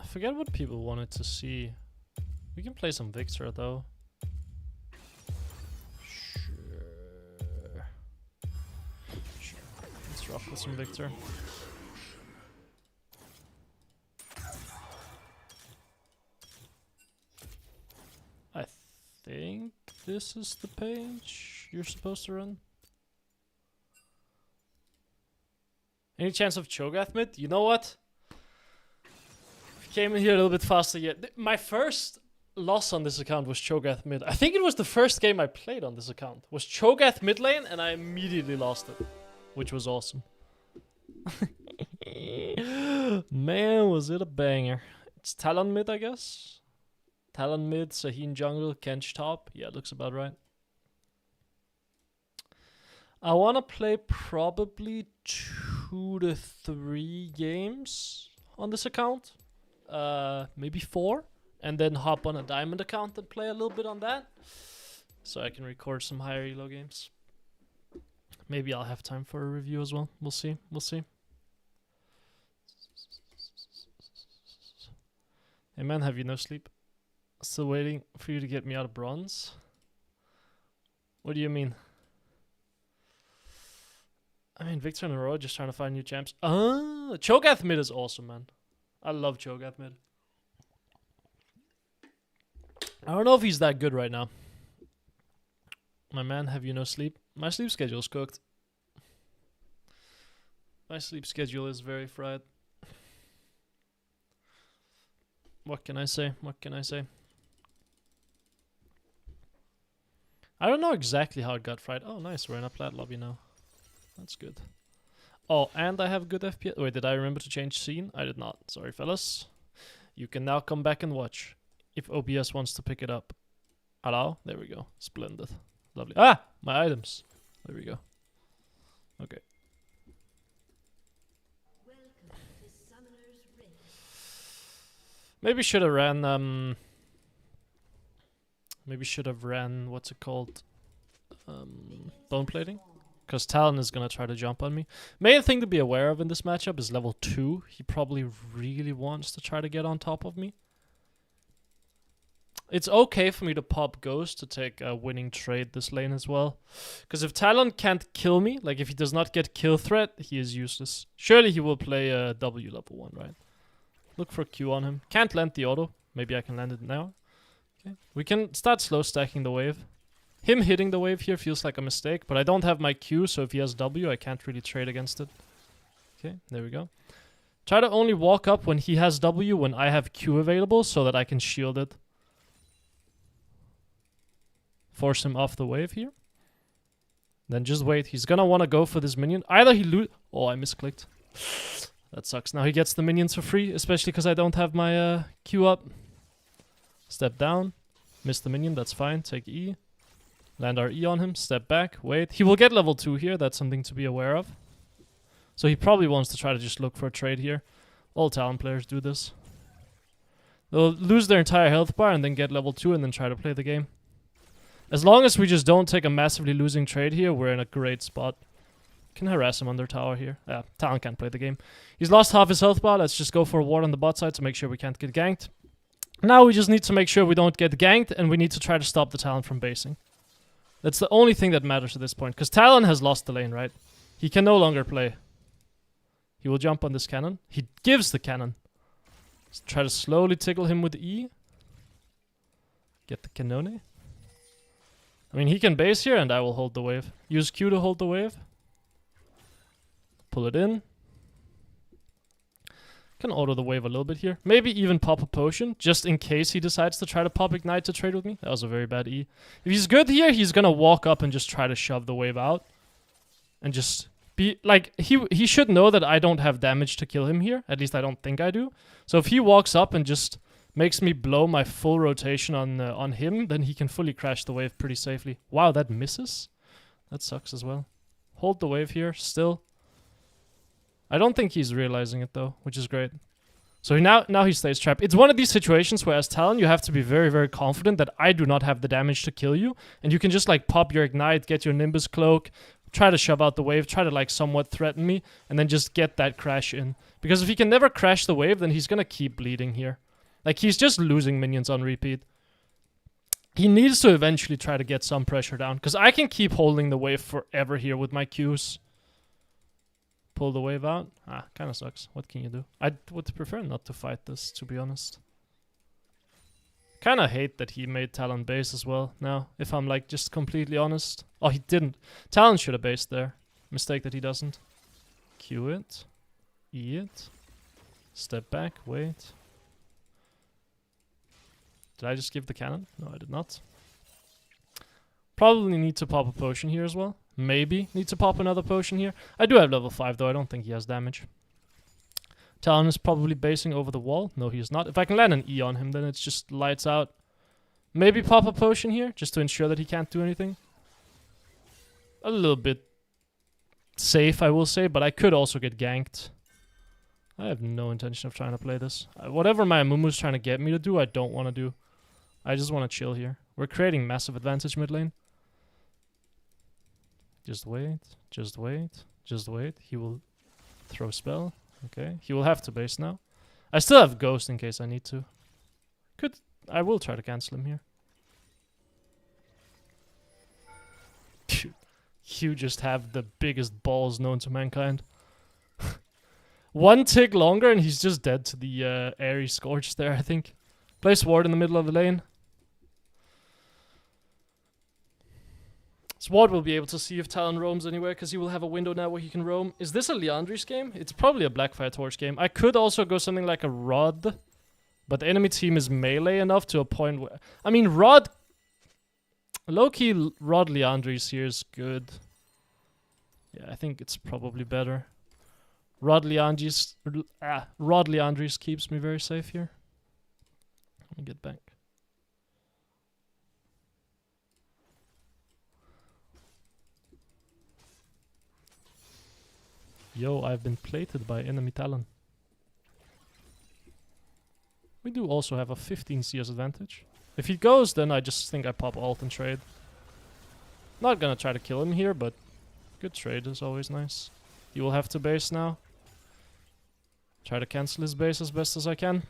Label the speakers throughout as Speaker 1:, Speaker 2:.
Speaker 1: forget what people wanted to see. We can play some Victor though. Sure. Let's rock with some Victor. I think this is the page you're supposed to run. Any chance of Cho'Gath mid? You know what? Came in here a little bit faster yet. My first loss on this account was Cho'Gath mid. I think it was the first game I played on this account. Was Cho'Gath mid lane and I immediately lost it. Which was awesome. Man, was it a banger. It's Talon mid, I guess. Talon mid, Sahin jungle, Kench top. Yeah, looks about right. I want to play probably 2 to 3 games on this account. Maybe 4. And then hop on a diamond account and play a little bit on that. So I can record some higher elo games. Maybe I'll have time for a review as well. We'll see. We'll see. Hey man, have you no sleep? Still waiting for you to get me out of bronze? What do you mean? I mean, Victor and Aurora just trying to find new champs. Cho'Gath mid is awesome, man. I love Cho'Gath mid. I don't know if he's that good right now. My man, have you no sleep? My sleep schedule's cooked. My sleep schedule is very fried. What can I say? What can I say? I don't know exactly how it got fried. Oh, nice. We're in a plat lobby now. That's good. Oh, and I have good FPS. Wait, did I remember to change scene? I did not. Sorry, fellas. You can now come back and watch if OBS wants to pick it up. Allow? There we go. Splendid. Lovely. Ah! My items. There we go. Okay. Maybe should have ran, maybe should have ran, what's it called? Bone plating? Because Talon is going to try to jump on me. Main thing to be aware of in this matchup is level 2. He probably really wants to try to get on top of me. It's okay for me to pop Ghost to take a winning trade this lane as well. Because if Talon can't kill me, like if he does not get kill threat, he is useless. Surely he will play a W level 1, right? Look for Q on him. Can't land the auto. Maybe I can land it now. Okay. We can start slow stacking the wave. Him hitting the wave here feels like a mistake, but I don't have my Q, so if he has W, I can't really trade against it. Okay, there we go. Try to only walk up when he has W when I have Q available so that I can shield it. Force him off the wave here. Then just wait. He's gonna want to go for this minion. Either he lose... Oh, I misclicked. That sucks. Now he gets the minions for free, especially because I don't have my Q up. Step down. Miss the minion, that's fine. Take E. Land our E on him. Step back. Wait. He will get level 2 here. That's something to be aware of. So he probably wants to try to just look for a trade here. All Talon players do this. They'll lose their entire health bar and then get level 2 and then try to play the game. As long as we just don't take a massively losing trade here, we're in a great spot. Can harass him under tower here. Yeah, Talon can't play the game. He's lost half his health bar. Let's just go for a ward on the bot side to make sure we can't get ganked. Now we just need to make sure we don't get ganked, and we need to try to stop the Talon from basing. That's the only thing that matters at this point, because Talon has lost the lane, right? He can no longer play. He will jump on this cannon. He gives the cannon. Let's try to slowly tickle him with E. Get the cannone. I mean, he can base here, and I will hold the wave. Use Q to hold the wave. Pull it in. Can auto the wave a little bit here. Maybe even pop a potion, just in case he decides to try to pop Ignite to trade with me. That was a very bad E. If he's good here, he's gonna walk up and just try to shove the wave out. And just be, like, he should know that I don't have damage to kill him here. At least I don't think I do. So if he walks up and just makes me blow my full rotation on him, then he can fully crash the wave pretty safely. Wow, that misses? That sucks as well. Hold the wave here, still. I don't think he's realizing it though, which is great. So now he stays trapped. It's one of these situations where as Talon you have to be very, very confident that I do not have the damage to kill you. And you can just like pop your Ignite, get your Nimbus Cloak, Try to shove out the wave, try to like somewhat threaten me, and then just get that crash in. Because if he can never crash the wave, then he's gonna keep bleeding here. Like, he's just losing minions on repeat. He needs to eventually try to get some pressure down, because I can keep holding the wave forever here with my Qs. Pull the wave out. Ah, kind of sucks. What can you do? I would prefer not to fight this, to be honest. Kind of hate that he made Talon base as well now, if I'm like just completely honest. Oh, he didn't. Talon should have based there. Mistake that he doesn't. Q it. E it. Step back. Wait. Did I just give the cannon? No, I did not. Probably need to pop a potion here as well. Maybe need to pop another potion here. I do have level 5 though. I don't think he has damage. Talon is probably basing over the wall. No, he's not. If I can land an E on him, then it's just lights out. Maybe pop a potion here, just to ensure that he can't do anything. A little bit safe, I will say, but I could also get ganked. I have no intention of trying to play this. Whatever my Amumu's trying to get me to do, I don't want to do. I just want to chill here. We're creating massive advantage mid lane. Just wait, just wait, just wait. He will throw spell. Okay, he will have to base now. I still have Ghost in case I need to. I will try to cancel him here. You just have the biggest balls known to mankind. One tick longer and he's just dead to the airy Scourge there, I think. Place ward in the middle of the lane. Sword will be able to see if Talon roams anywhere, because he will have a window now where he can roam. Is this a Liandry's game? It's probably a Blackfire Torch game. I could also go something like a Rod, but the enemy team is melee enough to a point where... I mean, Rod... Low-key, Rod Liandry's here is good. Yeah, I think it's probably better. Rod Liandry's keeps me very safe here. Let me get back. Yo, I've been plated by enemy Talon. We do also have a 15 CS advantage. If he goes, then I just think I pop ult and trade. Not gonna try to kill him here, but good trade is always nice. He will have to base now. Try to cancel his base as best as I can.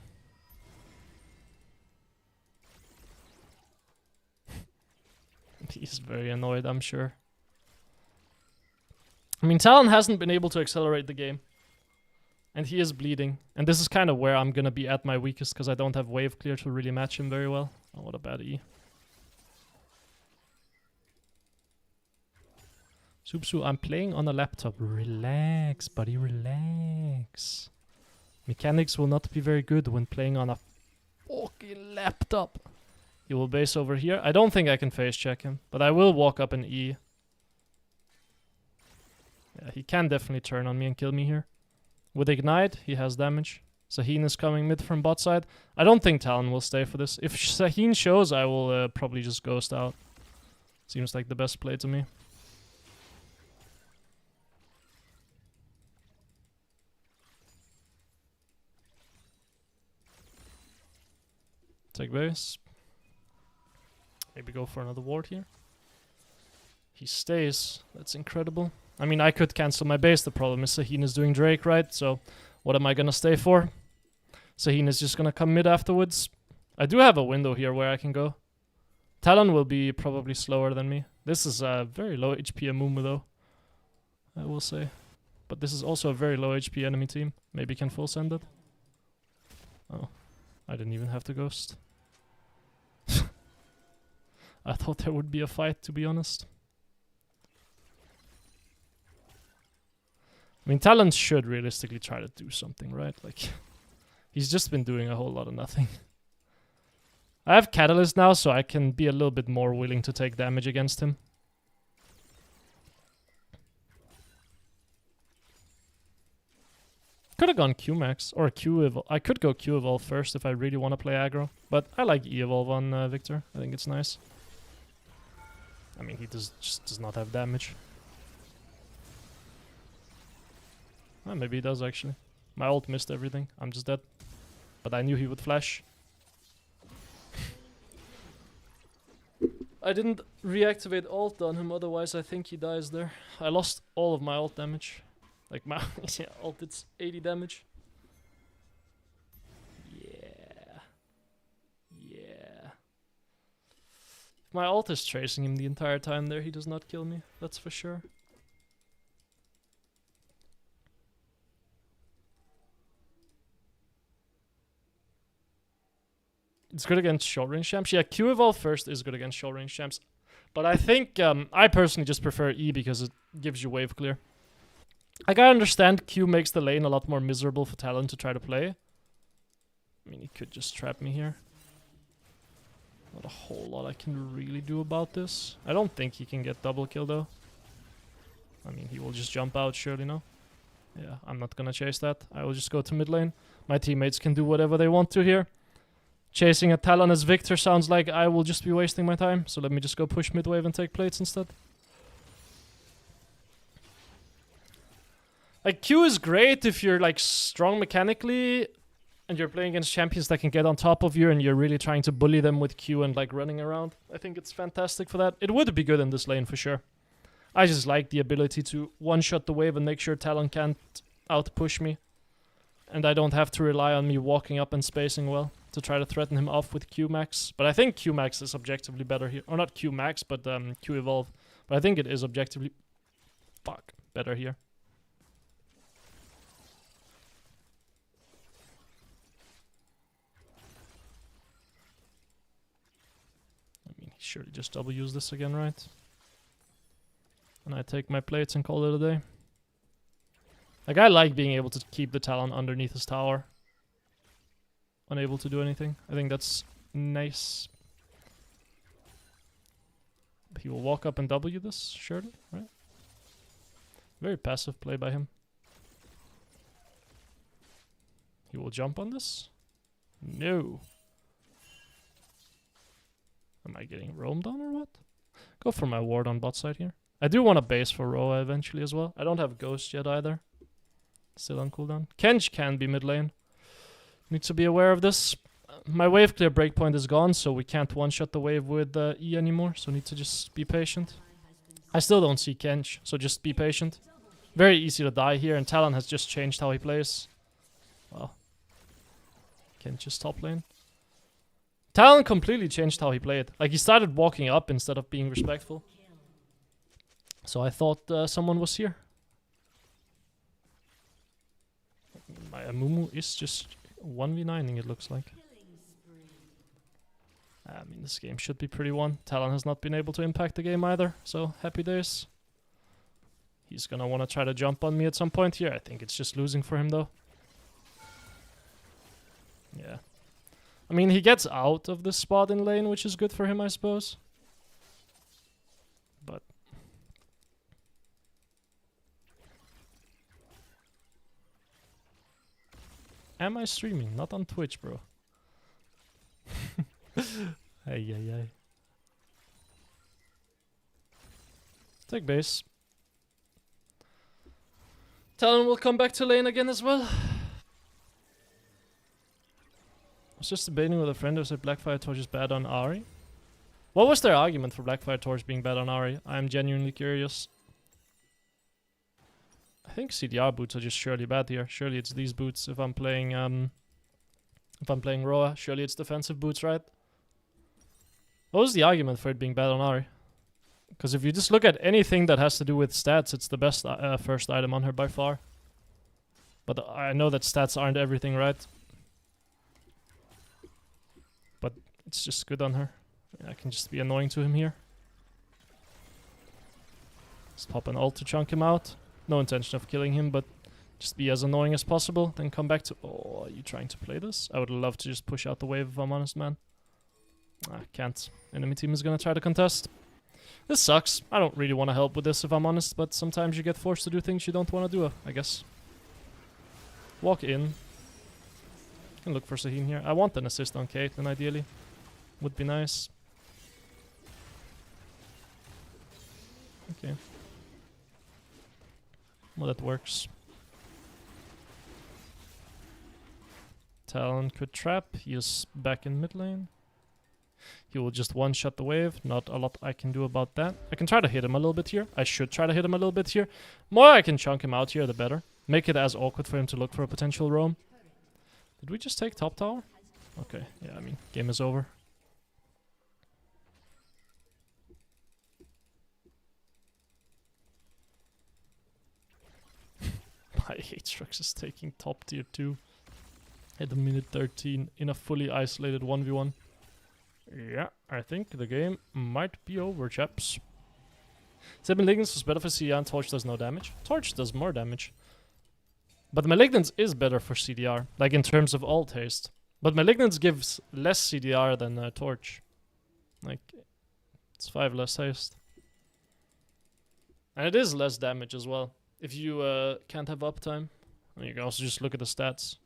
Speaker 1: He's very annoyed, I'm sure. I mean, Talon hasn't been able to accelerate the game. And he is bleeding. And this is kind of where I'm gonna be at my weakest, because I don't have wave clear to really match him very well. Oh, what a bad E. Subsu, I'm playing on a laptop. Relax, buddy, relax. Mechanics will not be very good when playing on a fucking laptop. He will base over here. I don't think I can face check him, but I will walk up an E. Yeah, he can definitely turn on me and kill me here. With Ignite, he has damage. Sahin is coming mid from bot side. I don't think Talon will stay for this. If Sahin shows, I will probably just ghost out. Seems like the best play to me. Take base. Maybe go for another ward here. He stays. That's incredible. I mean, I could cancel my base. The problem is Sahin is doing Drake, right? So, what am I gonna stay for? Sahin is just gonna come mid afterwards. I do have a window here where I can go. Talon will be probably slower than me. This is a very low HP Amumu though, I will say. But this is also a very low HP enemy team. Maybe can full send it. Oh, I didn't even have to ghost. I thought there would be a fight, to be honest. I mean, Talon should realistically try to do something, right? Like, he's just been doing a whole lot of nothing. I have Catalyst now, so I can be a little bit more willing to take damage against him. Could have gone Q-Max, or Q-Evolve. I could go Q-Evolve first if I really want to play aggro. But I like E-Evolve on Victor. I think it's nice. I mean, he just does not have damage. Oh, maybe he does actually. My ult missed everything. I'm just dead. But I knew he would flash. I didn't reactivate ult on him, otherwise I think he dies there. I lost all of my ult damage. Like my yeah, ult did 80 damage. Yeah. Yeah. If my ult is tracing him the entire time there, he does not kill me. That's for sure. It's good against short range champs. Yeah, Q evolve first is good against short range champs. But I think, I personally just prefer E because it gives you wave clear. Like, I understand Q makes the lane a lot more miserable for Talon to try to play. I mean, he could just trap me here. Not a whole lot I can really do about this. I don't think he can get double kill, though. I mean, he will just jump out, surely, no? Yeah, I'm not gonna chase that. I will just go to mid lane. My teammates can do whatever they want to here. Chasing a Talon as Victor sounds like I will just be wasting my time. So let me just go push mid wave and take plates instead. Like, Q is great if you're, like, strong mechanically and you're playing against champions that can get on top of you and you're really trying to bully them with Q and, like, running around. I think it's fantastic for that. It would be good in this lane for sure. I just like the ability to one-shot the wave and make sure Talon can't out-push me. And I don't have to rely on me walking up and spacing well to try to threaten him off with Q max. But I think Q max is objectively better here. Or not Q max, but Q evolve. But I think it is objectively better here. I mean, he surely just W's this again, right? And I take my plates and call it a day. Like, I like being able to keep the Talon underneath his tower. Unable to do anything. I think that's nice. He will walk up and W this, surely, right? Very passive play by him. He will jump on this? No. Am I getting roamed on or what? Go for my ward on bot side here. I do want a base for Roa eventually as well. I don't have Ghost yet either. Still on cooldown. Kenj can be mid lane. Need to be aware of this. My wave clear breakpoint is gone, so we can't one-shot the wave with E anymore, so need to just be patient. I still don't see Kenj, so just be patient. Very easy to die here, and Talon has just changed how he plays. Wow. Kenj is top lane. Talon completely changed how he played. Like, he started walking up instead of being respectful. So I thought someone was here. My Amumu is just 1v9ing, it looks like. I mean, this game should be pretty won. Talon has not been able to impact the game either, so happy days. He's gonna want to try to jump on me at some point here. I think it's just losing for him, though. Yeah. I mean, he gets out of this spot in lane, which is good for him, I suppose. But am I streaming? Not on Twitch, bro. Ay, ay, ay. Take base. Talon will come back to lane again as well. I was just debating with a friend who said Blackfire Torch is bad on Ahri. What was their argument for Blackfire Torch being bad on Ahri? I am genuinely curious. I think CDR boots are just surely bad here. Surely it's these boots if I'm playing Roa. Surely it's defensive boots, right? What was the argument for it being bad on Ahri? Because if you just look at anything that has to do with stats, it's the best first item on her by far. But I know that stats aren't everything, right? But it's just good on her. I can just be annoying to him here. Just pop an ult to chunk him out. No intention of killing him, but just be as annoying as possible. Then come back to... Oh, are you trying to play this? I would love to just push out the wave if I'm honest, man. I can't. Enemy team is gonna try to contest. This sucks. I don't really want to help with this if I'm honest, but sometimes you get forced to do things you don't want to do, I guess. Walk in. Can look for Sahin here. I want an assist on Caitlyn, ideally. Would be nice. Okay. Well, that works. Talon could trap. He is back in mid lane. He will just one-shot the wave. Not a lot I can do about that. I can try to hit him a little bit here. I should try to hit him a little bit here. More I can chunk him out here, the better. Make it as awkward for him to look for a potential roam. Did we just take top tower? Okay, yeah, I mean, game is over. My Aatrox is taking top tier 2 at the minute 13 in a fully isolated 1v1. Yeah, I think the game might be over, chaps. 7 Malignance was better for CDR and Torch does no damage. Torch does more damage. But Malignance is better for CDR, like in terms of ult haste. But Malignance gives less CDR than Torch. Like, it's 5 less haste. And it is less damage as well. If you can't have uptime. And you can also just look at the stats.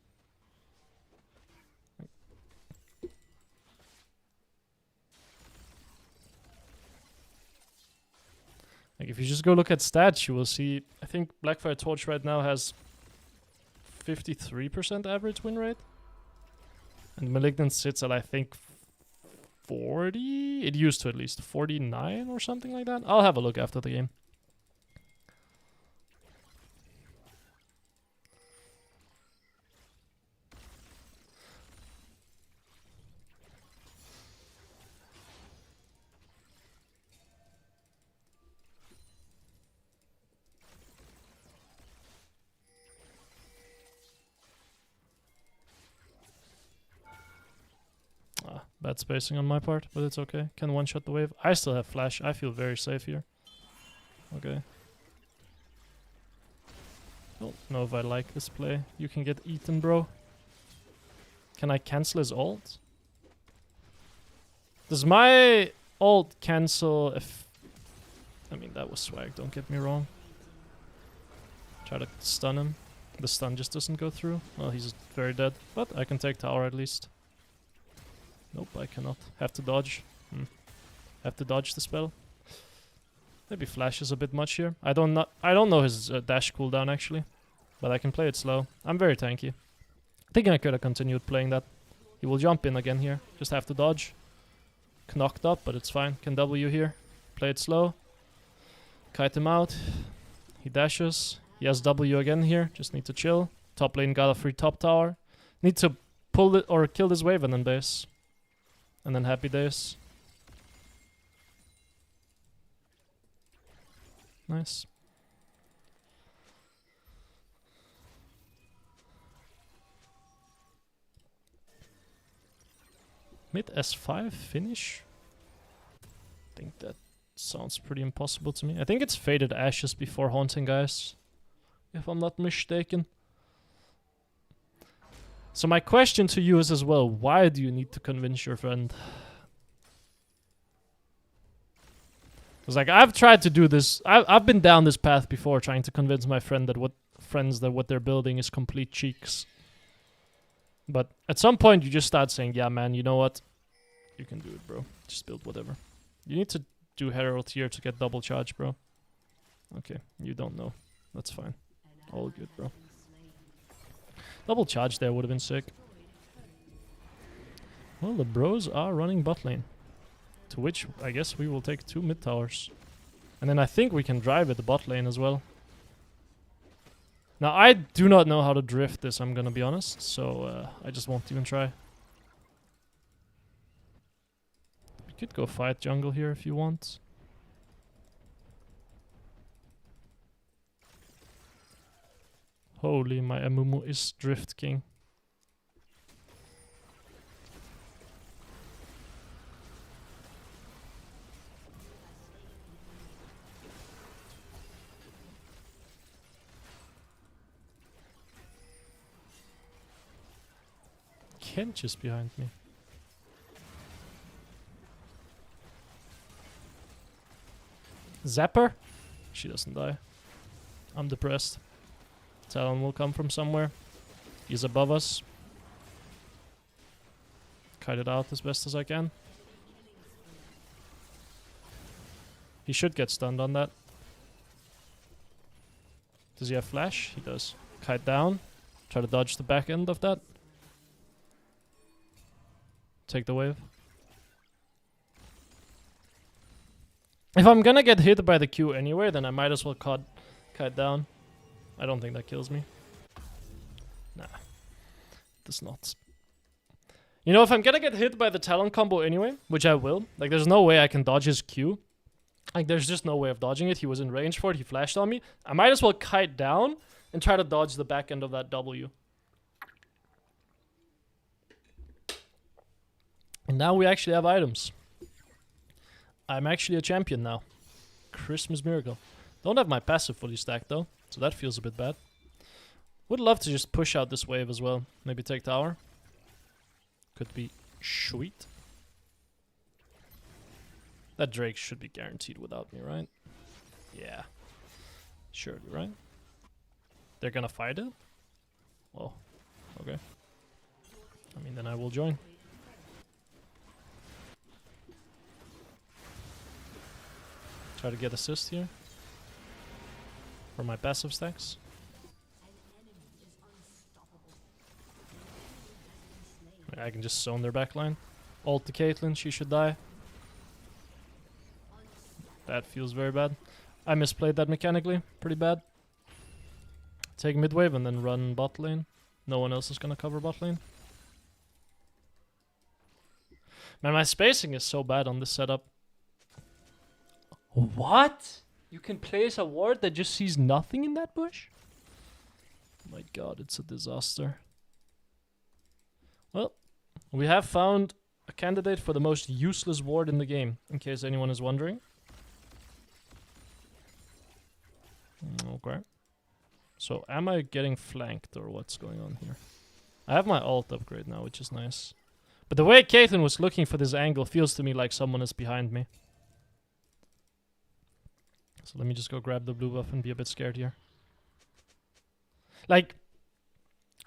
Speaker 1: Like if you just go look at stats, you will see, I think Blackfire Torch right now has 53% average win rate. And Malignant sits at, I think, 40? It used to at least. 49 or something like that? I'll have a look after the game. Bad spacing on my part, but it's okay. Can one-shot the wave. I still have flash. I feel very safe here. Okay. Don't know if I like this play. You can get eaten, bro. Can I cancel his ult? Does my ult cancel if... I mean, that was swag, don't get me wrong. Try to stun him. The stun just doesn't go through. Well, he's very dead. But I can take tower at least. Nope, I cannot. Have to dodge. Have to dodge the spell. Maybe flash is a bit much here. I don't know his dash cooldown actually, but I can play it slow. I'm very tanky. I think I could have continued playing that. He will jump in again here. Just have to dodge. Knocked up, but it's fine. Can W here. Play it slow. Kite him out. He dashes. He has W again here. Just need to chill. Top lane got a free top tower. Need to pull it or kill this wave and then base. And then happy days. Nice. Mid S5 finish? I think that sounds pretty impossible to me. I think it's Faded Ashes before Haunting, guys. If I'm not mistaken. So my question to you is as well, why do you need to convince your friend? Because like I've tried to do this, I've been down this path before trying to convince my friend that what they're building is complete cheeks. But at some point you just start saying, yeah man, you know what? You can do it, bro. Just build whatever. You need to do Herald here to get double charge, bro. Okay, you don't know. That's fine. All good, bro. Double charge there would have been sick. Well, the bros are running bot lane. To which, I guess, we will take 2 mid towers. And then I think we can drive at the bot lane as well. Now, I do not know how to drift this, I'm gonna be honest. So, I just won't even try. We could go fight jungle here if you want. Holy, my Amumu is Drift King. Kench is behind me. Zapper? She doesn't die. I'm depressed. Talon will come from somewhere. He's above us. Kite it out as best as I can. He should get stunned on that. Does he have flash? He does. Kite down. Try to dodge the back end of that. Take the wave. If I'm gonna get hit by the Q anyway, then I might as well kite down. I don't think that kills me. Nah. Does not. You know, if I'm gonna get hit by the Talon combo anyway, which I will, like there's no way I can dodge his Q. Like there's just no way of dodging it. He was in range for it, he flashed on me. I might as well kite down and try to dodge the back end of that W. And now we actually have items. I'm actually a champion now. Christmas miracle. Don't have my passive fully stacked though, so that feels a bit bad. Would love to just push out this wave as well. Maybe take tower. Could be sweet. That Drake should be guaranteed without me, right? Yeah. Surely, right? They're gonna fight it? Oh, okay. I mean, then I will join. Try to get assist here. For my passive stacks. I can just zone their backline. Ult the Caitlyn, she should die. That feels very bad. I misplayed that mechanically, pretty bad. Take mid wave and then run bot lane. No one else is gonna cover bot lane. Man, my spacing is so bad on this setup. What? You can place a ward that just sees nothing in that bush? Oh my god, it's a disaster. Well, we have found a candidate for the most useless ward in the game, in case anyone is wondering. Okay. So, am I getting flanked or what's going on here? I have my ult upgrade now, which is nice. But the way Caitlyn was looking for this angle feels to me like someone is behind me. So let me just go grab the blue buff and be a bit scared here. Like,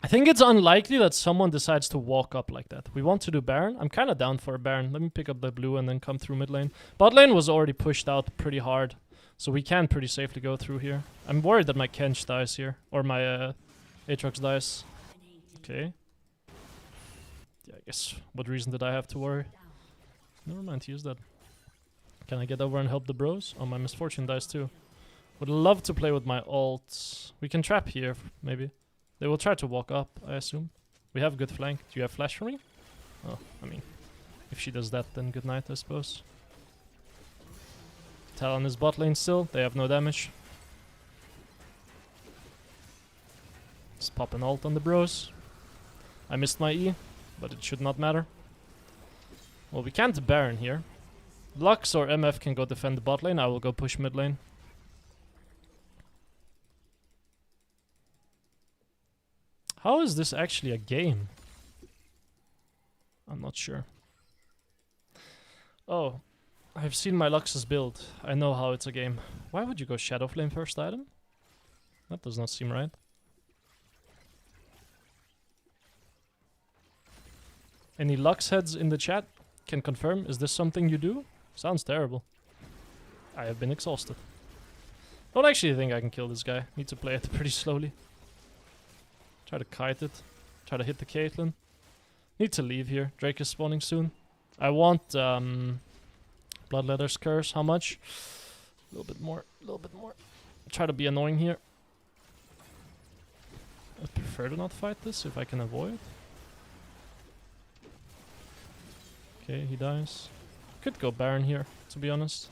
Speaker 1: I think it's unlikely that someone decides to walk up like that. We want to do Baron. I'm kind of down for a Baron. Let me pick up the blue and then come through mid lane. Bot lane was already pushed out pretty hard, so we can pretty safely go through here. I'm worried that my Kench dies here, or my Aatrox dies. Okay. Yeah, I guess. What reason did I have to worry? Never mind, he is dead. Can I get over and help the bros? Oh, my misfortune dies too. Would love to play with my ults. We can trap here, maybe. They will try to walk up, I assume. We have good flank. Do you have flash for me? Oh, I mean, if she does that, then good night, I suppose. Talon is bot lane still. They have no damage. Just pop an ult on the bros. I missed my E, but it should not matter. Well, we can't Baron here. Lux or MF can go defend the bot lane. I will go push mid lane. How is this actually a game? I'm not sure. Oh, I've seen my Lux's build. I know how it's a game. Why would you go Shadow Flame first item? That does not seem right. Any Lux heads in the chat can confirm. Is this something you do? Sounds terrible. I have been exhausted. Don't actually think I can kill this guy. Need to play it pretty slowly. Try to kite it. Try to hit the Caitlyn. Need to leave here. Drake is spawning soon. I want Bloodletter's Curse. How much? A little bit more. A little bit more. Try to be annoying here. I'd prefer to not fight this if I can avoid. Okay, he dies. Could go Baron here, to be honest.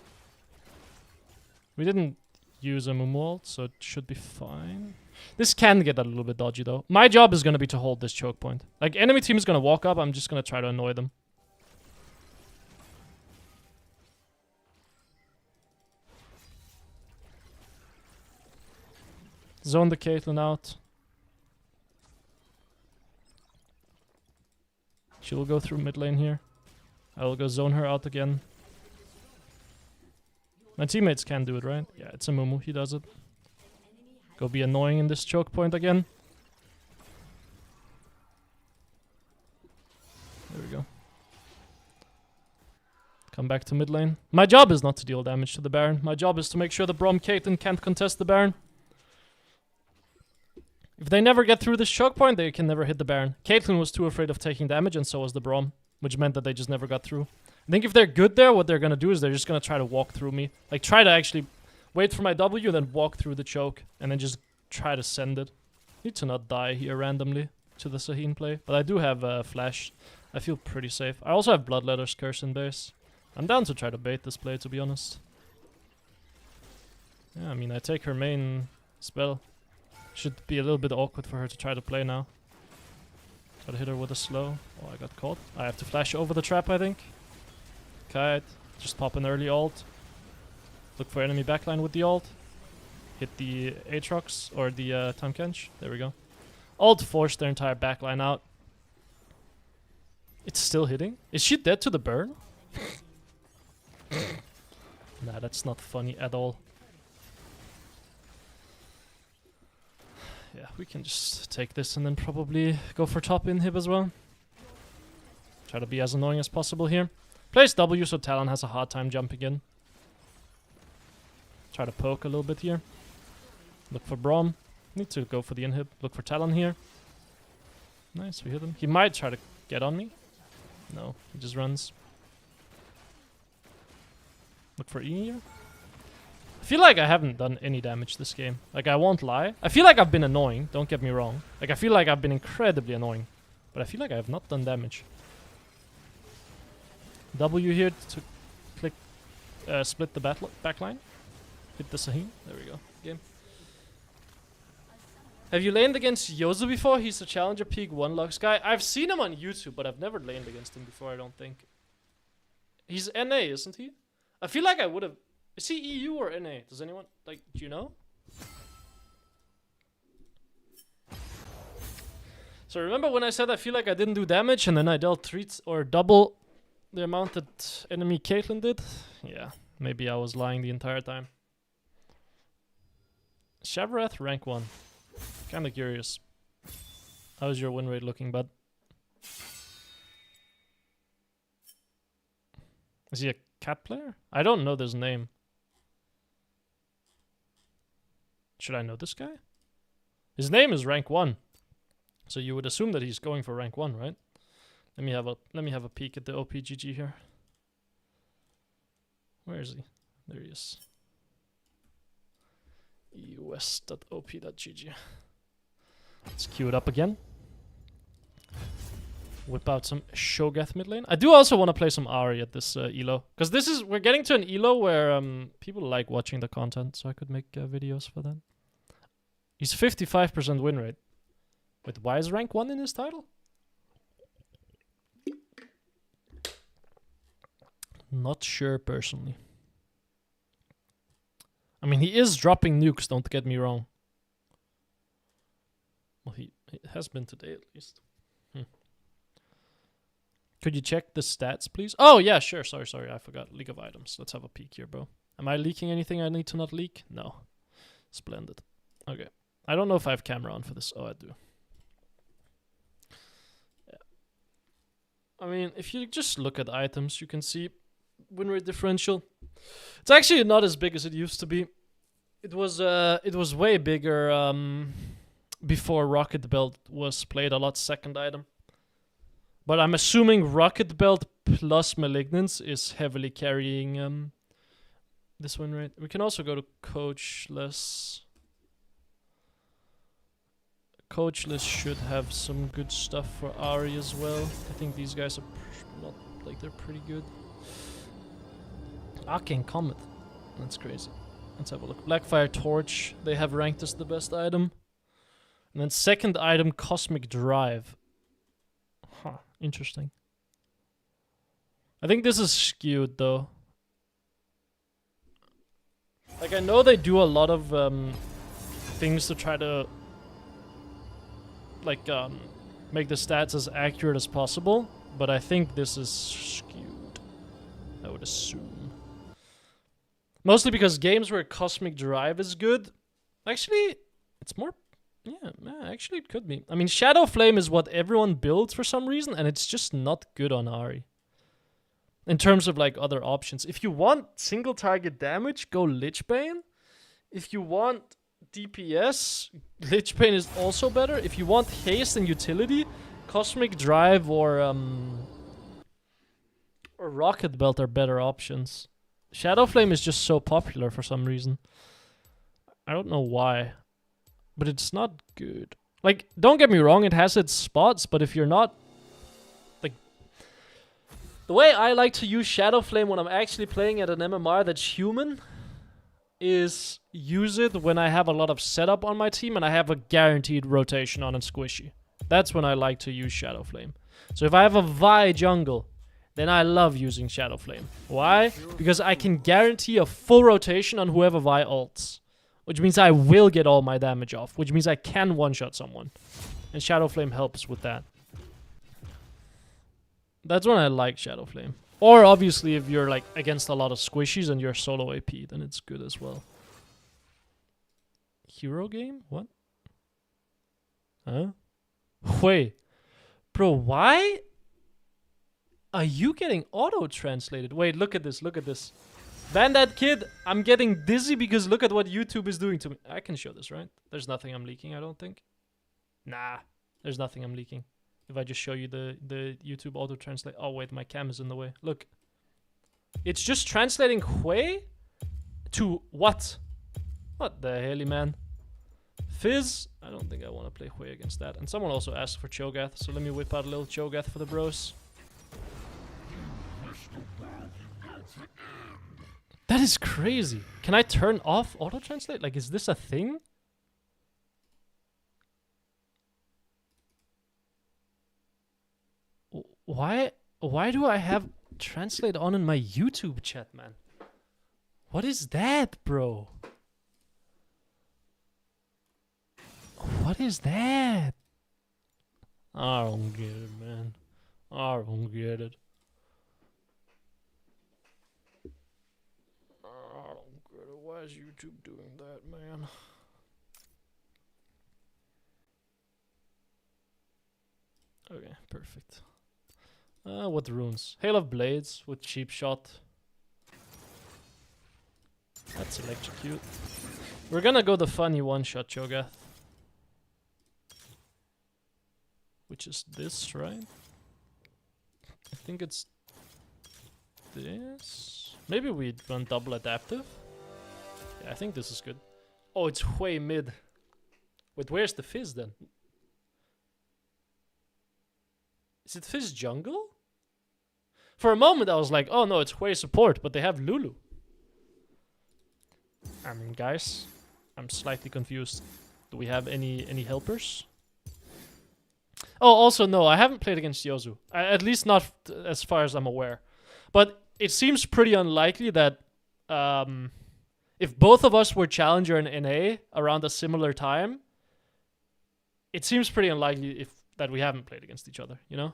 Speaker 1: We didn't use a Mumu ult, so it should be fine. This can get a little bit dodgy, though. My job is going to be to hold this choke point. Like, enemy team is going to walk up, I'm just going to try to annoy them. Zone the Caitlyn out. She will go through mid lane here. I will go zone her out again. My teammates can do it, right? Yeah, it's a Mumu. He does it. Go be annoying in this choke point again. There we go. Come back to mid lane. My job is not to deal damage to the Baron. My job is to make sure the Braum Caitlyn can't contest the Baron. If they never get through this choke point, they can never hit the Baron. Caitlyn was too afraid of taking damage, and so was the Braum, which meant that they just never got through. I think if they're good there, what they're gonna do is they're just gonna try to walk through me. Like, try to actually wait for my W, then walk through the choke, and then just try to send it. Need to not die here randomly to the Sahin play. But I do have Flash. I feel pretty safe. I also have Bloodletter's Curse in base. I'm down to try to bait this play, to be honest. Yeah, I mean, I take her main spell. Should be a little bit awkward for her to try to play now. Try to hit her with a slow. Oh, I got caught. I have to flash over the trap, I think. Kite. Just pop an early ult. Look for enemy backline with the ult. Hit the Aatrox or the Tahm Kench. There we go. Ult forced their entire backline out. It's still hitting. Is she dead to the burn? Nah, that's not funny at all. Yeah, we can just take this and then probably go for top inhib as well. Try to be as annoying as possible here. Plays W so Talon has a hard time jumping in. Try to poke a little bit here. Look for Braum. Need to go for the inhib. Look for Talon here. Nice, we hit him. He might try to get on me. No, he just runs. Look for E here. I feel like I haven't done any damage this game. Like, I won't lie. I feel like I've been annoying, don't get me wrong. Like, I feel like I've been incredibly annoying. But I feel like I have not done damage. W here to click, split the backline. Hit the Sahin. There we go. Game. Have you laned against Yozu before? He's a Challenger Peak 1 Lux guy. I've seen him on YouTube, but I've never laned against him before, I don't think. He's NA, isn't he? I feel like I would have... Is he EU or NA? Does anyone... Like, do you know? So remember when I said I feel like I didn't do damage and then I dealt double the amount that enemy Caitlyn did? Yeah, maybe I was lying the entire time. Shavarath, rank 1. Kinda curious. How's your win rate looking, bud? Is he a cat player? I don't know this name. Should I know this guy? His name is rank 1. So you would assume that he's going for rank 1, right? Let me have a peek at the OPGG here. Where is he? There he is. us.op.gg. Let's queue it up again. Whip out some Shogath mid lane. I do also want to play some Ahri at this elo. Because we're getting to an elo where people like watching the content. So I could make videos for that. He's 55% win rate. Wait, why is rank 1 in his title? Not sure personally. I mean, he is dropping nukes, don't get me wrong. Well, he has been today at least. Could you check the stats, please? Oh, yeah, sure. Sorry, I forgot. League of Items. Let's have a peek here, bro. Am I leaking anything I need to not leak? No. Splendid. Okay. I don't know if I have camera on for this. Oh, I do. Yeah. I mean, if you just look at items, you can see win rate differential. It's actually not as big as it used to be. It was way bigger before Rocket Belt was played a lot second item. But I'm assuming Rocket Belt plus Malignance is heavily carrying this win rate. We can also go to Coachless. Coachless should have some good stuff for Ahri as well. I think these guys are not like they're pretty good. Arcane Comet. That's crazy. Let's have a look. Blackfire Torch. They have ranked as the best item. And then second item, Cosmic Drive. Huh. Interesting. I think this is skewed though. Like, I know they do a lot of things to try to like make the stats as accurate as possible, but I think this is skewed, I would assume. Mostly because games where Cosmic Drive is good, actually, it's more, yeah, actually it could be. I mean, Shadow Flame is what everyone builds for some reason, and it's just not good on Ahri. In terms of like other options. If you want single target damage, go Lichbane. If you want DPS, Lichbane is also better. If you want haste and utility, Cosmic Drive or or Rocket Belt are better options. Shadow Flame is just so popular for some reason. I don't know why, but it's not good. Like, don't get me wrong, it has its spots, but if you're not... Like, the way I like to use Shadow Flame when I'm actually playing at an MMR that's human is use it when I have a lot of setup on my team and I have a guaranteed rotation on a squishy. That's when I like to use Shadow Flame. So if I have a Vi jungle, then I love using Shadow Flame. Why? Because I can guarantee a full rotation on whoever Vi ults. Which means I will get all my damage off. Which means I can one-shot someone. And Shadow Flame helps with that. That's when I like Shadow Flame. Or obviously if you're like against a lot of squishies and you're solo AP, then it's good as well. Hero game? What? Huh? Wait. Bro, why are you getting auto-translated? Wait, look at this, look at this. Ban that kid, I'm getting dizzy because look at what YouTube is doing to me. I can show this, right? There's nothing I'm leaking, I don't think. Nah, there's nothing I'm leaking. If I just show you the YouTube auto-translate. Oh wait, my cam is in the way. Look. It's just translating Hui to what? What the hell, man? Fizz? I don't think I want to play Hui against that. And someone also asked for Cho'Gath, so let me whip out a little Cho'Gath for the bros. That is crazy. Can I turn off auto-translate? Like, is this a thing? Why do I have translate on in my YouTube chat, man? What is that, bro? What is that? I don't get it, man. I don't get it. I don't get it. Why is YouTube doing that, man? Okay, perfect. What runes? Hail of Blades with cheap shot. That's electrocute. We're gonna go the funny one-shot Cho'Gath. Which is this, right? I think it's this. Maybe we run double adaptive. Yeah, I think this is good. Oh, it's way mid. Wait, where's the Fizz then? Is it Fizz jungle? For a moment I was like, oh no, it's way support, but they have Lulu. I mean, guys, I'm slightly confused. Do we have any helpers? Oh, also no, I haven't played against Yozu. At least not as far as I'm aware. But it seems pretty unlikely that if both of us were Challenger and NA around a similar time, it seems pretty unlikely that we haven't played against each other, you know?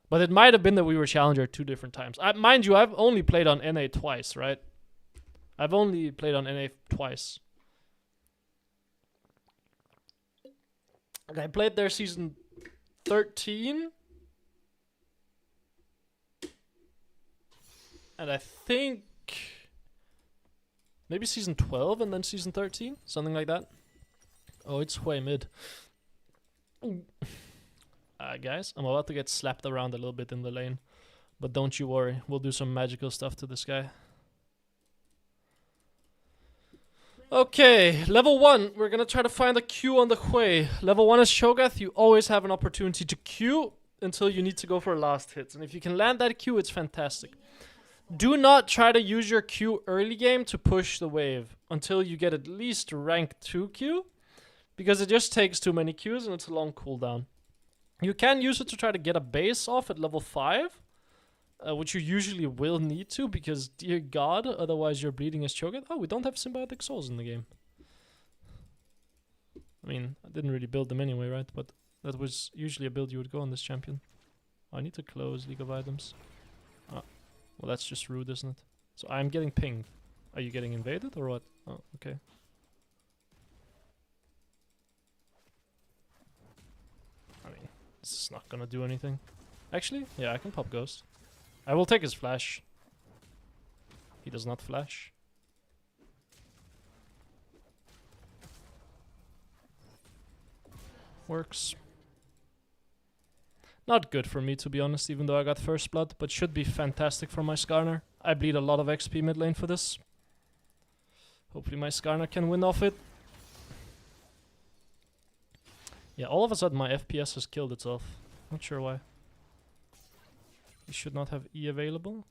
Speaker 1: But it might have been that we were Challenger at 2 different times. Mind you, I've only played on NA twice, right? I've only played on NA twice. And I played there season 13. And I think maybe season 12 and then season 13, something like that. Oh, it's way mid. Guys, I'm about to get slapped around a little bit in the lane. But don't you worry, we'll do some magical stuff to this guy. Okay, level 1. We're gonna try to find a Q on the Hui. Level 1 is Cho'Gath. You always have an opportunity to Q until you need to go for last hits. And if you can land that Q, it's fantastic. Do not try to use your Q early game to push the wave until you get at least rank 2 Q. Because it just takes too many Qs and it's a long cooldown. You can use it to try to get a base off at level 5. Which you usually will need to, because dear god, otherwise you're bleeding as Cho'Gath. Oh, we don't have symbiotic souls in the game. I mean, I didn't really build them anyway, right? But that was usually a build you would go on this champion. Oh, I need to close League of Items. Ah, well, that's just rude, isn't it? So I'm getting pinged. Are you getting invaded or what? Oh, okay. I mean, this is not gonna do anything. Actually, yeah, I can pop Ghost. I will take his flash. He does not flash. Works. Not good for me, to be honest, even though I got first blood, but should be fantastic for my Skarner. I bleed a lot of XP mid lane for this. Hopefully my Skarner can win off it. Yeah, all of a sudden my FPS has killed itself. Not sure why. You should not have E available.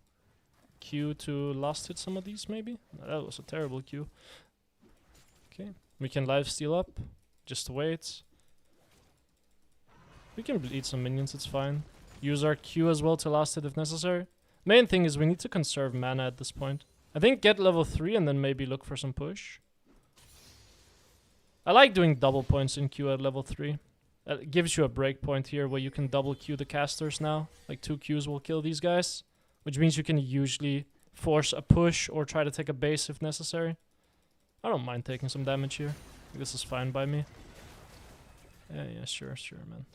Speaker 1: Q to last hit some of these, maybe? No, that was a terrible Q. Okay, we can live steal up. Just wait. We can bleed some minions, it's fine. Use our Q as well to last hit if necessary. Main thing is we need to conserve mana at this point. I think get level 3 and then maybe look for some push. I like doing double points in Q at level 3. It gives you a break point here where you can double Q the casters now. Like 2 Qs will kill these guys. Which means you can usually force a push or try to take a base if necessary. I don't mind taking some damage here. This is fine by me. Yeah, sure, man.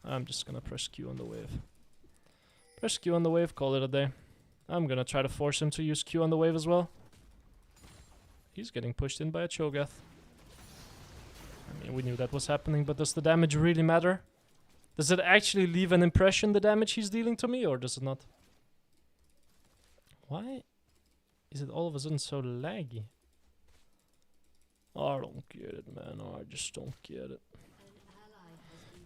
Speaker 1: I'm just gonna press Q on the wave. Press Q on the wave, call it a day. I'm gonna try to force him to use Q on the wave as well. He's getting pushed in by a Cho'Gath. I mean, we knew that was happening, but does the damage really matter? Does it actually leave an impression, the damage he's dealing to me, or does it not? Why is it all of a sudden so laggy? I don't get it, man. I just don't get it.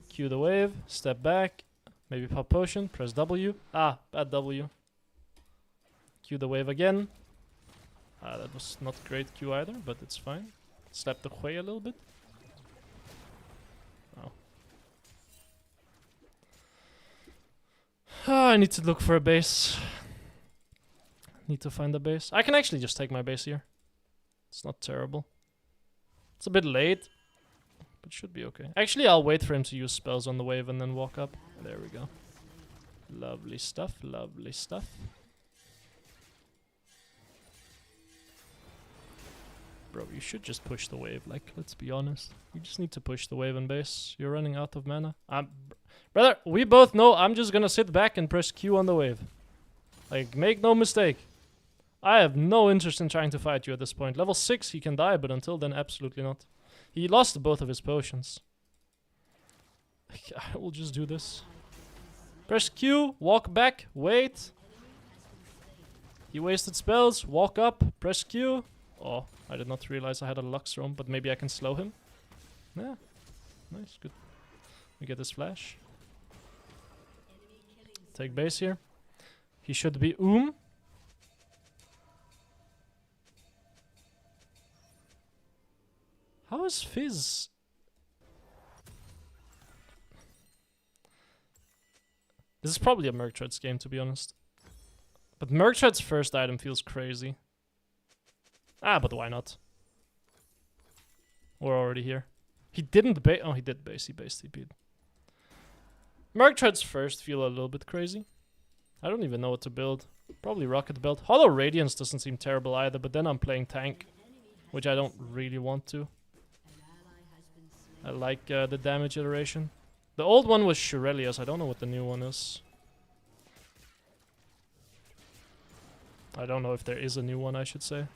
Speaker 1: Q the wave, step back, maybe pop potion, press W. Ah, bad W. Q the wave again. Ah, that was not great Q either, but it's fine. Slap the Hui a little bit. Oh. Ah, I need to look for a base. Need to find a base. I can actually just take my base here. It's not terrible. It's a bit late, but should be okay. Actually, I'll wait for him to use spells on the wave and then walk up. There we go. Lovely stuff, lovely stuff. Bro, you should just push the wave, like, let's be honest. You just need to push the wave and base. You're running out of mana. Brother, we both know I'm just gonna sit back and press Q on the wave. Like, make no mistake. I have no interest in trying to fight you at this point. Level 6, he can die, but until then, absolutely not. He lost both of his potions. I will just do this. Press Q, walk back, wait. He wasted spells, walk up, press Q. Oh, I did not realize I had a Lux Roam, but maybe I can slow him. Yeah, nice, good. We get this flash. Take base here. He should be How is Fizz? This is probably a Murktred's game, to be honest. But Murktred's first item feels crazy. Ah, but why not? We're already here. He didn't base. Oh, he did base. He based TP'd. Murktred's first feel a little bit crazy. I don't even know what to build. Probably Rocket Belt. Hollow Radiance doesn't seem terrible either, but then I'm playing tank, which I don't really want to. I like the damage iteration. The old one was Shurelius. I don't know what the new one is. I don't know if there is a new one, I should say.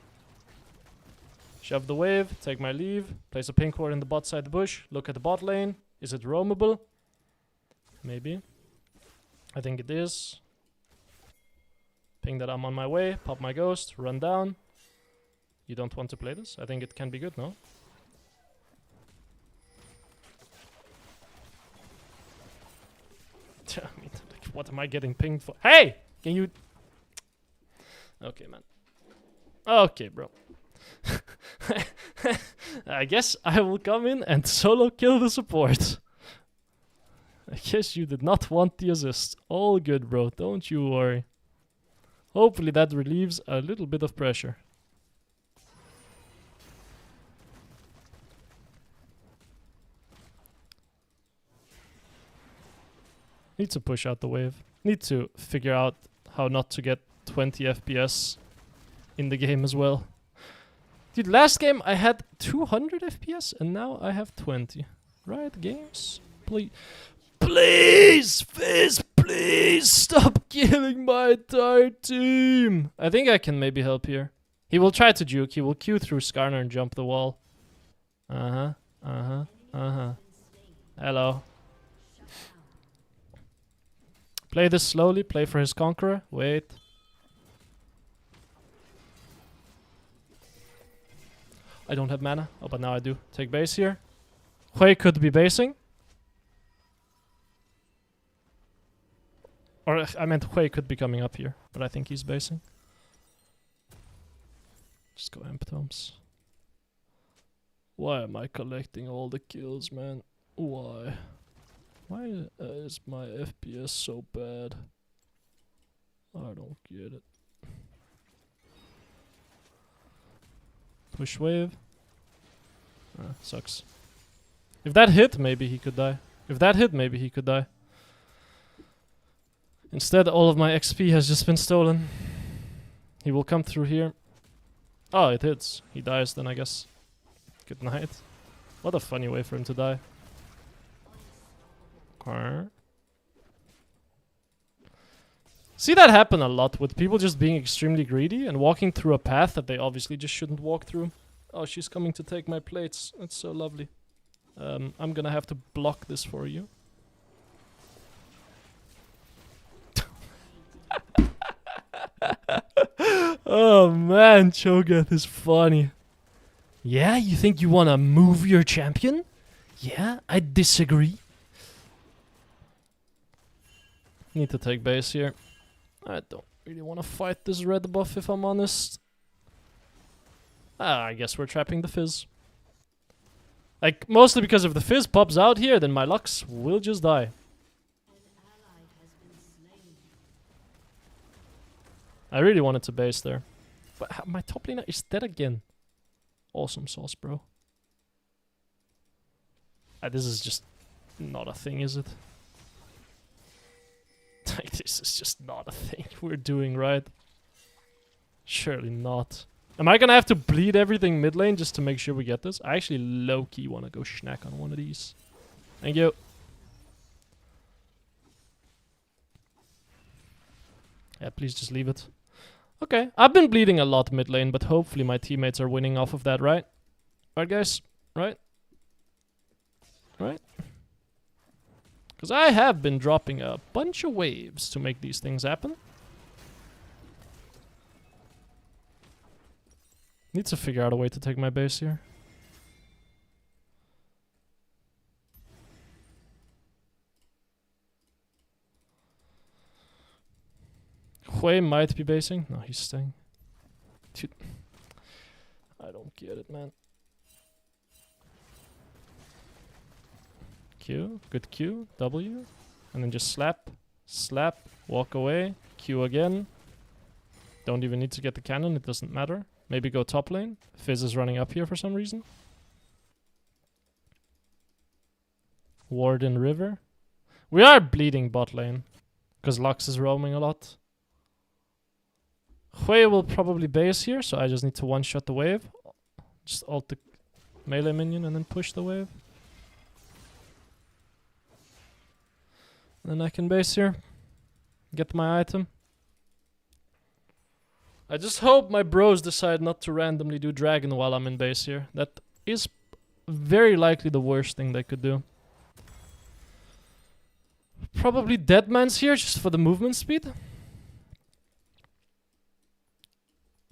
Speaker 1: Shove the wave, take my leave, place a pink ward in the bot side of the bush, look at the bot lane. Is it roamable? Maybe. I think it is. Ping that I'm on my way, pop my ghost, run down. You don't want to play this? I think it can be good, no? I mean, like, what am I getting pinged for? Hey! Can you... Okay, man. Okay, bro. I guess I will come in and solo kill the support. I guess you did not want the assist. All good, bro. Don't you worry. Hopefully that relieves a little bit of pressure. Need to push out the wave. Need to figure out how not to get 20 FPS in the game as well. Dude, last game I had 200 FPS and now I have 20. Riot Games? Please. Please, Fizz, please stop killing my entire team. I think I can maybe help here. He will try to juke. He will Q through Skarner and jump the wall. Hello. Play this slowly. Play for his Conqueror. Wait. I don't have mana. Oh, but now I do. Take base here. Hui could be basing. Or I meant Hui could be coming up here. But I think he's basing. Just go Imp Tomes. Why am I collecting all the kills, man? Why? Why is my FPS so bad? I don't get it. Push wave. Sucks. If that hit, maybe he could die. If that hit, maybe he could die. Instead, all of my XP has just been stolen. He will come through here. Oh, it hits. He dies then, I guess. Good night. What a funny way for him to die. See that happen a lot with people just being extremely greedy and walking through a path that they obviously just shouldn't walk through. Oh, she's coming to take my plates. That's so lovely. I'm gonna have to block this for you. Oh man, Cho'Gath is funny. Yeah, you think you wanna move your champion? Yeah, I disagree. Need to take base here. I don't really want to fight this red buff if I'm honest. I guess we're trapping the Fizz. Like, mostly because if the Fizz pops out here, then my Lux will just die. I really wanted to base there. But my top laner is dead again. Awesome sauce, bro. This is just not a thing, is it? Like, this is just not a thing we're doing, right? Surely not. Am I gonna have to bleed everything mid lane just to make sure we get this? I actually low-key want to go snack on one of these. Thank you. Yeah, please just leave it. Okay, I've been bleeding a lot mid lane, but hopefully my teammates are winning off of that, right? Right, guys? Right? Right? Because I have been dropping a bunch of waves to make these things happen. Need to figure out a way to take my base here. Hui might be basing. No, he's staying. Dude. I don't get it, man. Q, good Q, W, and then just slap, slap, walk away, Q again. Don't even need to get the cannon, it doesn't matter. Maybe go top lane. Fizz is running up here for some reason. Warden River. We are bleeding bot lane, because Lux is roaming a lot. Hui will probably base here, so I just need to one-shot the wave. Just ult the melee minion and then push the wave. Then I can base here. Get my item. I just hope my bros decide not to randomly do dragon while I'm in base here. That is very likely the worst thing they could do. Probably Deadman's here just for the movement speed.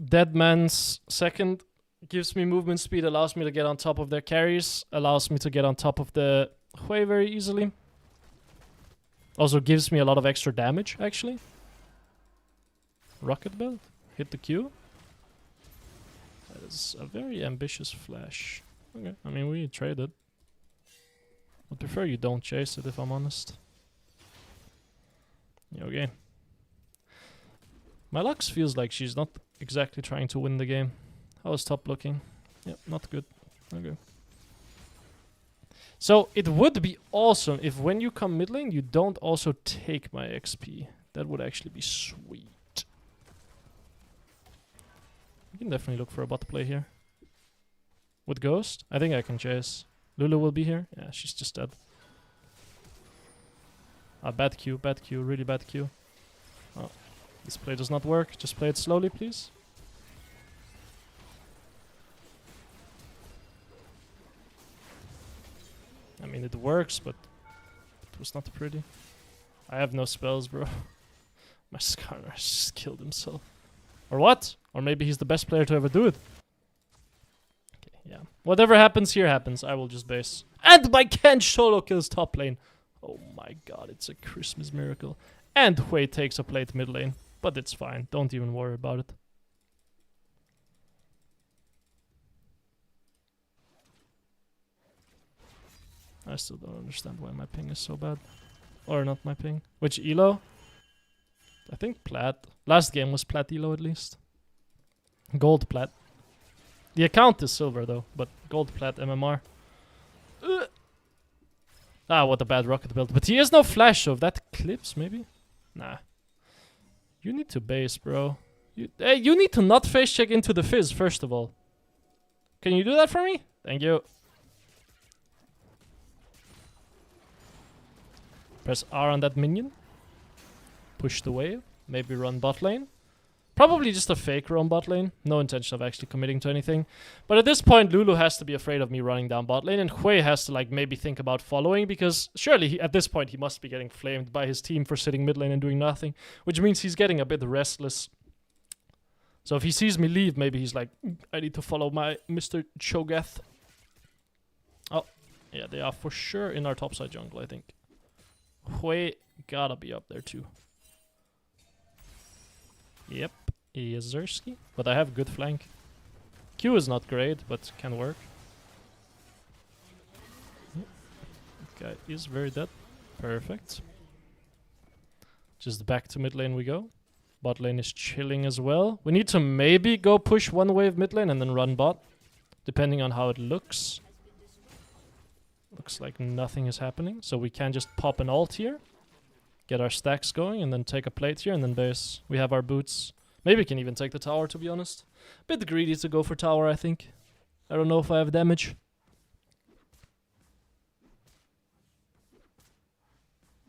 Speaker 1: Deadman's second gives me movement speed, allows me to get on top of their carries, allows me to get on top of the Hui very easily. Also gives me a lot of extra damage, actually. Rocket build. Hit the Q. That is a very ambitious flash. Okay, I mean, we traded. I prefer you don't chase it, if I'm honest. Yeah, okay. My Lux feels like she's not exactly trying to win the game. How is top looking? Yep, not good. Okay. So, it would be awesome if when you come mid lane, you don't also take my XP. That would actually be sweet. We can definitely look for a bot play here. With Ghost? I think I can chase. Lulu will be here? Yeah, she's just dead. Ah, bad Q, really bad Q. Oh, this play does not work. Just play it slowly, please. I mean, it works, but it was not pretty. I have no spells, bro. My Skarner just killed himself. Or what? Or maybe he's the best player to ever do it. Okay, yeah. Whatever happens here happens. I will just base. And my Kench solo kills top lane. Oh my god, it's a Christmas miracle. And Hui takes a plate mid lane. But it's fine. Don't even worry about it. I still don't understand why my ping is so bad. Or not my ping. Which elo? I think plat. Last game was plat elo at least. Gold plat. The account is silver though, but gold plat MMR. Ah, what a bad rocket build. But he has no flash, so if that clips maybe? Nah. You need to base, bro. You need to not face check into the fizz first of all. Can you do that for me? Thank you. Press R on that minion. Push the wave. Maybe run bot lane. Probably just a fake roam bot lane. No intention of actually committing to anything. But at this point, Lulu has to be afraid of me running down bot lane. And Hui has to like maybe think about following. Because surely at this point, he must be getting flamed by his team for sitting mid lane and doing nothing. Which means he's getting a bit restless. So if he sees me leave, maybe he's like, I need to follow my Mr. Cho'Gath. Oh, yeah, they are for sure in our topside jungle, I think. Hui gotta be up there too. Yep, Yazerski. But I have good flank. Q is not great, but can work. Yep. That guy is very dead. Perfect. Just back to mid lane we go. Bot lane is chilling as well. We need to maybe go push one wave mid lane and then run bot. Depending on how it looks. Looks like nothing is happening. So we can just pop an ult here. Get our stacks going and then take a plate here and then base. We have our boots. Maybe we can even take the tower, to be honest. Bit greedy to go for tower, I think. I don't know if I have damage.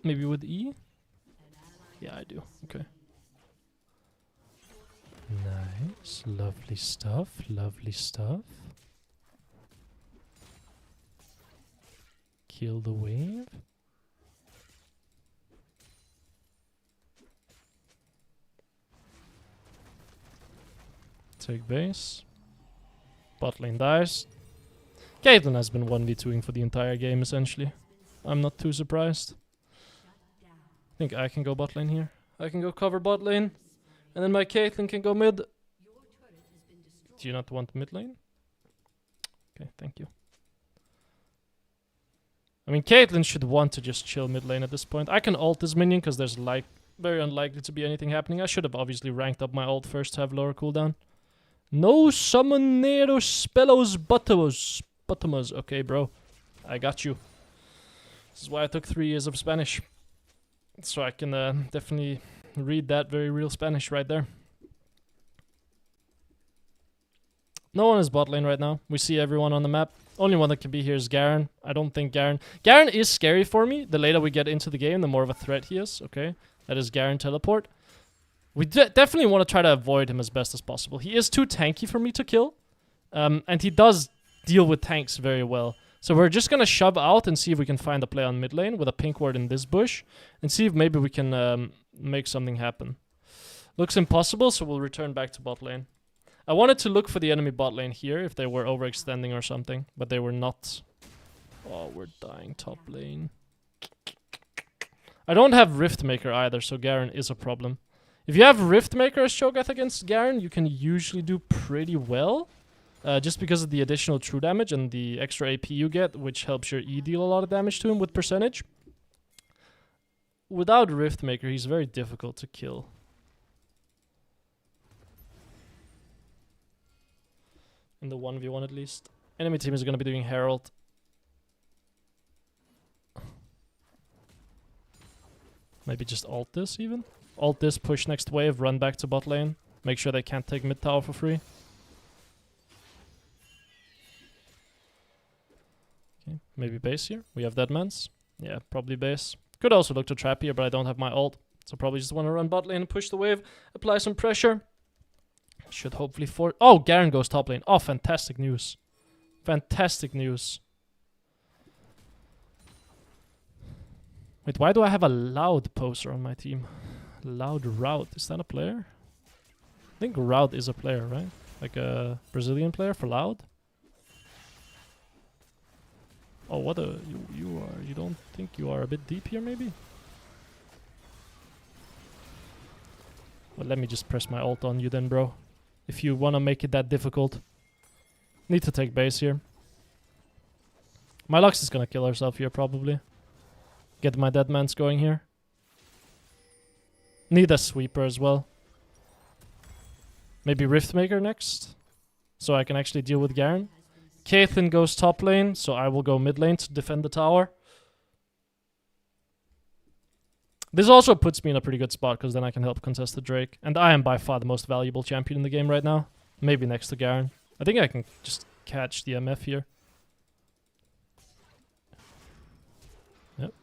Speaker 1: Maybe with E? Yeah, I do. Okay. Nice. Lovely stuff. Lovely stuff. Kill the wave. Take base. Bot lane dies. Caitlyn has been 1v2ing for the entire game, essentially. I'm not too surprised. I think I can go bot lane here. I can go cover bot lane. And then my Caitlyn can go mid. Do you not want mid lane? Okay, thank you. I mean, Caitlyn should want to just chill mid lane at this point. I can ult this minion because there's like very unlikely to be anything happening. I should have obviously ranked up my ult first to have lower cooldown. No summoneros spellos bottomos. Okay, bro. I got you. This is why I took 3 years of Spanish. So I can definitely read that very real Spanish right there. No one is bot lane right now. We see everyone on the map. Only one that can be here is Garen. I don't think Garen... Garen is scary for me. The later we get into the game, the more of a threat he is. Okay, that is Garen teleport. We definitely want to try to avoid him as best as possible. He is too tanky for me to kill. And he does deal with tanks very well. So we're just going to shove out and see if we can find a play on mid lane with a pink ward in this bush. And see if maybe we can make something happen. Looks impossible, so we'll return back to bot lane. I wanted to look for the enemy bot lane here if they were overextending or something. But they were not. Oh, we're dying top lane. I don't have Riftmaker either, so Garen is a problem. If you have Riftmaker as Cho'Gath against Garen, you can usually do pretty well. Just because of the additional true damage and the extra AP you get, which helps your E deal a lot of damage to him with percentage. Without Riftmaker, he's very difficult to kill. In the 1v1 at least. Enemy team is going to be doing Herald. Maybe just ult this even? Ult this, push next wave, run back to bot lane. Make sure they can't take mid tower for free. Okay, maybe base here. We have Deadmans. Yeah, probably base. Could also look to trap here, but I don't have my ult. So probably just want to run bot lane and push the wave. Apply some pressure. Should hopefully Oh, Garen goes top lane. Oh, fantastic news. Fantastic news. Wait, why do I have a Loud poster on my team? Loud Route. Is that a player? I think Route is a player, right? Like a Brazilian player for Loud? Oh, what a... You are... You don't think you are a bit deep here, maybe? Well, let me just press my ult on you then, bro. If you want to make it that difficult. Need to take base here. My Lux is gonna kill herself here, probably. Get my Deadmans going here. Need a sweeper as well. Maybe Riftmaker next. So I can actually deal with Garen. Caitlyn goes top lane, so I will go mid lane to defend the tower. This also puts me in a pretty good spot, because then I can help contest the Drake. And I am by far the most valuable champion in the game right now. Maybe next to Garen. I think I can just catch the MF here. Yep.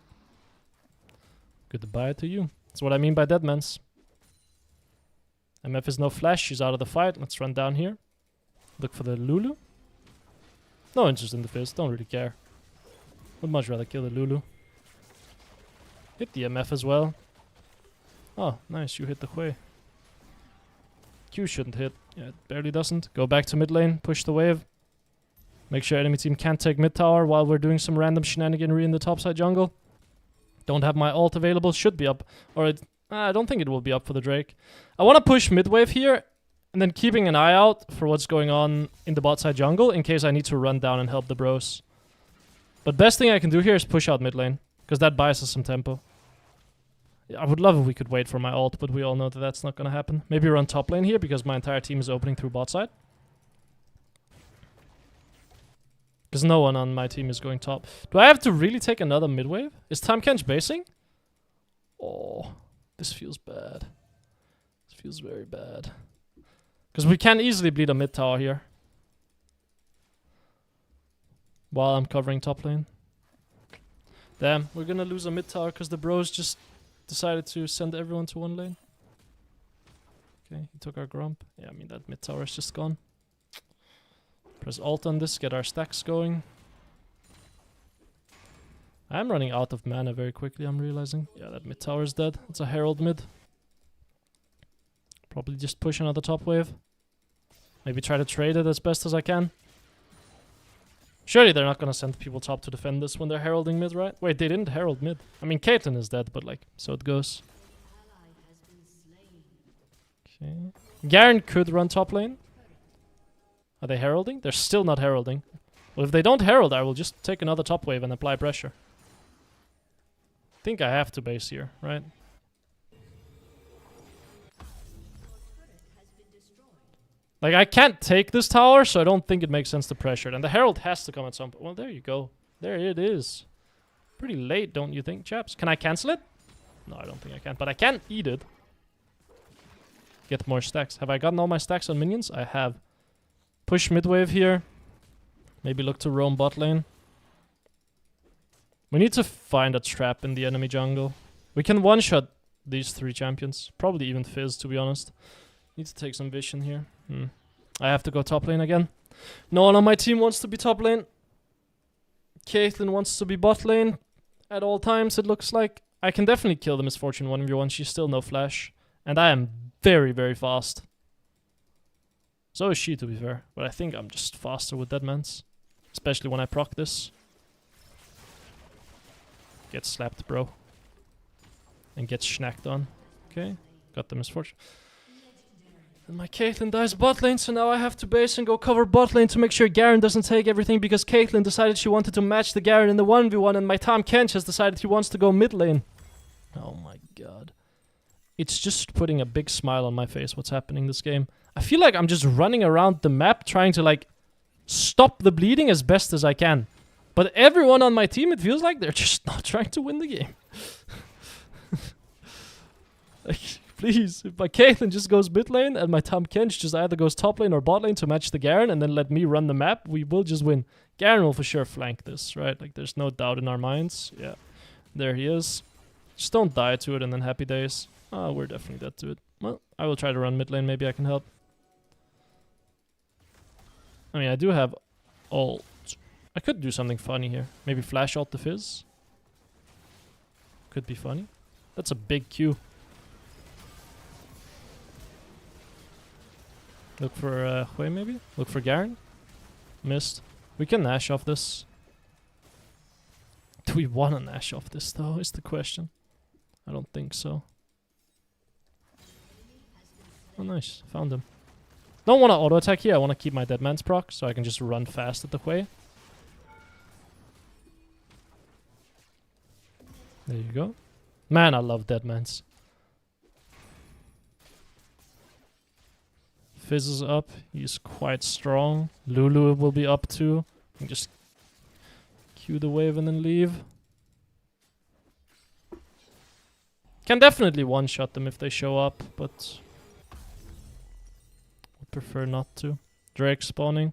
Speaker 1: Goodbye to you. That's what I mean by Deadmans. MF is no flash, she's out of the fight. Let's run down here. Look for the Lulu. No interest in the Fizz, don't really care. Would much rather kill the Lulu. Hit the MF as well. Oh, nice, you hit the Hui. Q shouldn't hit. Yeah, it barely doesn't. Go back to mid lane, push the wave. Make sure enemy team can't take mid tower while we're doing some random shenaniganry in the topside jungle. Don't have my ult available, should be up. Or I don't think it will be up for the Drake. I want to push mid wave here, and then keeping an eye out for what's going on in the bot side jungle in case I need to run down and help the bros. But best thing I can do here is push out mid lane, because that buys us some tempo. I would love if we could wait for my ult, but we all know that that's not going to happen. Maybe run top lane here, because my entire team is opening through bot side. Because no one on my team is going top. Do I have to really take another mid wave? Is Tahm Kench basing? Oh, this feels bad. This feels very bad. Because we can easily bleed a mid tower here. While I'm covering top lane. Damn, we're gonna lose a mid tower because the bros just decided to send everyone to one lane. Okay, he took our Grump. Yeah, I mean that mid tower is just gone. Press alt on this, get our stacks going. I'm running out of mana very quickly, I'm realizing. Yeah, that mid tower is dead. It's a Herald mid. Probably just push another top wave. Maybe try to trade it as best as I can. Surely they're not gonna send people top to defend this when they're heralding mid, right? Wait, they didn't herald mid. I mean, Caitlyn is dead, but like, so it goes. Okay. Garen could run top lane. Are they heralding? They're still not heralding. Well, if they don't herald, I will just take another top wave and apply pressure. I think I have to base here, right? Like, I can't take this tower, so I don't think it makes sense to pressure it. And the herald has to come at some point. Well, there you go. There it is. Pretty late, don't you think, chaps? Can I cancel it? No, I don't think I can. But I can eat it. Get more stacks. Have I gotten all my stacks on minions? I have. Push mid wave here. Maybe look to roam bot lane. We need to find a trap in the enemy jungle. We can one-shot these three champions. Probably even Fizz, to be honest. Need to take some vision here. I have to go top lane again. No one on my team wants to be top lane. Caitlyn wants to be bot lane. At all times, it looks like. I can definitely kill the Misfortune 1v1. She's still no flash. And I am very, very fast. So is she, to be fair. But I think I'm just faster with Deadmans. Especially when I proc this. Get slapped, bro. And get schnacked on. Okay. Got the Misfortune. And my Caitlyn dies bot lane, so now I have to base and go cover bot lane to make sure Garen doesn't take everything, because Caitlyn decided she wanted to match the Garen in the 1v1, and my Tahm Kench has decided he wants to go mid lane. Oh my god. It's just putting a big smile on my face what's happening this game. I feel like I'm just running around the map trying to, like, stop the bleeding as best as I can. But everyone on my team, it feels like they're just not trying to win the game. Like, please, if my Caitlyn just goes mid lane and my Tahm Kench just either goes top lane or bot lane to match the Garen and then let me run the map, we will just win. Garen will for sure flank this, right? Like, there's no doubt in our minds. Yeah, there he is. Just don't die to it and then happy days. Oh, we're definitely dead to it. Well, I will try to run mid lane. Maybe I can help. I mean, I do have ult. I could do something funny here. Maybe flash ult the Fizz. Could be funny. That's a big Q. Look for Hui maybe? Look for Garen? Missed. We can Nash off this. Do we want to Nash off this though, is the question. I don't think so. Oh nice, found him. Don't want to auto attack here, I want to keep my dead man's proc so I can just run fast at the Hui. There you go. Man, I love dead man's. Fizz is up, he's quite strong. Lulu will be up too. And just Q the wave and then leave. Can definitely one-shot them if they show up, but would prefer not to. Drake spawning.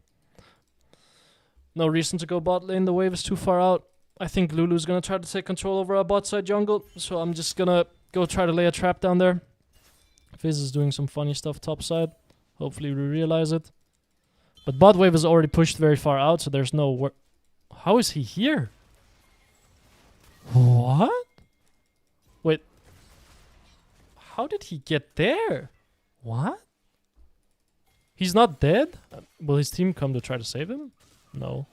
Speaker 1: No reason to go bot lane, the wave is too far out. I think Lulu's gonna try to take control over our bot side jungle, so I'm just gonna go try to lay a trap down there. Fizz is doing some funny stuff top side. Hopefully we realize it. But bot wave is already pushed very far out, so there's no... How is he here? What? Wait. How did he get there? What? He's not dead? Will his team come to try to save him? No.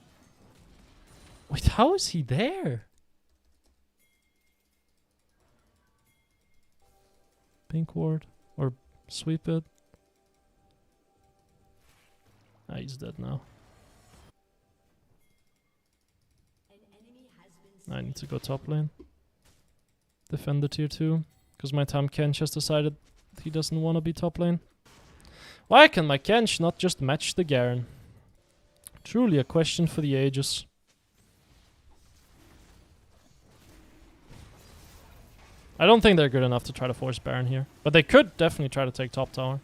Speaker 1: Wait, how is he there? Pink ward. Or sweep it. Ah, he's dead now. I need to go top lane. Defend the tier 2. Because my Tam Kench has decided he doesn't want to be top lane. Why can my Kench not just match the Garen? Truly a question for the ages. I don't think they're good enough to try to force Baron here. But they could definitely try to take top tower.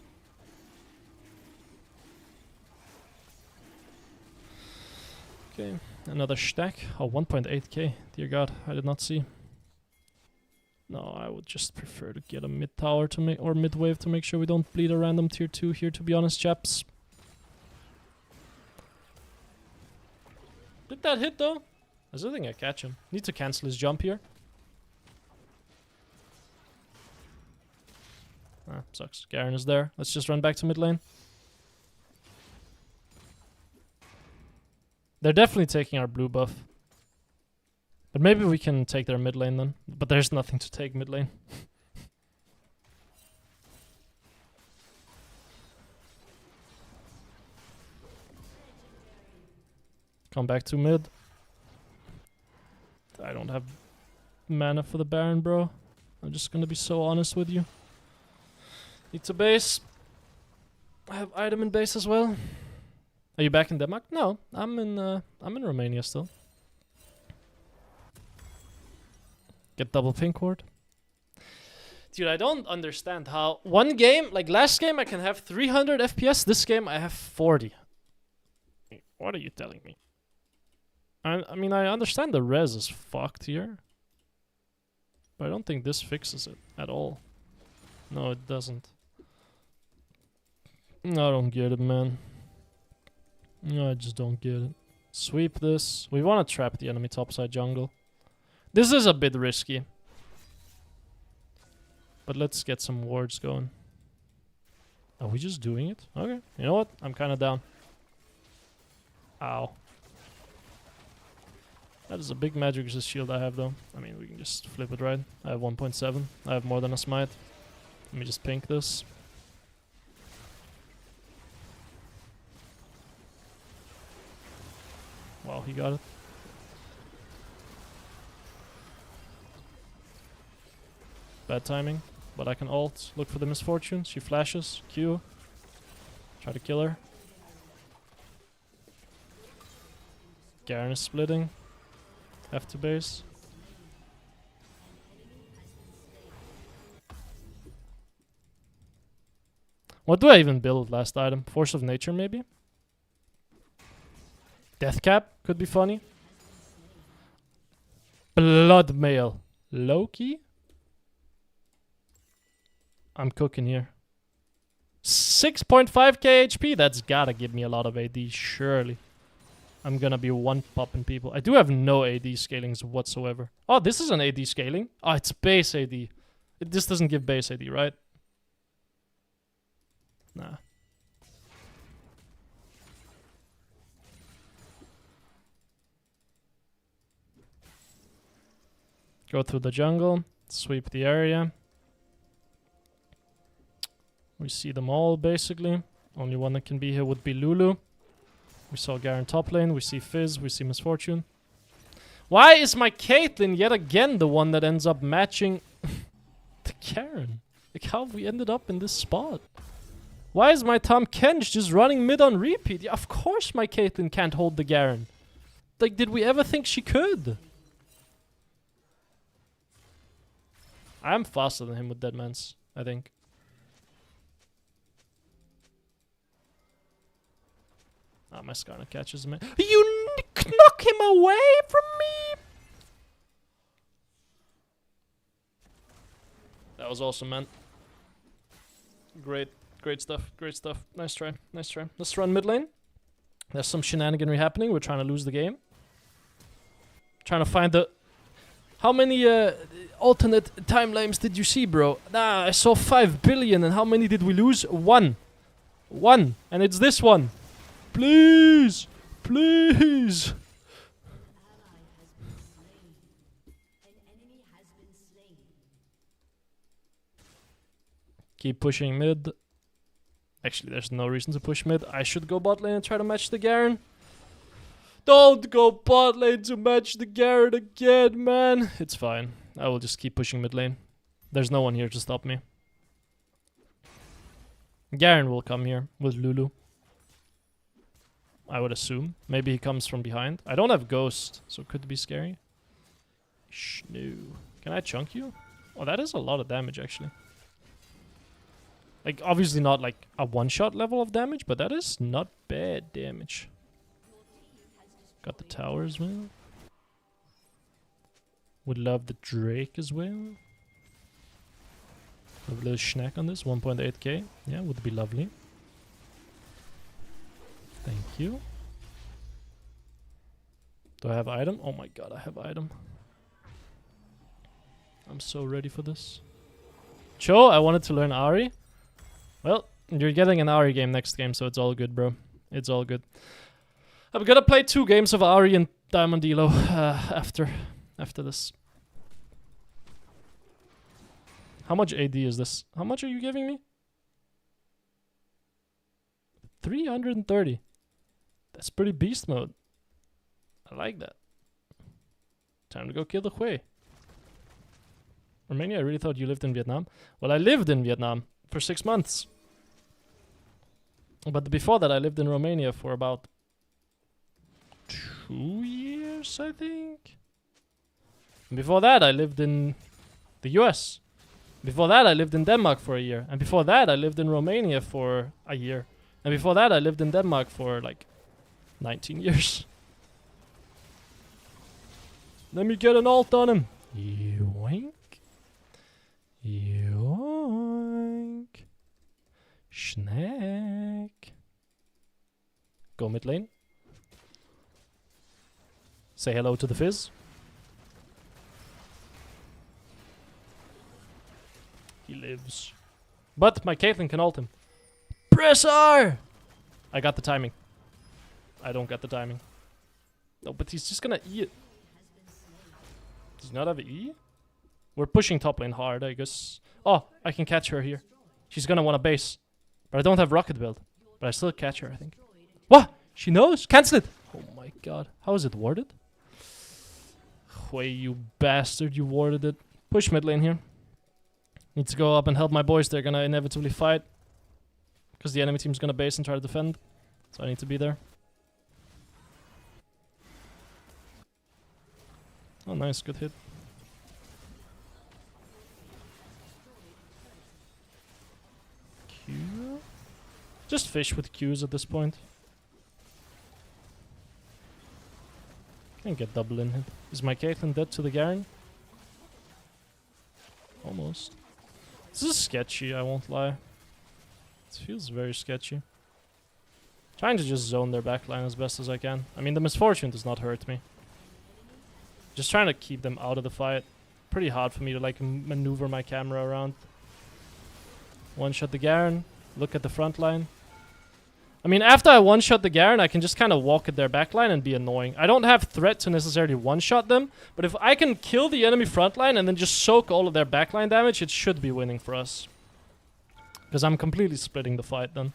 Speaker 1: Okay, another stack. Oh, 1.8k. Dear God, I did not see. No, I would just prefer to get a mid tower to make, or mid wave to make sure we don't bleed a random tier 2 here, to be honest, chaps. Did that hit though? I still think I catch him. Need to cancel his jump here. Ah, sucks. Garen is there. Let's just run back to mid lane. They're definitely taking our blue buff. But maybe we can take their mid lane then. But there's nothing to take mid lane. Come back to mid. I don't have mana for the Baron, bro. I'm just gonna be so honest with you. Need to base. I have item in base as well. Are you back in Denmark? No, I'm in Romania still. Get double pink ward. Dude, I don't understand how one game, like last game I can have 300 FPS, this game I have 40. What are you telling me? I mean, I understand the res is fucked here. But I don't think this fixes it at all. No, it doesn't. I don't get it, man. No, I just don't get it. Sweep this. We want to trap the enemy topside jungle. This is a bit risky. But let's get some wards going. Are we just doing it? Okay. You know what? I'm kind of down. Ow. That is a big magic resist shield I have though. I mean, we can just flip it right. I have 1.7. I have more than a smite. Let me just pink this. Wow, he got it. Bad timing, but I can ult. Look for the misfortune. She flashes. Q. Try to kill her. Garen is splitting. Have to base. What do I even build last item? Force of nature maybe? Death cap could be funny. Blood mail. Loki? I'm cooking here. 6.5k HP? That's gotta give me a lot of AD, surely. I'm gonna be one-popping people. I do have no AD scalings whatsoever. Oh, this is an AD scaling. Oh, it's base AD. This doesn't give base AD, right? Nah. Go through the jungle. Sweep the area. We see them all, basically. Only one that can be here would be Lulu. We saw Garen top lane. We see Fizz. We see Misfortune. Why is my Caitlyn yet again the one that ends up matching the Garen? Like, how have we ended up in this spot? Why is my Tahm Kench just running mid on repeat? Yeah, of course my Caitlyn can't hold the Garen. Like, did we ever think she could? I'm faster than him with Deadmans, I think. Ah, my Skarner catches him. You knock him away from me! That was awesome, man. Great stuff, great stuff. Nice try, nice try. Let's run mid lane. There's some shenaniganry happening. We're trying to lose the game. Trying to find the... How many alternate timelines did you see, bro? Nah, I saw 5 billion, and how many did we lose? One. One, and it's this one. Please! Please! Keep pushing mid. Actually, there's no reason to push mid. I should go bot lane and try to match the Garen. Don't go bot lane to match the Garen again, man. It's fine. I will just keep pushing mid lane. There's no one here to stop me. Garen will come here with Lulu. I would assume. Maybe he comes from behind. I don't have Ghost, so it could be scary. No. Can I chunk you? Oh, that is a lot of damage, actually. Like, obviously not like a one-shot level of damage, but that is not bad damage. Got the tower as well. Would love the Drake as well. Have a little snack on this. 1.8k. Yeah, would be lovely. Thank you. Do I have item? Oh my god, I have item. I'm so ready for this. Cho, I wanted to learn Ahri. Well, you're getting an Ahri game next game, so it's all good, bro. It's all good. I'm gonna play 2 games of Ahri and Diamond Elo after this. How much AD is this? How much are you giving me? 330. That's pretty beast mode. I like that. Time to go kill the Hui. Romania, I really thought you lived in Vietnam. Well, I lived in Vietnam for 6 months. But before that, I lived in Romania for about 2 years, I think. And before that, I lived in the US. Before that, I lived in Denmark for a year. And before that, I lived in Romania for a year. And before that, I lived in Denmark for like 19 years. Let me get an ult on him. Yoink. Yoink. Snack. Go mid lane. Say hello to the Fizz. He lives. But my Caitlyn can ult him. Press R! I got the timing. I don't get the timing. No, but he's just gonna E it. Does he not have an E? We're pushing top lane hard, I guess. Oh, I can catch her here. She's gonna want a base. But I don't have rocket build. But I still catch her, I think. What? She knows? Cancel it! Oh my god. How is it warded? Hui, you bastard. You warded it. Push mid lane here. Need to go up and help my boys. They're gonna inevitably fight. Because the enemy team's gonna base and try to defend. So I need to be there. Oh, nice. Good hit. Q? Just fish with Qs at this point. Can't get double in hit. Is my Caitlyn dead to the Garen? Almost. This is sketchy, I won't lie. It feels very sketchy. Trying to just zone their backline as best as I can. I mean, the misfortune does not hurt me. Just trying to keep them out of the fight. Pretty hard for me to like maneuver my camera around. One-shot the Garen. Look at the front line. I mean, after I one-shot the Garen, I can just kind of walk at their backline and be annoying. I don't have threat to necessarily one-shot them, but if I can kill the enemy front line and then just soak all of their backline damage, it should be winning for us. Because I'm completely splitting the fight then.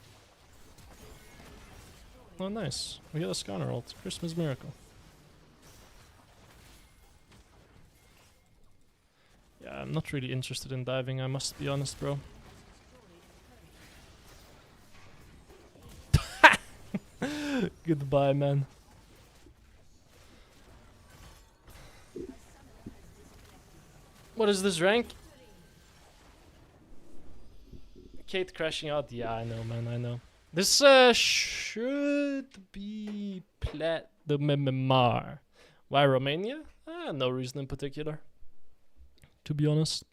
Speaker 1: Oh, nice. We got a Scanner ult. Christmas miracle. Yeah, I'm not really interested in diving, I must be honest, bro. Goodbye, man. What is this rank? Kate crashing out. Yeah, I know, man, I know. This should be Platinum MMR. Why Romania? No reason in particular. To be honest.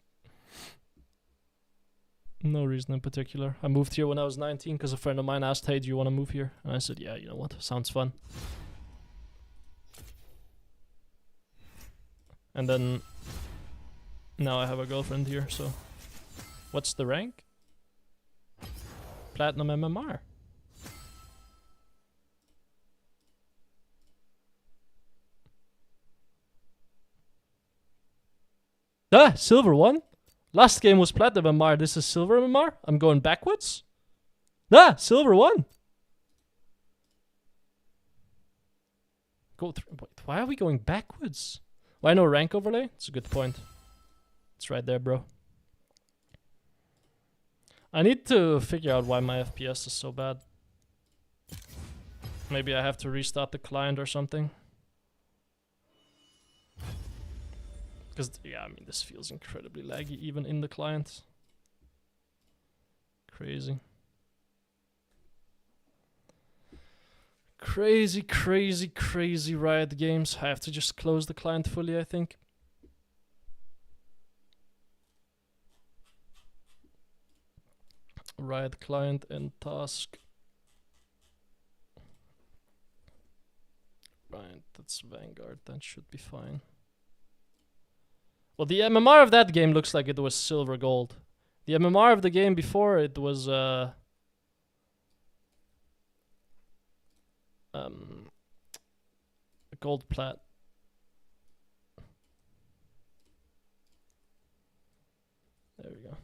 Speaker 1: No reason in particular. I moved here when I was 19 because a friend of mine asked, hey, do you want to move here? And I said, yeah, you know what? Sounds fun. And then now I have a girlfriend here, so. What's the rank? Platinum MMR. Ah, silver 1? Last game was Platinum MMR, this is Silver MMR? I'm going backwards? Ah, Silver 1! Wait, why are we going backwards? Why no rank overlay? It's a good point. It's right there, bro. I need to figure out why my FPS is so bad. Maybe I have to restart the client or something. Because, yeah, I mean, this feels incredibly laggy even in the client. Crazy. Crazy, crazy, crazy Riot Games. I have to just close the client fully, I think. Riot client and task. Right, that's Vanguard. That should be fine. Well, the MMR of that game looks like it was silver gold. The MMR of the game before it was gold plat. There we go.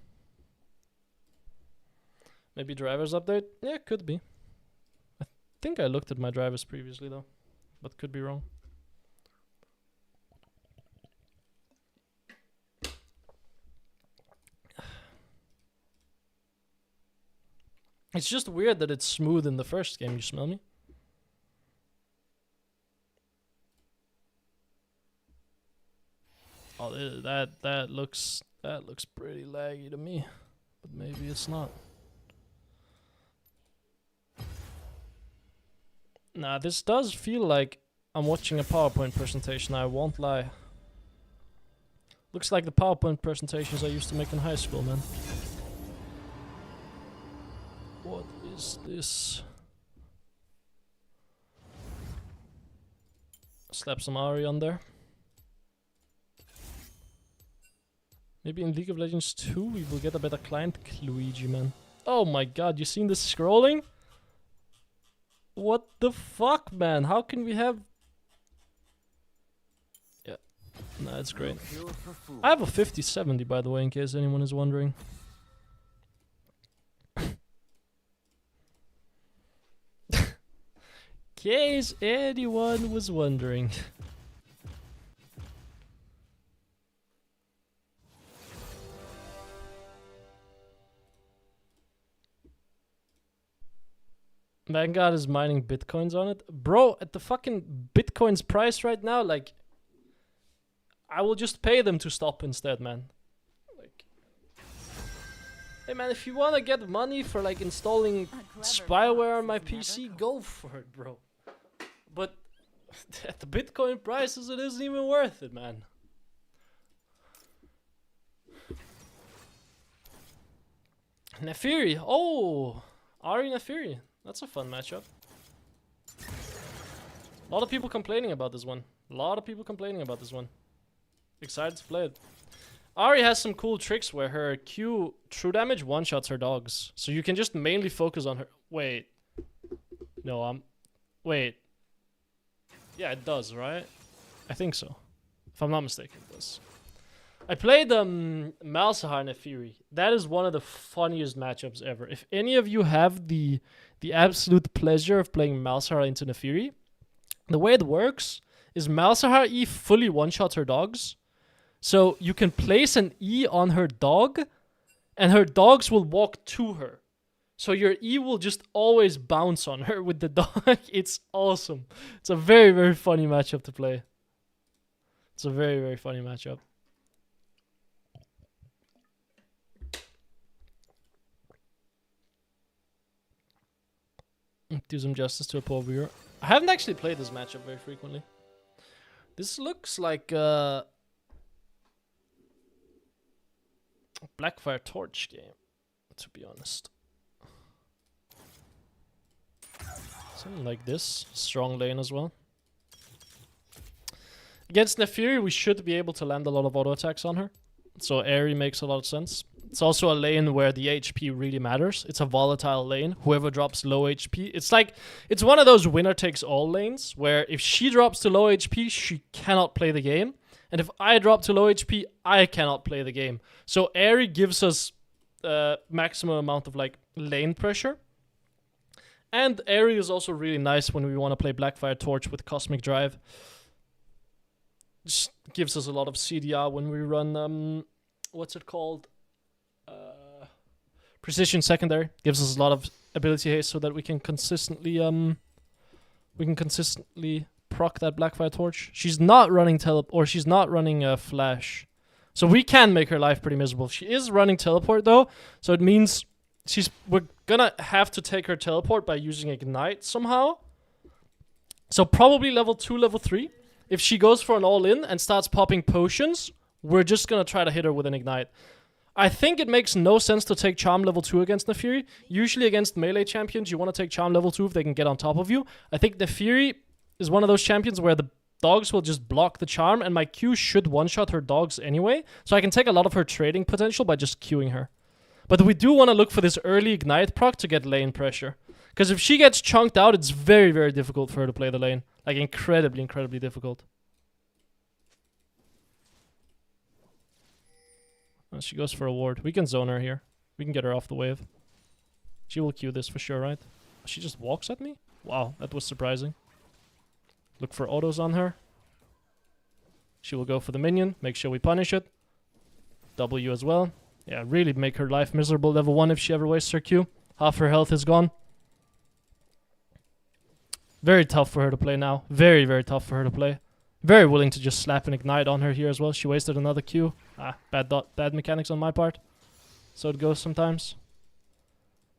Speaker 1: Maybe drivers update? Yeah, could be. I think I looked at my drivers previously though, but could be wrong. It's just weird that it's smooth in the first game, you smell me? Oh, that looks pretty laggy to me, but maybe it's not. Nah, this does feel like I'm watching a PowerPoint presentation, I won't lie. Looks like the PowerPoint presentations I used to make in high school, man. What is this? Slap some Ari on there. Maybe in League of Legends 2 we will get a better client, Luigi, man. Oh my god, you seen this scrolling? What the fuck, man? How can we have... Yeah, nah, it's great. I have a 5070, by the way, in case anyone is wondering. Case anyone was wondering. Vanguard is mining bitcoins on it. Bro, at the fucking bitcoin's price right now, like, I will just pay them to stop instead, man. Like, hey man, if you wanna get money for like installing spyware on my PC, go for it, bro. But at the bitcoin prices, it isn't even worth it, man. Nefiri, oh, Ari Nefiri. That's a fun matchup. A lot of people complaining about this one. Excited to play it. Ahri has some cool tricks where her Q true damage one-shots her dogs. So you can just mainly focus on her. Wait. No, wait. Yeah, it does, right? I think so. If I'm not mistaken, it does. I played Malzahar in Fury. That is one of the funniest matchups ever. If any of you have the absolute pleasure of playing Malzahar into Fury, the way it works is Malzahar E fully one-shots her dogs. So you can place an E on her dog, and her dogs will walk to her. So your E will just always bounce on her with the dog. It's awesome. It's a very, very funny matchup to play. It's a very, very funny matchup. Do some justice to a poor viewer. I haven't actually played this matchup very frequently. This looks like a Blackfire Torch game, to be honest. Something like this. Strong lane as well. Against Nefiri, we should be able to land a lot of auto attacks on her. So Aerie makes a lot of sense. It's also a lane where the HP really matters. It's a volatile lane. Whoever drops low HP. It's one of those winner takes all lanes where if she drops to low HP, she cannot play the game. And if I drop to low HP, I cannot play the game. So Aerie gives us maximum amount of like lane pressure. And Aerie is also really nice when we want to play Blackfire Torch with Cosmic Drive. Just gives us a lot of CDR when we run, what's it called? Precision Secondary. Gives us a lot of ability haste so that we can consistently proc that Blackfire Torch. She's not running she's not running Flash. So we can make her life pretty miserable. She is running Teleport though, so it means we're gonna have to take her Teleport by using Ignite somehow. So probably level 2, level 3. If she goes for an all-in and starts popping potions, we're just gonna try to hit her with an Ignite. I think it makes no sense to take Charm level 2 against Nefiri. Usually against melee champions, you want to take Charm level 2 if they can get on top of you. I think Nefiri is one of those champions where the dogs will just block the Charm, and my Q should one-shot her dogs anyway, so I can take a lot of her trading potential by just Qing her. But we do want to look for this early Ignite proc to get lane pressure. Because if she gets chunked out, it's very, very difficult for her to play the lane. Like, incredibly, incredibly difficult. Oh, she goes for a ward. We can zone her here. We can get her off the wave. She will Q this for sure, right? She just walks at me? Wow, that was surprising. Look for autos on her. She will go for the minion. Make sure we punish it. W as well. Yeah, really make her life miserable level 1 if she ever wastes her Q. Half her health is gone. Very tough for her to play now. Very, very tough for her to play. Very willing to just slap an Ignite on her here as well. She wasted another Q. Bad mechanics on my part. So it goes sometimes.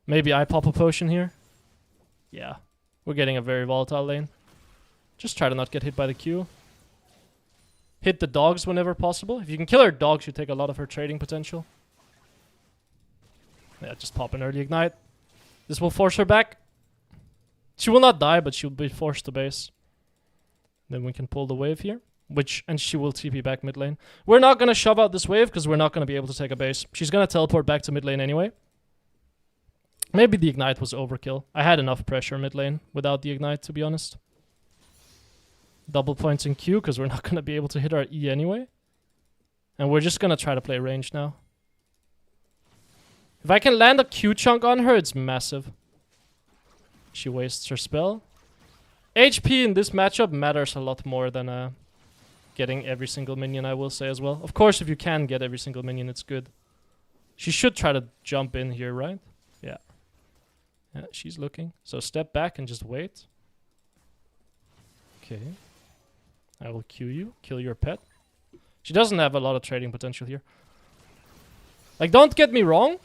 Speaker 1: Maybe I pop a potion here. Yeah. We're getting a very volatile lane. Just try to not get hit by the Q. Hit the dogs whenever possible. If you can kill her dogs, you take a lot of her trading potential. Yeah, just pop an early Ignite. This will force her back. She will not die, but she'll be forced to base. Then we can pull the wave here. And she will TP back mid lane. We're not going to shove out this wave because we're not going to be able to take a base. She's going to teleport back to mid lane anyway. Maybe the Ignite was overkill. I had enough pressure mid lane without the Ignite, to be honest. Double points in Q because we're not going to be able to hit our E anyway. And we're just going to try to play range now. If I can land a Q chunk on her, it's massive. She wastes her spell. HP in this matchup matters a lot more than getting every single minion, I will say as well. Of course, if you can get every single minion, it's good. She should try to jump in here, right? Yeah. Yeah, she's looking. So step back and just wait. Okay. I will Q you. Kill your pet. She doesn't have a lot of trading potential here. Like, don't get me wrong.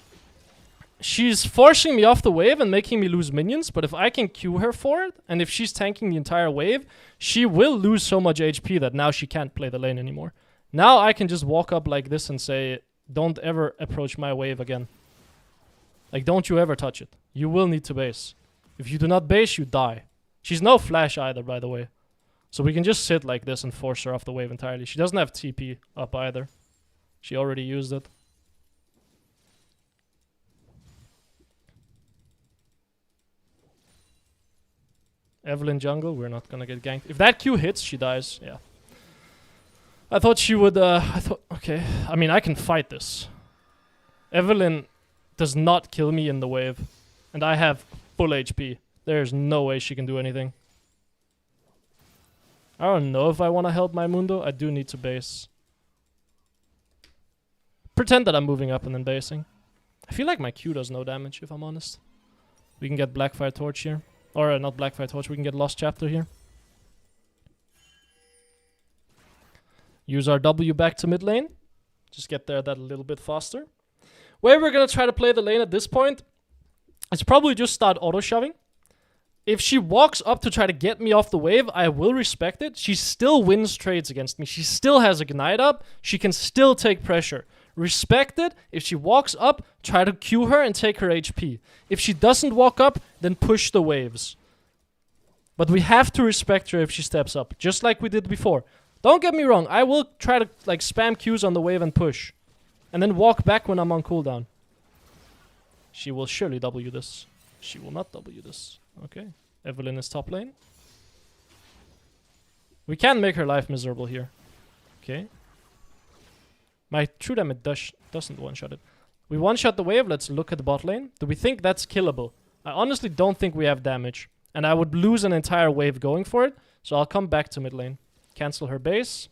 Speaker 1: She's forcing me off the wave and making me lose minions, but if I can Q her for it, and if she's tanking the entire wave, she will lose so much HP that now she can't play the lane anymore. Now I can just walk up like this and say, don't ever approach my wave again. Like, don't you ever touch it. You will need to base. If you do not base, you die. She's no flash either, by the way. So we can just sit like this and force her off the wave entirely. She doesn't have TP up either. She already used it. Evelyn jungle, we're not gonna get ganked. If that Q hits, she dies. Yeah. I thought she would, okay. I mean, I can fight this. Evelyn does not kill me in the wave. And I have full HP. There's no way she can do anything. I don't know if I want to help my Mundo. I do need to base. Pretend that I'm moving up and then basing. I feel like my Q does no damage, if I'm honest. We can get Blackfire Torch here. Or not Blackfire Torch, we can get Lost Chapter here. Use our W back to mid lane. Just get there that a little bit faster. Where we're going to try to play the lane at this point is probably just start auto-shoving. If she walks up to try to get me off the wave, I will respect it. She still wins trades against me. She still has Ignite up. She can still take pressure. Respect it. If she walks up, try to Q her and take her HP. If she doesn't walk up, then push the waves. But we have to respect her if she steps up, just like we did before. Don't get me wrong, I will try to like spam Qs on the wave and push. And then walk back when I'm on cooldown. She will surely W this. She will not W this. Okay. Evelyn is top lane. We can make her life miserable here. Okay. My true damage doesn't one-shot it. We one-shot the wave. Let's look at the bot lane. Do we think that's killable? I honestly don't think we have damage. And I would lose an entire wave going for it. So I'll come back to mid lane. Cancel her base.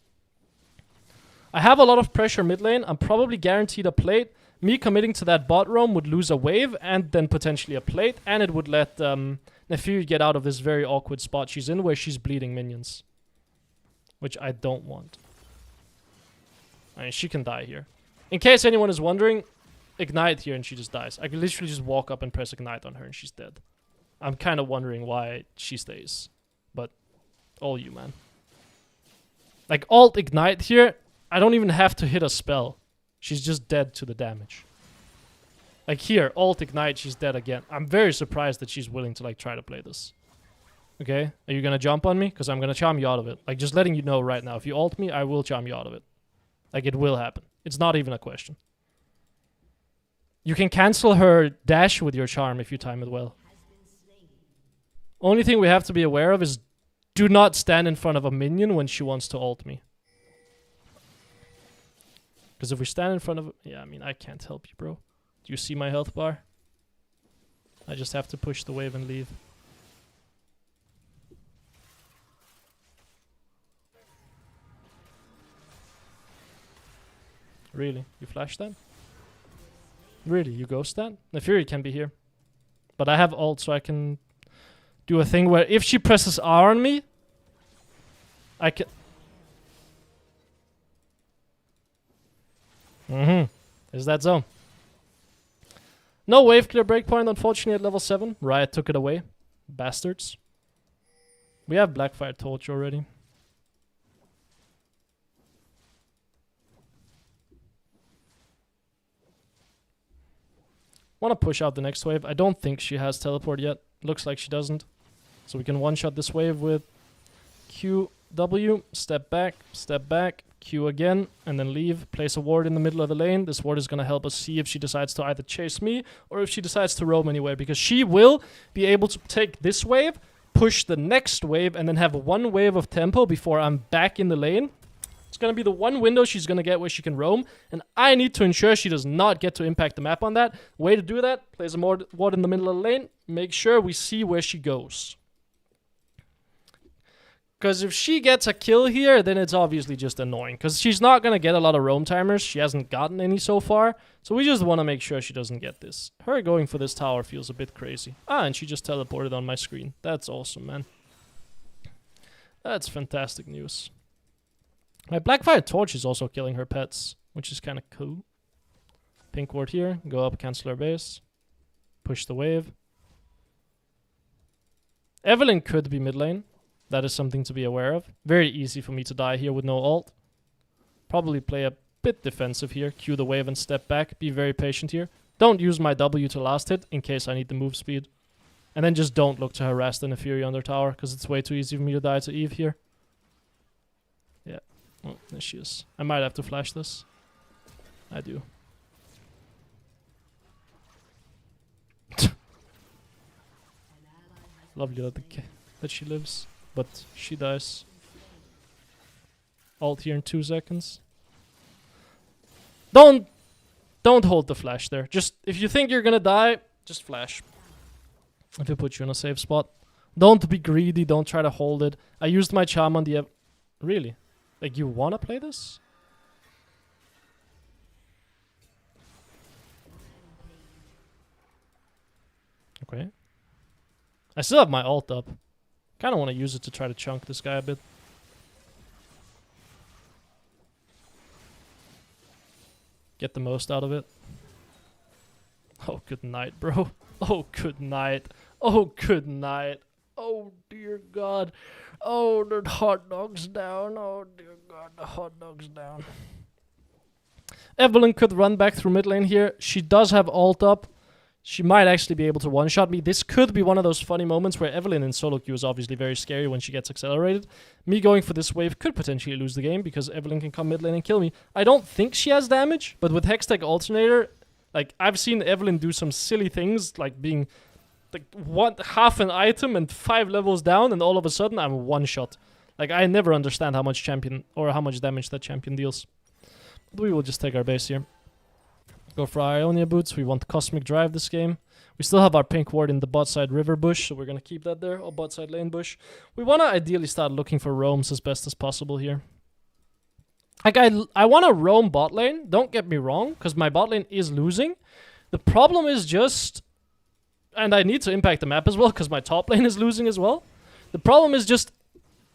Speaker 1: I have a lot of pressure mid lane. I'm probably guaranteed a plate. Me committing to that bot roam would lose a wave and then potentially a plate. And it would let Nefiru get out of this very awkward spot she's in where she's bleeding minions. Which I don't want. I mean, she can die here. In case anyone is wondering, Ignite here and she just dies. I can literally just walk up and press Ignite on her and she's dead. I'm kind of wondering why she stays. But, all you, man. Like, alt Ignite here, I don't even have to hit a spell. She's just dead to the damage. Like here, alt Ignite, she's dead again. I'm very surprised that she's willing to, like, try to play this. Okay? Are you gonna jump on me? Because I'm gonna charm you out of it. Like, just letting you know right now. If you alt me, I will charm you out of it. Like, it will happen. It's not even a question. You can cancel her dash with your charm if you time it well. Only thing we have to be aware of is do not stand in front of a minion when she wants to ult me. Because if we stand in front of... Yeah, I mean, I can't help you, bro. Do you see my health bar? I just have to push the wave and leave. Really? You flash that? Really? You ghost that? The Fury can be here. But I have ult, so I can do a thing where if she presses R on me, I can... Is that zone? No wave clear breakpoint, unfortunately, at level 7. Riot took it away. Bastards. We have Blackfire Torch already. Want to push out the next wave. I don't think she has teleport yet. Looks like she doesn't. So we can one-shot this wave with Q, W, step back, Q again, and then leave. Place a ward in the middle of the lane. This ward is going to help us see if she decides to either chase me or if she decides to roam anywhere. Because she will be able to take this wave, push the next wave, and then have one wave of tempo before I'm back in the lane. It's going to be the one window she's going to get where she can roam. And I need to ensure she does not get to impact the map on that. Way to do that, place a ward in the middle of the lane. Make sure we see where she goes. Because if she gets a kill here, then it's obviously just annoying. Because she's not going to get a lot of roam timers. She hasn't gotten any so far. So we just want to make sure she doesn't get this. Her going for this tower feels a bit crazy. Ah, and she just teleported on my screen. That's awesome, man. That's fantastic news. My Blackfire Torch is also killing her pets, which is kind of cool. Pink ward here. Go up, cancel her base. Push the wave. Evelyn could be mid lane. That is something to be aware of. Very easy for me to die here with no ult. Probably play a bit defensive here. Q the wave and step back. Be very patient here. Don't use my W to last hit in case I need the move speed. And then just don't look to harass the Nefiru on their tower because it's way too easy for me to die to Eve here. Yeah. Oh, there she is. I might have to flash this. I do. Lovely that she lives, but she dies. Ult here in 2 seconds. Don't hold the flash there. Just if you think you're gonna die, just flash. If it puts you in a safe spot, don't be greedy. Don't try to hold it. I used my charm on the. Really, like you wanna play this? Okay. I still have my ult up. Kind of want to use it to try to chunk this guy a bit. Get the most out of it. Oh, good night, bro. Oh, good night. Oh, good night. Oh, dear God. Oh, the hot dog's down. Oh, dear God, the hot dog's down. Evelyn could run back through mid lane here. She does have ult up. She might actually be able to one-shot me. This could be one of those funny moments where Evelyn in solo queue is obviously very scary when she gets accelerated. Me going for this wave could potentially lose the game because Evelyn can come mid lane and kill me. I don't think she has damage, but with Hextech Alternator, like I've seen Evelyn do some silly things, like being like half an item and 5 levels down, and all of a sudden I'm one-shot. Like I never understand how much champion or how much damage that champion deals. But we will just take our base here. Go for Ionia boots. We want Cosmic Drive this game. We still have our pink ward in the bot side river bush, so we're going to keep that there, or bot side lane bush. We want to ideally start looking for roams as best as possible here. Like, I want to roam bot lane, don't get me wrong, because my bot lane is losing. The problem is just... And I need to impact the map as well, because my top lane is losing as well. The problem is just,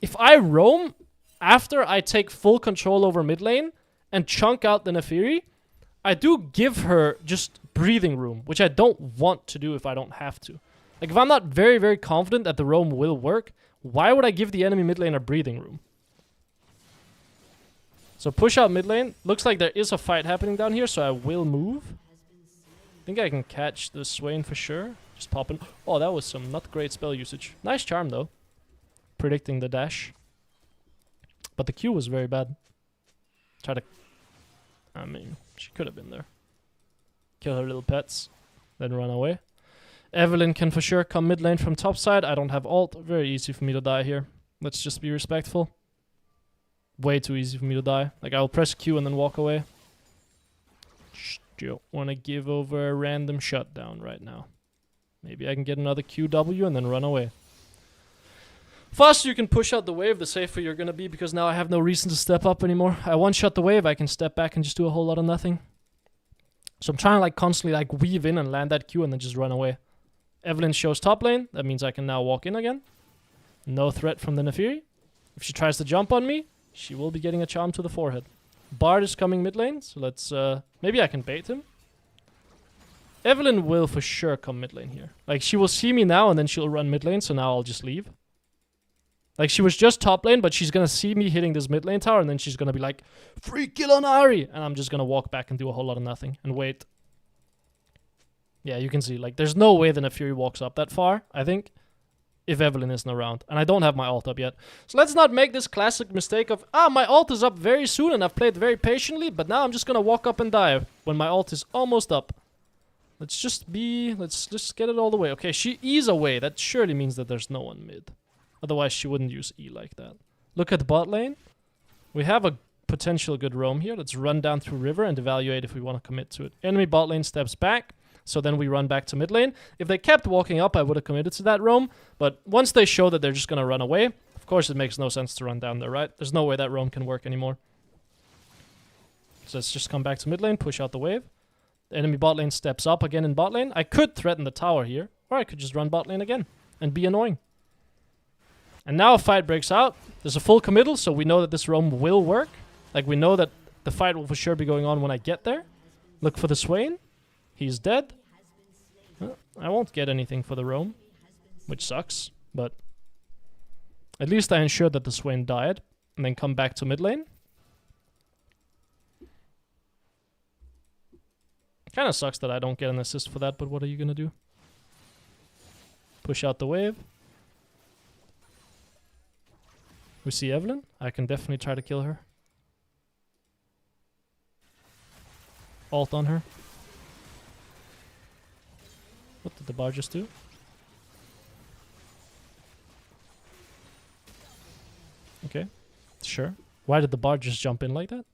Speaker 1: if I roam after I take full control over mid lane and chunk out the Nefiri, I do give her just breathing room, which I don't want to do if I don't have to. Like, if I'm not very, very confident that the roam will work, why would I give the enemy mid laner breathing room? So push out mid lane. Looks like there is a fight happening down here, so I will move. I think I can catch the Swain for sure. Just popping. Oh, that was some not great spell usage. Nice charm, though. Predicting the dash. But the Q was very bad. Try to... I mean, she could have been there. Kill her little pets. Then run away. Evelyn can for sure come mid lane from top side. I don't have ult. Very easy for me to die here. Let's just be respectful. Way too easy for me to die. Like, I'll press Q and then walk away. Don't want to give over a random shutdown right now. Maybe I can get another QW and then run away. Faster you can push out the wave, the safer you're going to be, because now I have no reason to step up anymore. I one-shot the wave, I can step back and just do a whole lot of nothing. So I'm trying to like constantly like weave in and land that Q and then just run away. Evelyn shows top lane. That means I can now walk in again. No threat from the Nefiri. If she tries to jump on me, she will be getting a charm to the forehead. Bard is coming mid lane, so let's... maybe I can bait him. Evelyn will for sure come mid lane here. Like, she will see me now and then she'll run mid lane, so now I'll just leave. Like, she was just top lane, but she's gonna see me hitting this mid lane tower, and then she's gonna be like, free kill on Ahri! And I'm just gonna walk back and do a whole lot of nothing, and wait. Yeah, you can see, like, there's no way that Nefiri walks up that far, I think, if Evelyn isn't around. And I don't have my ult up yet. So let's not make this classic mistake of, my ult is up very soon, and I've played very patiently, but now I'm just gonna walk up and die when my ult is almost up. Let's just get it all the way. Okay, she E's away. That surely means that there's no one mid. Otherwise, she wouldn't use E like that. Look at the bot lane. We have a potential good roam here. Let's run down through river and evaluate if we want to commit to it. Enemy bot lane steps back, so then we run back to mid lane. If they kept walking up, I would have committed to that roam. But once they show that they're just going to run away, of course it makes no sense to run down there, right? There's no way that roam can work anymore. So let's just come back to mid lane, push out the wave. The enemy bot lane steps up again in bot lane. I could threaten the tower here, or I could just run bot lane again and be annoying. And now a fight breaks out. There's a full committal, so we know that this roam will work. Like, we know that the fight will for sure be going on when I get there. Look for the Swain. He's dead. I won't get anything for the roam, which sucks, but at least I ensured that the Swain died, and then come back to mid lane. Kind of sucks that I don't get an assist for that, but what are you gonna do? Push out the wave. We see Evelyn. I can definitely try to kill her. Ult on her. What did the bar just do? Okay, sure. Why did the bar just jump in like that?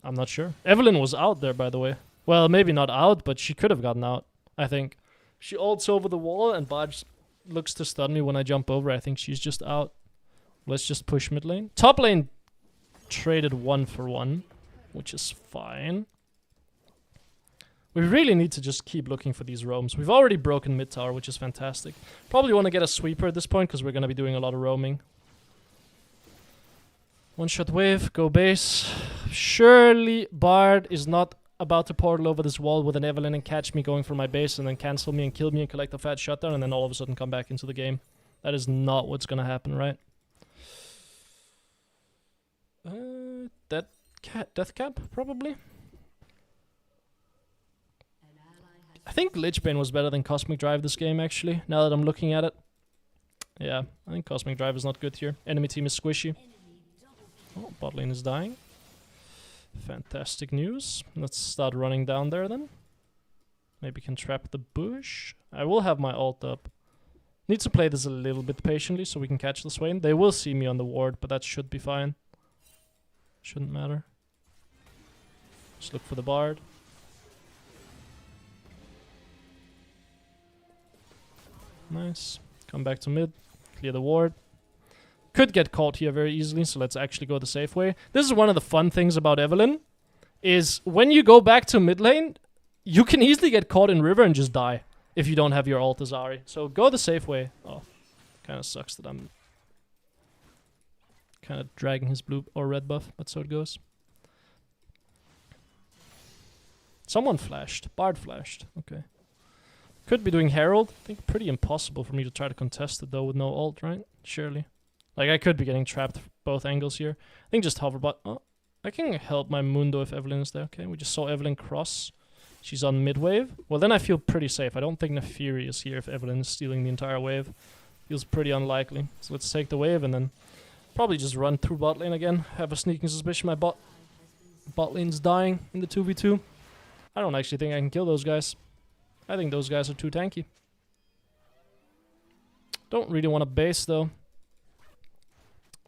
Speaker 1: I'm not sure. Evelyn was out there, by the way. Well, maybe not out, but she could have gotten out, I think. She ults over the wall and Barge looks to stun me when I jump over. I think she's just out. Let's just push mid lane. Top lane traded 1-for-1, which is fine. We really need to just keep looking for these roams. We've already broken mid tower, which is fantastic. Probably want to get a sweeper at this point because we're going to be doing a lot of roaming. One shot wave, go base. Surely Bard is not about to portal over this wall with an Evelyn and catch me going for my base and then cancel me and kill me and collect a fat shutdown and then all of a sudden come back into the game. That is not what's going to happen, right? Death cap, probably. I think Lichbane was better than Cosmic Drive this game, actually, now that I'm looking at it. Yeah, I think Cosmic Drive is not good here. Enemy team is squishy. Oh, bot lane is dying. Fantastic news. Let's start running down there then. Maybe can trap the bush. I will have my ult up. Need to play this a little bit patiently so we can catch the Swain. They will see me on the ward, but that should be fine. Shouldn't matter. Just look for the Bard. Nice. Come back to mid. Clear the ward. Could get caught here very easily, so let's actually go the safe way. This is one of the fun things about Evelyn, is when you go back to mid lane, you can easily get caught in river and just die if you don't have your ult as Ahri. So go the safe way. Oh, kind of sucks that I'm kind of dragging his blue or red buff, but so it goes. Someone flashed. Bard flashed. Okay. Could be doing Herald. I think pretty impossible for me to try to contest it though with no ult, right? Surely. Like, I could be getting trapped both angles here. I think just hover bot. Oh, I can help my Mundo if Evelyn is there. Okay, we just saw Evelyn cross. She's on mid wave. Well, then I feel pretty safe. I don't think Nefiri is here if Evelyn is stealing the entire wave. Feels pretty unlikely. So let's take the wave and then probably just run through bot lane again. Have a sneaking suspicion my bot lane's dying in the 2v2. I don't actually think I can kill those guys. I think those guys are too tanky. Don't really want to base though.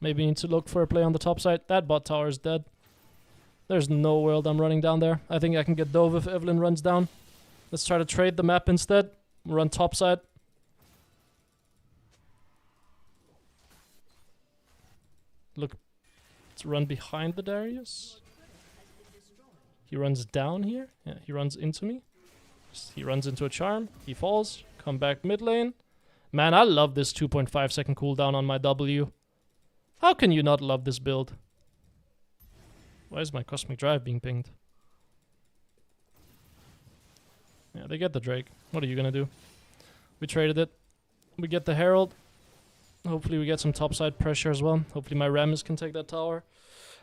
Speaker 1: Maybe need to look for a play on the top side. That bot tower is dead. There's no world I'm running down there. I think I can get dove if Evelyn runs down. Let's try to trade the map instead. Run top side. Look, let's run behind the Darius. He runs down here. Yeah, he runs into me. He runs into a charm. He falls. Come back mid lane. Man, I love this 2.5 second cooldown on my W. How can you not love this build? Why is my Cosmic Drive being pinged? Yeah, they get the Drake. What are you gonna do? We traded it. We get the Herald. Hopefully we get some topside pressure as well. Hopefully my Rammus can take that tower.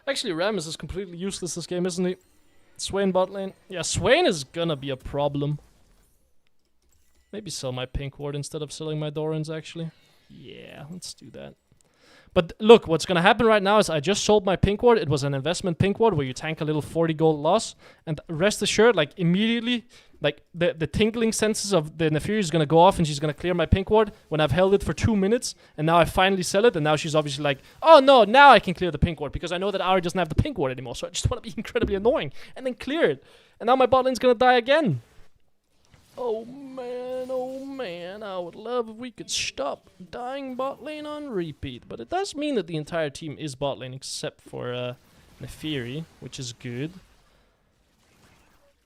Speaker 1: Actually, Rammus is completely useless this game, isn't he? Swain bot lane. Yeah, Swain is gonna be a problem. Maybe sell my pink ward instead of selling my Dorans, actually. Yeah, let's do that. But look, what's going to happen right now is I just sold my pink ward. It was an investment pink ward where you tank a little 40 gold loss. And rest assured, like immediately, like the tingling senses of the Nefiri is going to go off and she's going to clear my pink ward when I've held it for 2 minutes. And now I finally sell it. And now she's obviously like, oh no, now I can clear the pink ward because I know that Ahri doesn't have the pink ward anymore. So I just want to be incredibly annoying and then clear it. And now my bot lane's going to die again. Oh man, I would love if we could stop dying bot lane on repeat. But it does mean that the entire team is bot lane except for Nefiri, which is good.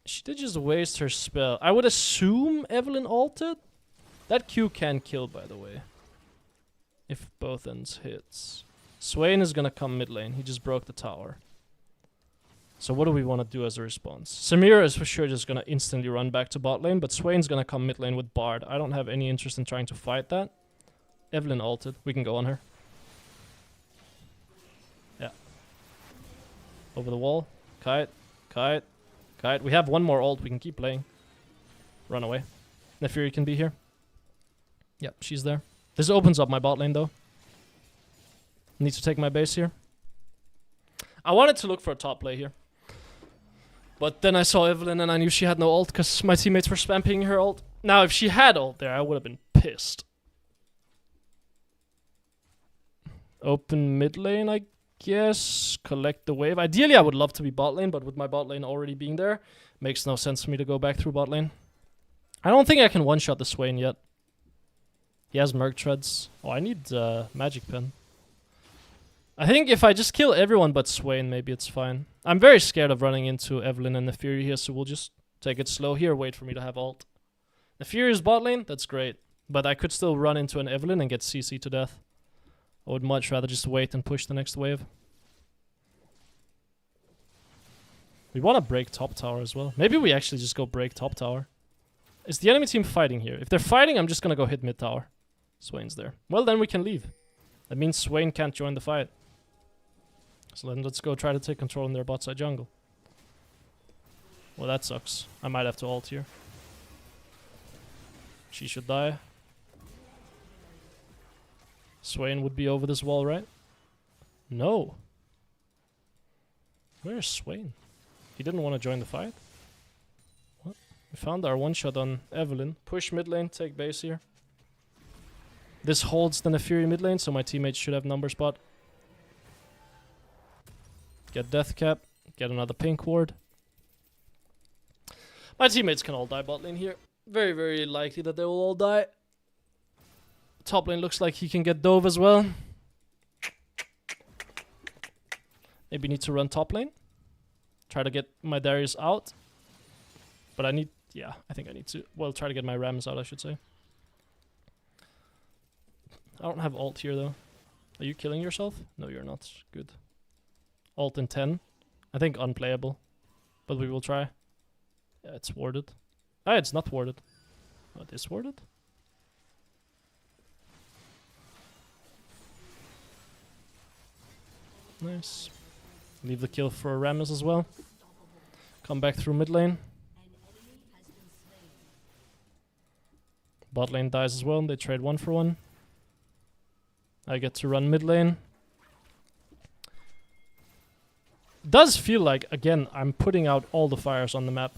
Speaker 1: She did just waste her spell. I would assume Evelyn ulted. That Q can kill, by the way. If both ends hits. Swain is gonna come mid lane. He just broke the tower. So what do we want to do as a response? Samira is for sure just going to instantly run back to bot lane, but Swain's going to come mid lane with Bard. I don't have any interest in trying to fight that. Evelyn ulted. We can go on her. Yeah. Over the wall. Kite. Kite. Kite. We have one more ult. We can keep playing. Run away. Nefiri can be here. Yep, she's there. This opens up my bot lane though. Need to take my base here. I wanted to look for a top play here. But then I saw Evelyn and I knew she had no ult because my teammates were spamming her ult. Now, if she had ult there, I would have been pissed. Open mid lane, I guess. Collect the wave. Ideally, I would love to be bot lane, but with my bot lane already being there, makes no sense for me to go back through bot lane. I don't think I can one-shot the Swain yet. He has Merc Treads. Oh, I need Magic Pen. I think if I just kill everyone but Swain, maybe it's fine. I'm very scared of running into Evelyn and the Fury here, so we'll just take it slow here, wait for me to have ult. The Fury is bot lane, that's great. But I could still run into an Evelyn and get CC to death. I would much rather just wait and push the next wave. We want to break top tower as well. Maybe we actually just go break top tower. Is the enemy team fighting here? If they're fighting, I'm just going to go hit mid tower. Swain's there. Well, then we can leave. That means Swain can't join the fight. So then let's go try to take control in their bot side jungle. Well, that sucks. I might have to ult here. She should die. Swain would be over this wall, right? No. Where's Swain? He didn't want to join the fight? What? We found our one-shot on Evelyn. Push mid lane, take base here. This holds then a Fury mid lane, so my teammates should have number spot. Get death cap, get another pink ward. My teammates can all die bot lane here. Very, very likely that they will all die. Top lane looks like he can get dove as well. Maybe need to run top lane. Try to get my Darius out. But I need, yeah, I think I need to, well, try to get my Rams out, I should say. I don't have ult here though. Are you killing yourself? No, you're not. Good. Ult in 10. I think unplayable. But we will try. Yeah, it's warded. Ah, it's not warded. Oh, it is warded? Nice. Leave the kill for Rammus as well. Come back through mid lane. Bot lane dies as well. They trade 1 for 1. I get to run mid lane. Does feel like, again, I'm putting out all the fires on the map.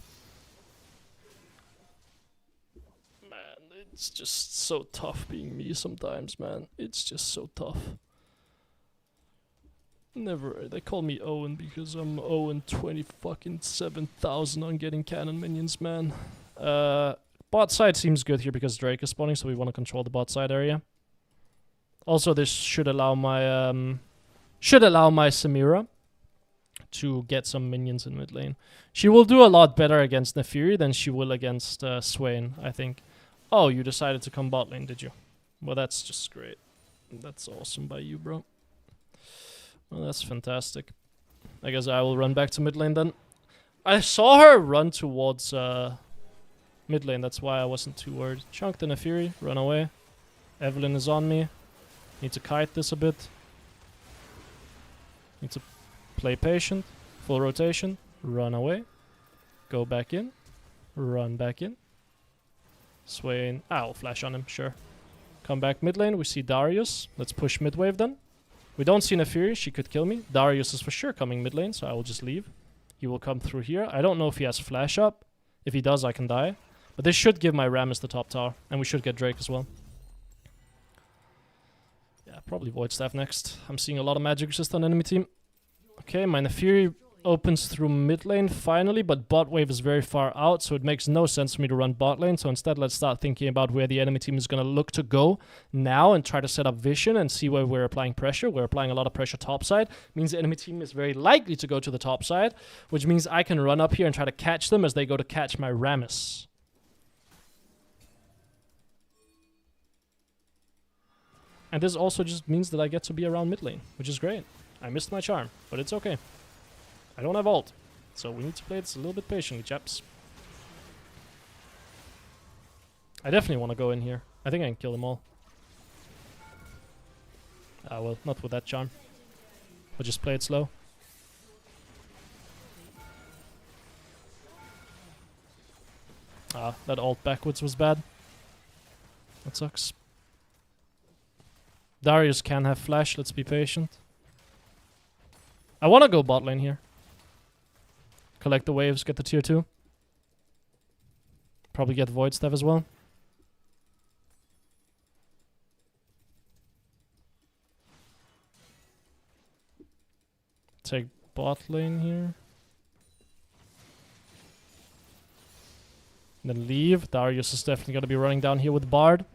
Speaker 1: Man, it's just so tough being me sometimes, man. It's just so tough. Never. They call me Owen because I'm Owen 20 fucking 7,000 on getting cannon minions, man. Bot side seems good here because Drake is spawning, so we want to control the bot side area. Also, this should allow my Samira to get some minions in mid lane. She will do a lot better against Nefiri than she will against Swain, I think. Oh, you decided to come bot lane, did you? Well, that's just great. That's awesome by you, bro. Well, that's fantastic. I guess I will run back to mid lane then. I saw her run towards mid lane, that's why I wasn't too worried. Chunked in a Fury, run away. Evelyn is on me. Need to kite this a bit. Need to play patient. Full rotation. Run away. Go back in. Run back in. Swain. I'll flash on him, sure. Come back mid lane. We see Darius. Let's push mid wave then. We don't see Nefiri. She could kill me. Darius is for sure coming mid lane, so I will just leave. He will come through here. I don't know if he has flash up. If he does, I can die. But this should give my Rammus the top tower. And we should get Drake as well. Yeah, probably Void Staff next. I'm seeing a lot of magic resist on enemy team. Okay, my Nefiri opens through mid lane finally, but bot wave is very far out, so it makes no sense for me to run bot lane. So instead, let's start thinking about where the enemy team is going to look to go now and try to set up vision and see where we're applying pressure. We're applying a lot of pressure top side. Means the enemy team is very likely to go to the top side, which means I can run up here and try to catch them as they go to catch my Rammus. And this also just means that I get to be around mid lane, which is great. I missed my charm, but it's okay. I don't have ult, so we need to play this a little bit patiently, chaps. I definitely want to go in here. I think I can kill them all. Ah, well, not with that charm. We'll just play it slow. Ah, that ult backwards was bad. That sucks. Darius can have flash, let's be patient. I want to go bot lane here. Collect the waves, get the tier 2. Probably get Void Staff as well. Take bot lane here. Then leave. Darius is definitely going to be running down here with Bard.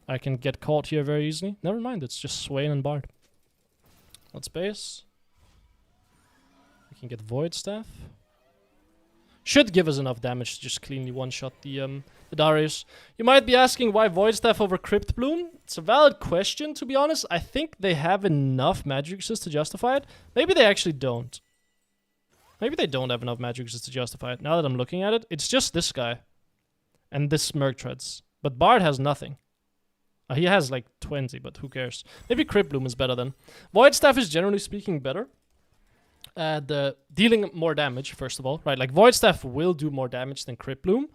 Speaker 1: I can get caught here very easily. Never mind, it's just Swain and Bard. Let's base. We can get Void Staff. Should give us enough damage to just cleanly one-shot the Darius. You might be asking why Void Staff over Crypt Bloom. It's a valid question, to be honest. I think they have enough magic resist to justify it. Maybe they actually don't. Maybe they don't have enough magic resist to justify it. Now that I'm looking at it, it's just this guy. And this Merc Treads. But Bard has nothing. He has like 20, but who cares? Maybe Crypt Bloom is better then. Void Staff is generally speaking better. Dealing more damage, first of all, right? Like Void Staff will do more damage than Crypt Bloom,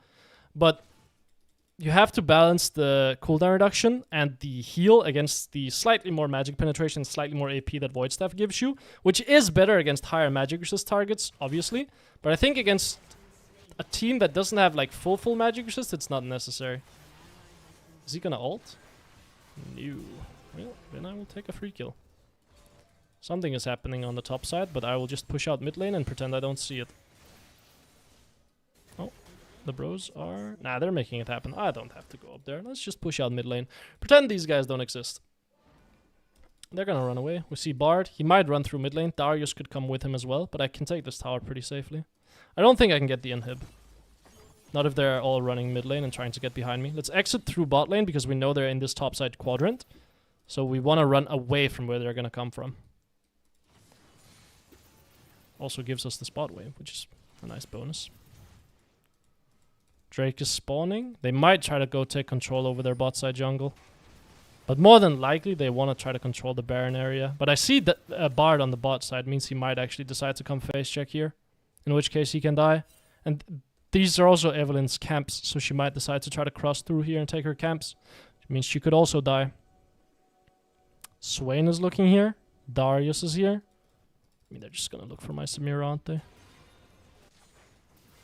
Speaker 1: but you have to balance the cooldown reduction and the heal against the slightly more magic penetration, slightly more AP that Void Staff gives you, which is better against higher magic resist targets, obviously. But I think against a team that doesn't have like full magic resist, it's not necessary. Is he gonna ult? No. Well, then I will take a free kill. Something is happening on the top side, but I will just push out mid lane and pretend I don't see it. Oh, the bros are... Nah, they're making it happen. I don't have to go up there. Let's just push out mid lane. Pretend these guys don't exist. They're gonna run away. We see Bard. He might run through mid lane. Darius could come with him as well, but I can take this tower pretty safely. I don't think I can get the inhib. Not if they're all running mid lane and trying to get behind me. Let's exit through bot lane because we know they're in this top side quadrant. So we want to run away from where they're gonna come from. Also gives us the spot wave, which is a nice bonus. Drake is spawning. They might try to go take control over their bot side jungle. But more than likely, they want to try to control the Baron area. But I see that Bard on the bot side means he might actually decide to come face check here. In which case he can die. And these are also Evelyn's camps, so she might decide to try to cross through here and take her camps. Which means she could also die. Swain is looking here. Darius is here. I mean, they're just gonna look for my Samira, aren't they?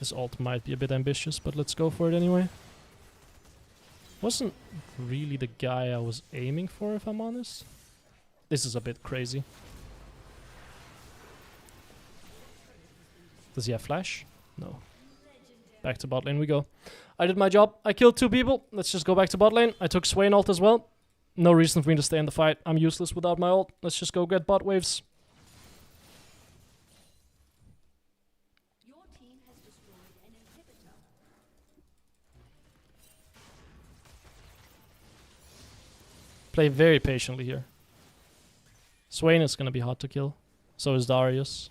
Speaker 1: This ult might be a bit ambitious, but let's go for it anyway. Wasn't really the guy I was aiming for, if I'm honest. This is a bit crazy. Does he have flash? No. Back to bot lane we go. I did my job. I killed 2 people. Let's just go back to bot lane. I took Swain ult as well. No reason for me to stay in the fight. I'm useless without my ult. Let's just go get bot waves. Play very patiently here. Swain is gonna be hard to kill. So is Darius.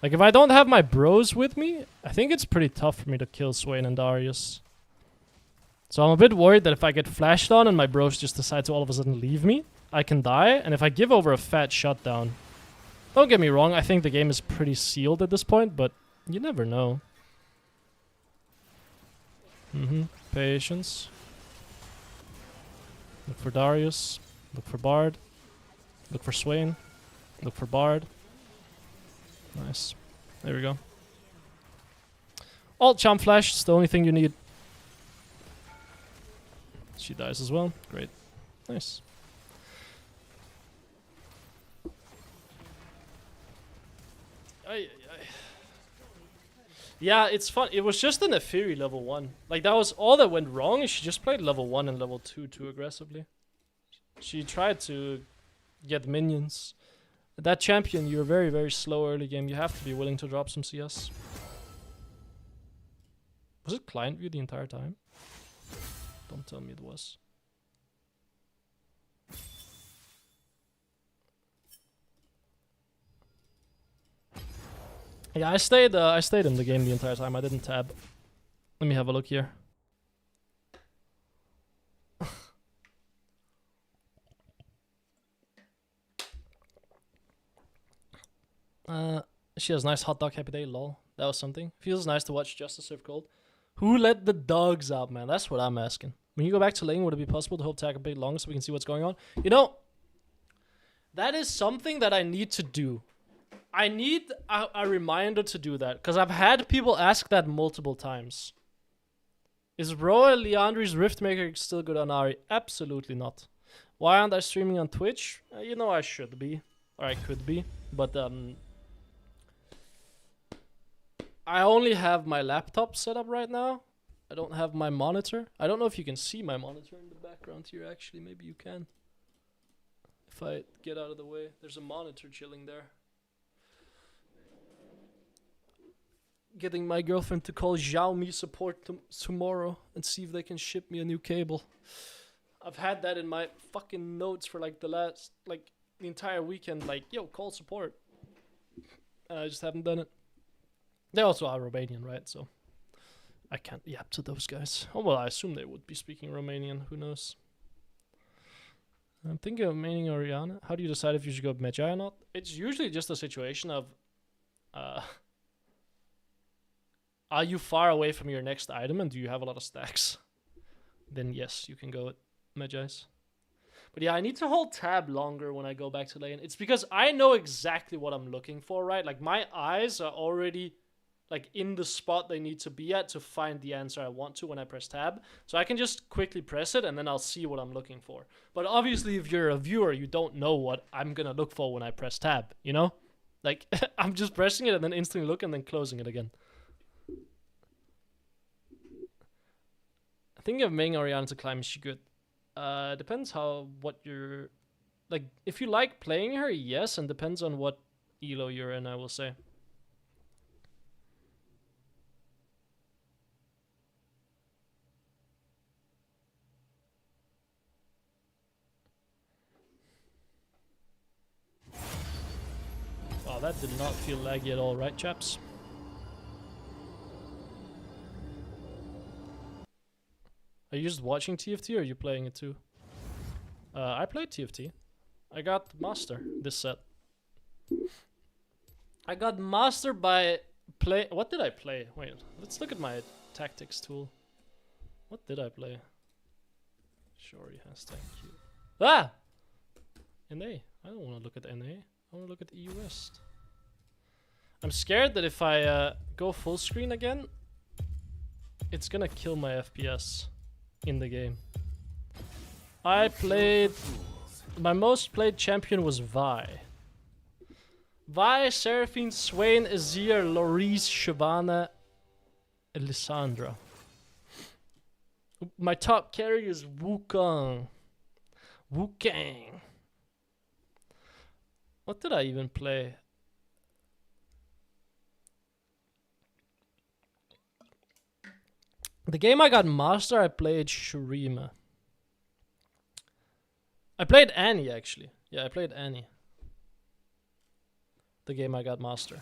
Speaker 1: Like, if I don't have my bros with me, I think it's pretty tough for me to kill Swain and Darius. So I'm a bit worried that if I get flashed on and my bros just decide to all of a sudden leave me, I can die. And if I give over a fat shutdown... Don't get me wrong, I think the game is pretty sealed at this point, but you never know. Patience. Look for Darius. Look for Bard. Look for Swain. Look for Bard. Nice. There we go. Alt Champ Flash is the only thing you need. She dies as well. Great. Nice. Yeah, it's fun. It was just an Ephiri level 1. Like, that was all that went wrong, is she just played level 1 and level 2 too aggressively. She tried to get minions. That champion, you're very, very slow early game. You have to be willing to drop some CS. Was it client view the entire time? Don't tell me it was. Yeah, I stayed in the game the entire time. I didn't tab. Let me have a look here. She has nice hot dog happy day, lol. That was something. Feels nice to watch Justice Serve Cold. Who let the dogs out, man? That's what I'm asking. When you go back to lane, would it be possible to hold tag a bit longer so we can see what's going on? You know, that is something that I need to do. I need a reminder to do that, because I've had people ask that multiple times. Is Roa Leandri's Riftmaker still good on Ari? Absolutely not. Why aren't I streaming on Twitch? You know I should be. Or I could be. But I only have my laptop set up right now. I don't have my monitor. I don't know if you can see my monitor in the background here, actually. Maybe you can. If I get out of the way. There's a monitor chilling there. Getting my girlfriend to call Xiaomi support tomorrow and see if they can ship me a new cable. I've had that in my fucking notes for like the entire weekend. Like, yo, call support. And I just haven't done it. They also are Romanian, right? So I can't yap to those guys. Oh, well, I assume they would be speaking Romanian. Who knows? I'm thinking of maining Oriana. How do you decide if you should go Magi or not? It's usually just a situation of... are you far away from your next item and do you have a lot of stacks? Then yes, you can go with Magi's. But yeah, I need to hold tab longer when I go back to lane. It's because I know exactly what I'm looking for, right? Like, my eyes are already like in the spot they need to be at to find the answer I want to when I press tab. So I can just quickly press it and then I'll see what I'm looking for. But obviously, if you're a viewer, you don't know what I'm gonna look for when I press tab, you know? Like, I'm just pressing it and then instantly look and then closing it again. I think of making Oriana to climb, is she good? Depends what you're... Like, if you like playing her, yes, and depends on what elo you're in, I will say. Wow, that did not feel laggy at all, right, chaps? Are you just watching TFT or are you playing it too? I played TFT. I got Master this set. I got Master by play... What did I play? Wait, let's look at my tactics tool. What did I play? Sure, he has thank you. Ah! NA. I don't want to look at NA. I want to look at EU West. I'm scared that if I go full screen again, it's gonna kill my FPS in the game. I played... My most played champion was Vi. Vi, Seraphine, Swain, Azir, Loris, Shyvana, and Lissandra. My top carry is Wukong. Wukong. What did I even play? The game I got Master, I played Shurima. I played Annie, actually. Yeah, I played Annie. The game I got Master.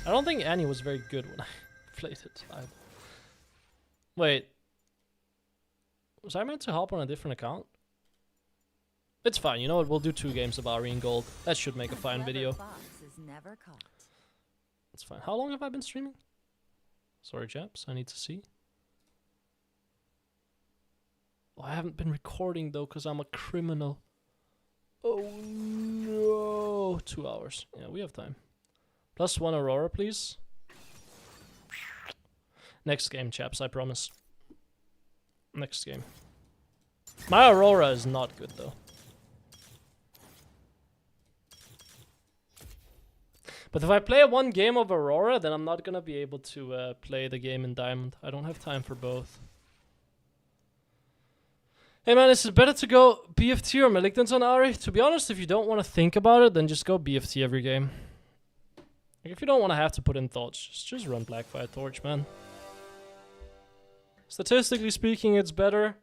Speaker 1: I don't think Annie was very good when I played it. Wait. Was I meant to hop on a different account? It's fine, you know what? We'll do 2 games of Ari in Gold. That should make a fine video. It's fine. How long have I been streaming? Sorry, chaps. I need to see. Oh, I haven't been recording, though, because I'm a criminal. Oh, no. 2 hours. Yeah, we have time. +1 Aurora, please. Next game, chaps, I promise. Next game. My Aurora is not good, though. But if I play 1 game of Aurora, then I'm not gonna be able to play the game in Diamond. I don't have time for both. Hey man, is it better to go BFT or Malignant on Ari? To be honest, if you don't want to think about it, then just go BFT every game. Like, if you don't want to have to put in thoughts, just run Blackfire Torch, man. Statistically speaking, it's better.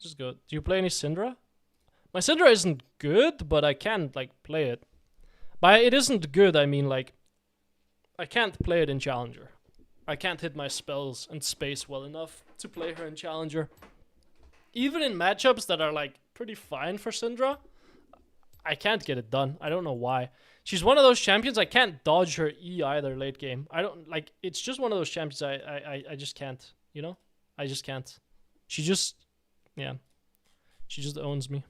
Speaker 1: Just go. Do you play any Syndra? My Syndra isn't good, but I can, like, play it. By it isn't good, I mean, like, I can't play it in Challenger. I can't hit my spells and space well enough to play her in Challenger. Even in matchups that are, like, pretty fine for Syndra, I can't get it done. I don't know why. She's one of those champions, I can't dodge her E either late game. I don't, like, it's just one of those champions I just can't, you know? I just can't. She just... Yeah. She just owns me.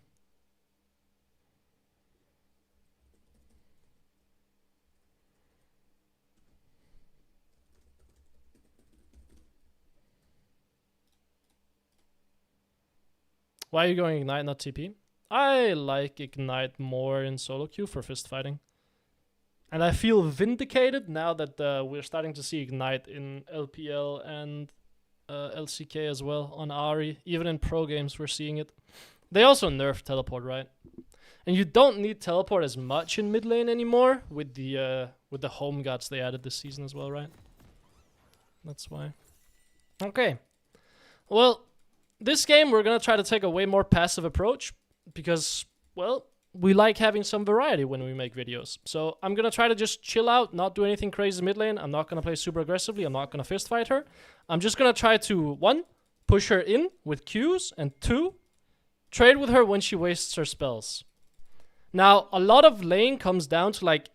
Speaker 1: Why are you going Ignite, not TP? I like Ignite more in solo queue for fist fighting. And I feel vindicated now that we're starting to see Ignite in LPL and LCK as well on Ahri. Even in pro games we're seeing it. They also nerfed teleport, right? And you don't need teleport as much in mid lane anymore with the home guards they added this season as well, right? That's why. Okay. Well, this game we're gonna try to take a way more passive approach because, well, we like having some variety when we make videos. So I'm gonna try to just chill out, not do anything crazy mid lane. I'm not gonna play super aggressively. I'm not gonna fist fight her. I'm just gonna try to, 1, push her in with Qs, and 2, trade with her when she wastes her spells. Now, a lot of lane comes down to, like,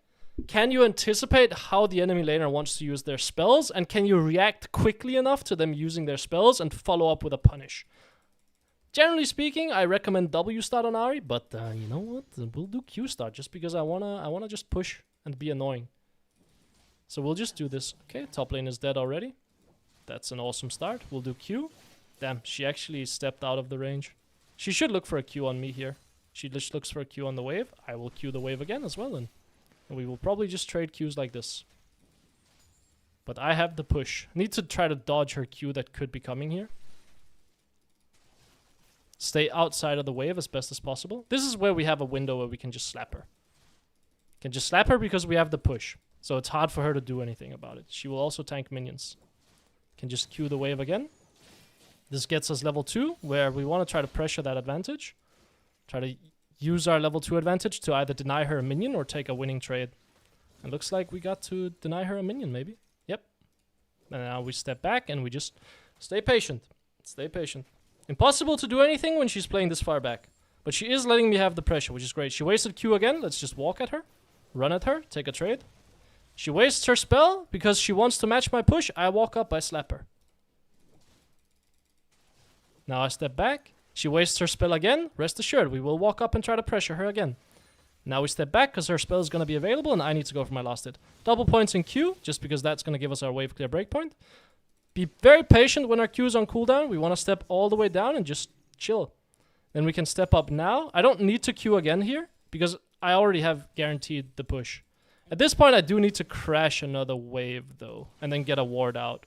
Speaker 1: can you anticipate how the enemy laner wants to use their spells, and can you react quickly enough to them using their spells and follow up with a punish? Generally speaking, I recommend W start on Ahri, but you know what? We'll do Q start just because I wanna just push and be annoying. So we'll just do this. Okay, top lane is dead already. That's an awesome start. We'll do Q. Damn, she actually stepped out of the range. She should look for a Q on me here. She just looks for a Q on the wave. I will Q the wave again as well, and we will probably just trade Qs like this. But I have the push. Need to try to dodge her Q that could be coming here. Stay outside of the wave as best as possible. This is where we have a window where we can just slap her. Can just slap her because we have the push. So it's hard for her to do anything about it. She will also tank minions. Can just Q the wave again. This gets us level 2, where we want to try to pressure that advantage. Try to use our level 2 advantage to either deny her a minion or take a winning trade. It looks like we got to deny her a minion, maybe. Yep. And now we step back and we just stay patient. Stay patient. Impossible to do anything when she's playing this far back. But she is letting me have the pressure, which is great. She wasted Q again. Let's just walk at her. Run at her. Take a trade. She wastes her spell because she wants to match my push. I walk up. I slap her. Now I step back. She wastes her spell again. Rest assured, we will walk up and try to pressure her again. Now we step back because her spell is going to be available and I need to go for my last hit. Double points in Q, just because that's going to give us our wave clear breakpoint. Be very patient when our Q is on cooldown. We want to step all the way down and just chill. Then we can step up now. I don't need to Q again here because I already have guaranteed the push. At this point, I do need to crash another wave though and then get a ward out.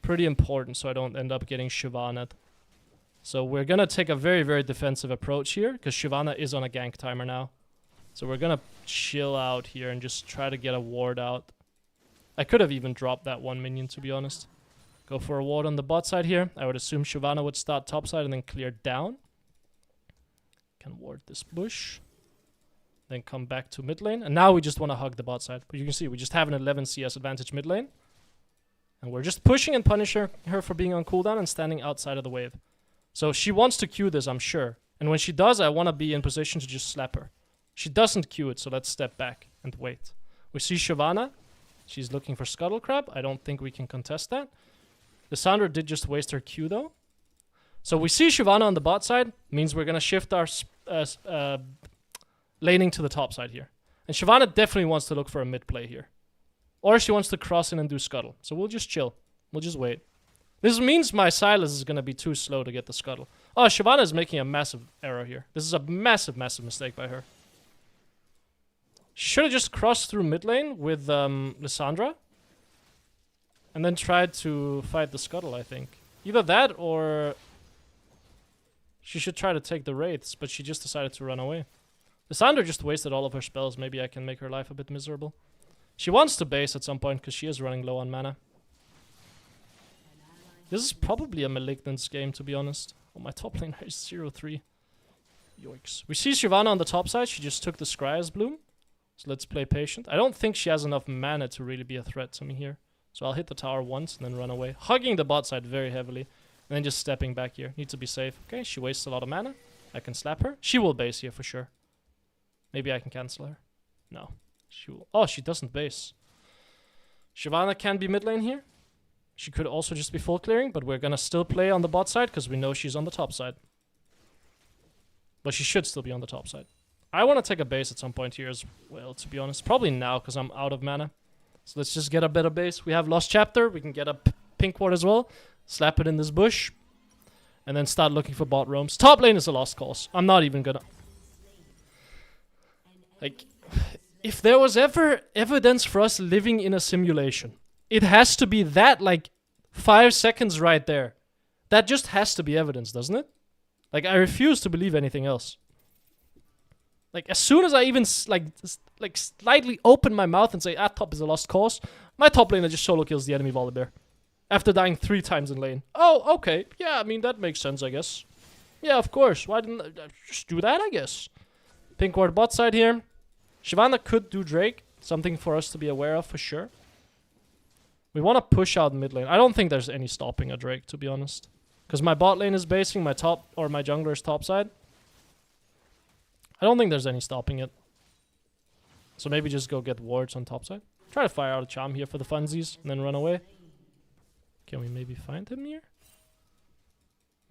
Speaker 1: Pretty important so I don't end up getting Shyvana'd. So we're going to take a very, very defensive approach here because Shyvana is on a gank timer now. So we're going to chill out here and just try to get a ward out. I could have even dropped that one minion, to be honest. Go for a ward on the bot side here. I would assume Shyvana would start top side and then clear down. Can ward this bush. Then come back to mid lane. And now we just want to hug the bot side. But you can see we just have an 11 CS advantage mid lane. And we're just pushing and punishing her for being on cooldown and standing outside of the wave. So she wants to Q this, I'm sure. And when she does, I want to be in position to just slap her. She doesn't Q it, so let's step back and wait. We see Shyvana. She's looking for Scuttle Crab. I don't think we can contest that. Lissandra did just waste her Q, though. So we see Shyvana on the bot side. Means we're going to shift our laning to the top side here. And Shyvana definitely wants to look for a mid play here. Or she wants to cross in and do Scuttle. So we'll just chill. We'll just wait. This means my Silas is going to be too slow to get the Scuttle. Oh, Shyvana is making a massive error here. This is a massive, massive mistake by her. She should have just crossed through mid lane with Lissandra. And then tried to fight the Scuttle, I think. Either that or she should try to take the Wraiths, but she just decided to run away. Lissandra just wasted all of her spells. Maybe I can make her life a bit miserable. She wants to base at some point because she is running low on mana. This is probably a Malignance game, to be honest. Oh, my top laner is 0-3. Yoicks. We see Shyvana on the top side. She just took the Scry's Bloom. So let's play patient. I don't think she has enough mana to really be a threat to me here. So I'll hit the tower once and then run away. Hugging the bot side very heavily. And then just stepping back here. Need to be safe. Okay, she wastes a lot of mana. I can slap her. She will base here for sure. Maybe I can cancel her. No. She will. Oh, she doesn't base. Shyvana can be mid lane here. She could also just be full clearing, but we're gonna still play on the bot side because we know she's on the top side. But she should still be on the top side. I want to take a base at some point here as well, to be honest. Probably now because I'm out of mana. So let's just get a better base. We have Lost Chapter. We can get a pink ward as well. Slap it in this bush. And then start looking for bot roams. Top lane is a lost cause. I'm not even gonna... Like, if there was ever evidence for us living in a simulation, it has to be that, like, 5 seconds right there. That just has to be evidence, doesn't it? Like, I refuse to believe anything else. Like, as soon as I even, like slightly open my mouth and say, top is a lost cause, my top laner just solo kills the enemy Volibear. After dying 3 times in lane. Oh, okay. Yeah, I mean, that makes sense, I guess. Yeah, of course. Why didn't I just do that, I guess? Pink ward bot side here. Shyvana could do Drake. Something for us to be aware of, for sure. We want to push out mid lane. I don't think there's any stopping a Drake, to be honest. Because my bot lane is basing, my top, or my jungler's top side. I don't think there's any stopping it. So maybe just go get wards on top side. Try to fire out a charm here for the funsies, and then run away. Can we maybe find him here?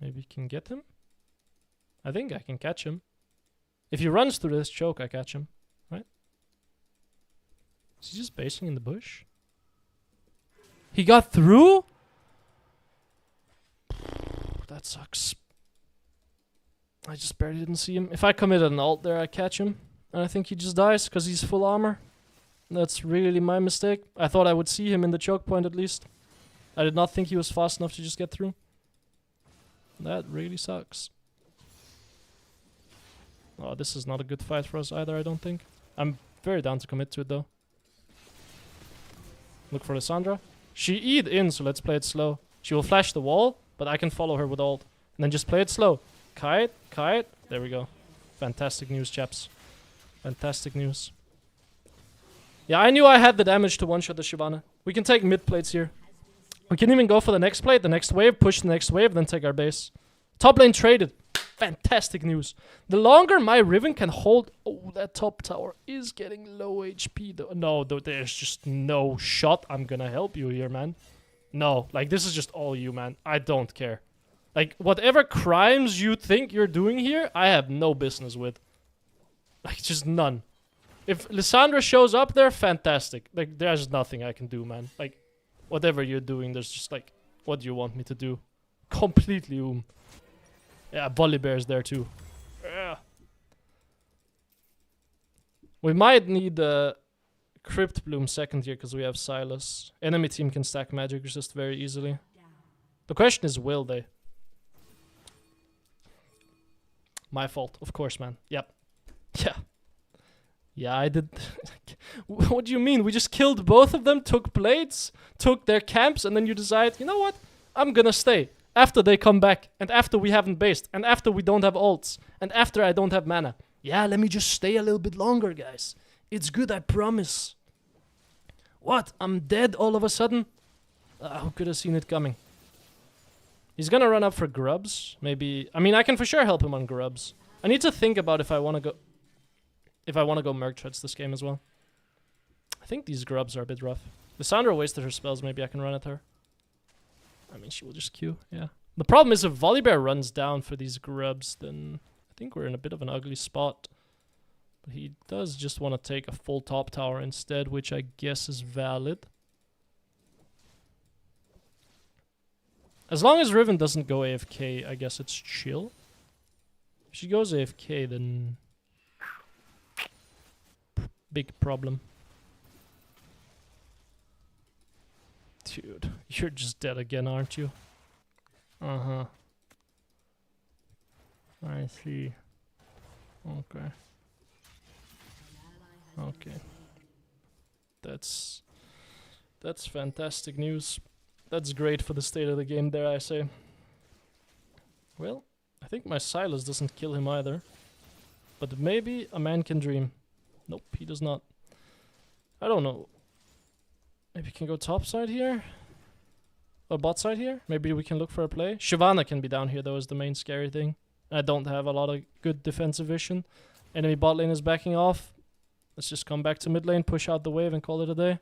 Speaker 1: Maybe can get him? I think I can catch him. If he runs through this choke, I catch him. Right? Is he just basing in the bush? He got through? That sucks. I just barely didn't see him. If I committed an ult there, I catch him. And I think he just dies because he's full armor. That's really my mistake. I thought I would see him in the choke point at least. I did not think he was fast enough to just get through. That really sucks. Oh, this is not a good fight for us either, I don't think. I'm very down to commit to it though. Look for Lissandra. She E'd in, so let's play it slow. She will flash the wall, but I can follow her with ult. And then just play it slow. Kite. There we go. Fantastic news, chaps. Fantastic news. Yeah, I knew I had the damage to one-shot the Shyvana. We can take mid plates here. We can even go for the next plate, the next wave, push the next wave, then take our base. Top lane traded. Fantastic news. The longer my Riven can hold... Oh, that top tower is getting low HP though. No, there's just no shot. I'm gonna help you here, man. No, like this is just all you, man. I don't care. Like, whatever crimes you think you're doing here, I have no business with. Like, just none. If Lissandra shows up there, fantastic. Like, there's nothing I can do, man. Like, whatever you're doing, there's just like, what do you want me to do? Completely Yeah, Volibear's there too. Yeah. We might need Crypt Bloom second here because we have Silas. Enemy team can stack magic resist very easily. The question is, will they? My fault, of course, man. Yep. Yeah. Yeah, I did. What do you mean? We just killed both of them, took plates, took their camps, and then you decide, you know what? I'm gonna stay. After they come back, and after we haven't based, and after we don't have ults, and after I don't have mana. Yeah, let me just stay a little bit longer, guys. It's good, I promise. What? I'm dead all of a sudden? Who could have seen it coming? He's gonna run up for grubs. Maybe... I mean, I can for sure help him on grubs. I need to think about if I want to go... If I want to go Merc Treads this game as well. I think these grubs are a bit rough. Lissandra wasted her spells. Maybe I can run at her. I mean, she will just Q. Yeah. The problem is if Volibear runs down for these grubs, then I think we're in a bit of an ugly spot. But he does just want to take a full top tower instead, which I guess is valid. As long as Riven doesn't go AFK, I guess it's chill. If she goes AFK, then... Big problem. Dude, you're just dead again, aren't you? Uh-huh. I see. Okay. Okay. That's fantastic news. That's great for the state of the game, dare I say. Well, I think my Silas doesn't kill him either. But maybe a man can dream. Nope, he does not. I don't know. Maybe we can go top side here? Or bot side here? Maybe we can look for a play. Shyvana can be down here though, is the main scary thing. I don't have a lot of good defensive vision. Enemy bot lane is backing off. Let's just come back to mid lane, push out the wave and call it a day.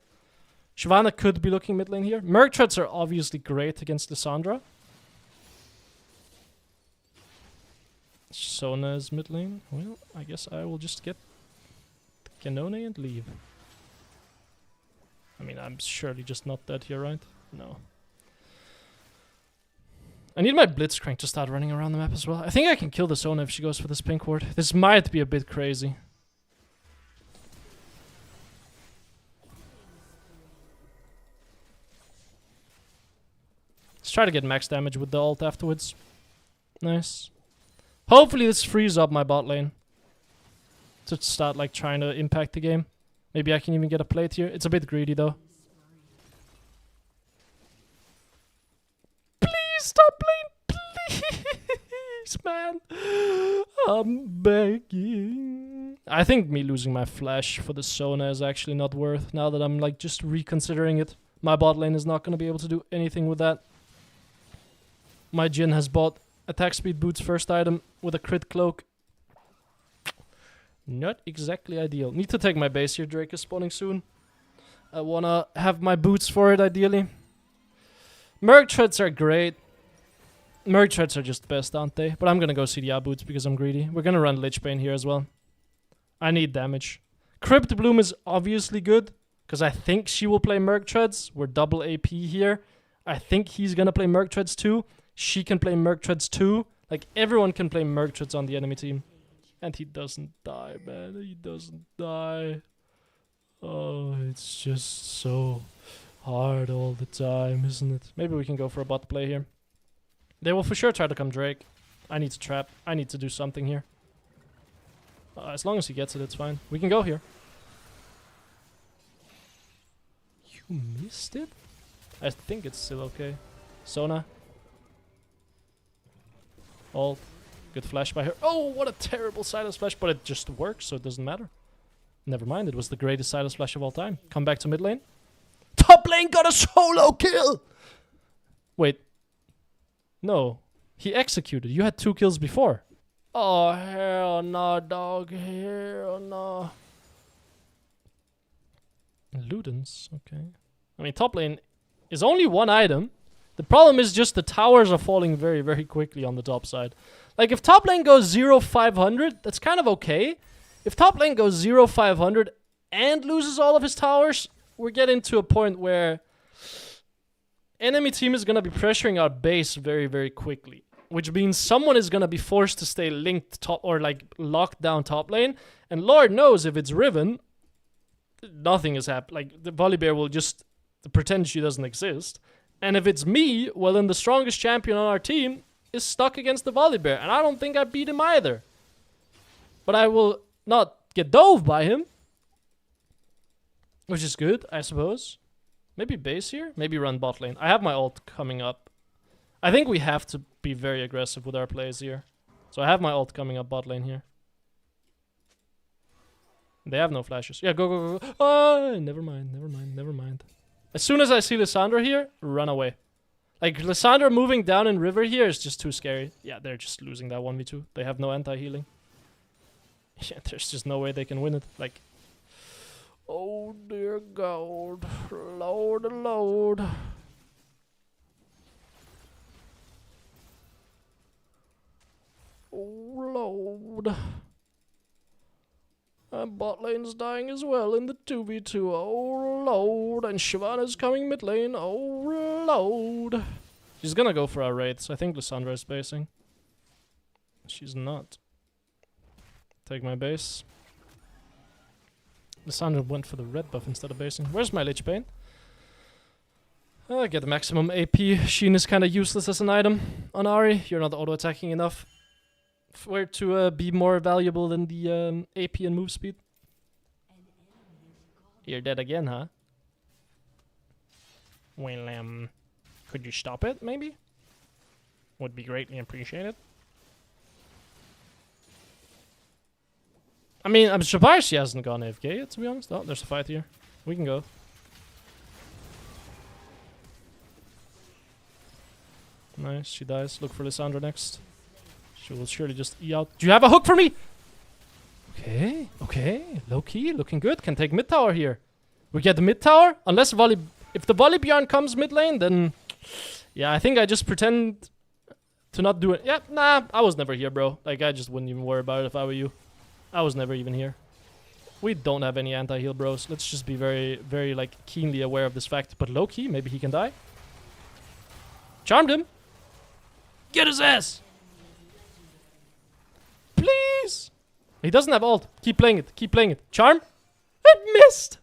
Speaker 1: Shyvana could be looking mid lane here. Merc treads are obviously great against Lissandra. Sona is mid lane. Well, I guess I will just get the Canone and leave. I mean, I'm surely just not dead here, right? No. I need my Blitzcrank to start running around the map as well. I think I can kill the Sona if she goes for this pink ward. This might be a bit crazy. Let's try to get max damage with the ult afterwards. Nice. Hopefully this frees up my bot lane to start like trying to impact the game. Maybe I can even get a plate here. It's a bit greedy though. Please stop playing, please, man. I'm begging. I think me losing my flash for the Sona is actually not worth. Now that I'm like just reconsidering it, my bot lane is not going to be able to do anything with that. My Jhin has bought attack speed boots first item with a crit cloak. Not exactly ideal. Need to take my base here. Drake is spawning soon. I wanna have my boots for it ideally. Merc treads are great. Merc treads are just best, aren't they? But I'm gonna go CDR boots because I'm greedy. We're gonna run Lich Bane here as well. I need damage. Crypt Bloom is obviously good because I think she will play Merc treads. We're double AP here. I think he's gonna play Merc treads too. She can play Merc treads too. Like everyone can play Merc treads on the enemy team. And he doesn't die, man. He doesn't die. Oh, it's just so hard all the time, isn't it? Maybe we can go for a bot play here. They will for sure try to come Drake. I need to trap. I need to do something here. As long as he gets it, it's fine. We can go here. You missed it? I think it's still okay. Sona. Ult. Good flash by her. Oh, what a terrible Silas flash, but it just works, so it doesn't matter. Never mind, it was the greatest Silas flash of all time. Come back to mid lane. Top lane got a solo kill! Wait. No. He executed. You had 2 kills before. Oh, hell no, dog. Hell no. Ludens, okay. I mean, top lane is only 1 item. The problem is just the towers are falling very, very quickly on the top side. Like, if top lane goes 0-500, that's kind of okay. If top lane goes 0-500 and loses all of his towers, we're getting to a point where enemy team is going to be pressuring our base very, very quickly. Which means someone is going to be forced to stay linked top or, like, locked down top lane. And Lord knows if it's Riven, nothing is happening. Like, the Volibear will just pretend she doesn't exist. And if it's me, well, then the strongest champion on our team is stuck against the Volibear. And I don't think I beat him either. But I will not get dove by him. Which is good, I suppose. Maybe base here? Maybe run bot lane. I have my ult coming up. I think we have to be very aggressive with our plays here. So I have my ult coming up bot lane here. They have no flashes. Yeah, go, go, go. Oh, never mind, never mind, never mind. As soon as I see Lissandra here, run away. Like, Lissandra moving down in river here is just too scary. Yeah, they're just losing that 1v2. They have no anti-healing. Yeah, there's just no way they can win it. Like, oh dear God. Lord, Lord. Oh Lord. And bot lane's dying as well in the 2v2. Oh Lord. And Shyvana's coming mid lane. Oh Lord. She's gonna go for our wraiths. I think Lissandra is basing. She's not. Take my base. Lissandra went for the red buff instead of basing. Where's my Lich Bane? I get the maximum AP. Sheen is kind of useless as an item on Ahri. You're not auto-attacking enough for it to be more valuable than the AP and move speed. You're dead again, huh? Well, could you stop it, maybe? Would be greatly appreciated. I mean, I'm surprised she hasn't gone AFK yet, to be honest. Oh, there's a fight here. We can go. Nice, she dies. Look for Lissandra next. She will surely just E out. Do you have a hook for me? Okay, okay. Low key, looking good. Can take mid tower here. We get the mid tower. Unless if the volley Bjorn comes mid lane, then yeah, I think I just pretend to not do it. Yeah, nah, I was never here, bro. Like, I just wouldn't even worry about it if I were you. I was never even here. We don't have any anti-heal, bros. Let's just be very, very, like, keenly aware of this fact. But low-key, maybe he can die. Charmed him. Get his ass! Please! He doesn't have ult. Keep playing it. Keep playing it. Charm? It missed!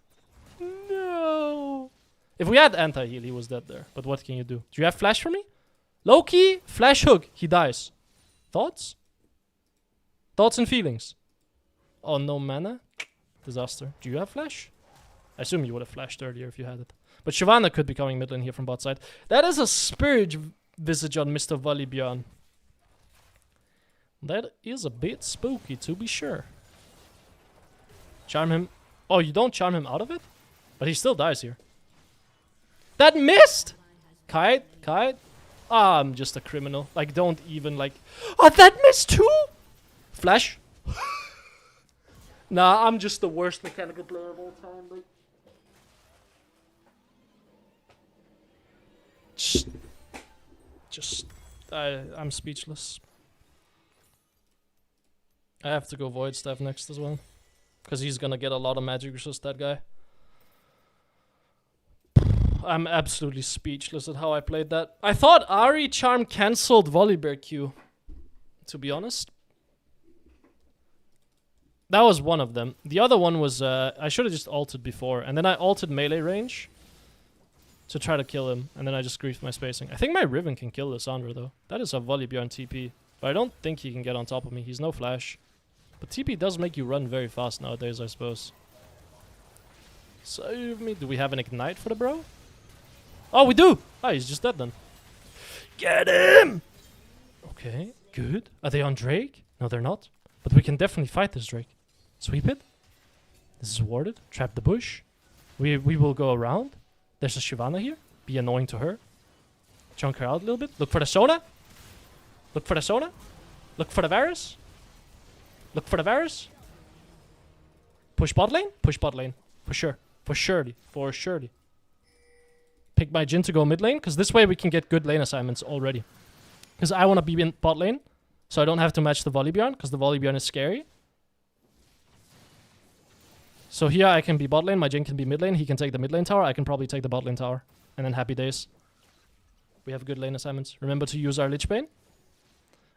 Speaker 1: No. If we had anti-heal, he was dead there. But what can you do? Do you have flash for me? Low-key, flash hook. He dies. Thoughts? Thoughts and feelings? Oh, no mana? Disaster. Do you have flash? I assume you would have flashed earlier if you had it. But Shyvana could be coming mid lane here from bot side. That is a Spurge visage on Mr. Volibeon. That is a bit spooky, to be sure. Charm him. Oh, you don't charm him out of it? But he still dies here. That missed! Kite? Ah, I'm just a criminal. Like, don't even, like... Oh, that missed too? Flash? Nah, I'm just the worst mechanical player of all time. Like... I'm speechless. I have to go Void Staff next as well. Because he's gonna get a lot of magic resist, that guy. I'm absolutely speechless at how I played that. I thought Ari Charm cancelled Volibear Q. To be honest. That was one of them. The other one was, I should have just ulted before. And then I ulted melee range. To try to kill him. And then I just griefed my spacing. I think my Riven can kill Lissandra though. That is a Volibear TP. But I don't think he can get on top of me. He's no flash. But TP does make you run very fast nowadays, I suppose. Save me. Do we have an ignite for the bro? Oh, we do! Oh, he's just dead then. Get him! Okay, good. Are they on Drake? No, they're not. But we can definitely fight this Drake. Sweep it. This is warded. Trap the bush. We will go around. There's a Shyvana here. Be annoying to her. Chunk her out a little bit. Look for the Sona. Look for the Sona. Look for the Varus. Look for the Varus. Push bot lane. Push bot lane. For sure. For surely. For surely. Pick my Jhin to go mid lane. Because this way we can get good lane assignments already. Because I want to be in bot lane. So I don't have to match the Volibear. Because the Volibear is scary. So here I can be bot lane. My Jhin can be mid lane. He can take the mid lane tower. I can probably take the bot lane tower. And then happy days. We have good lane assignments. Remember to use our Lich Bane.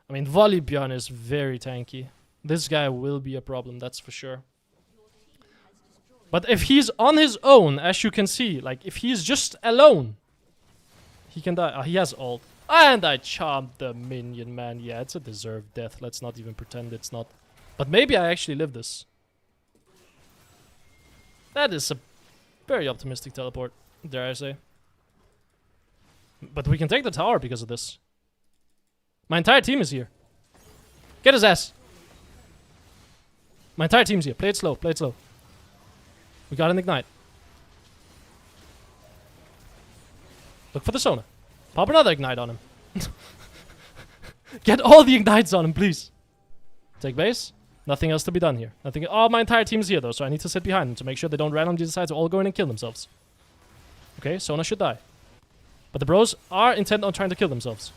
Speaker 1: I mean, Volibear is very tanky. This guy will be a problem, that's for sure. But if he's on his own, as you can see, like, if he's just alone, he can die. Oh, he has ult. And I charmed the minion, man. Yeah, it's a deserved death. Let's not even pretend it's not. But maybe I actually live this. That is a very optimistic teleport, dare I say. But we can take the tower because of this. My entire team is here. Get his ass. My entire team's here. Play it slow. Play it slow. We got an ignite. Look for the Sona. Pop another ignite on him. Get all the ignites on him, please. Take base. Nothing else to be done here. Nothing. Oh, my entire team's here though, so I need to sit behind them to make sure they don't randomly decide to all go in and kill themselves. Okay, Sona should die. But the bros are intent on trying to kill themselves.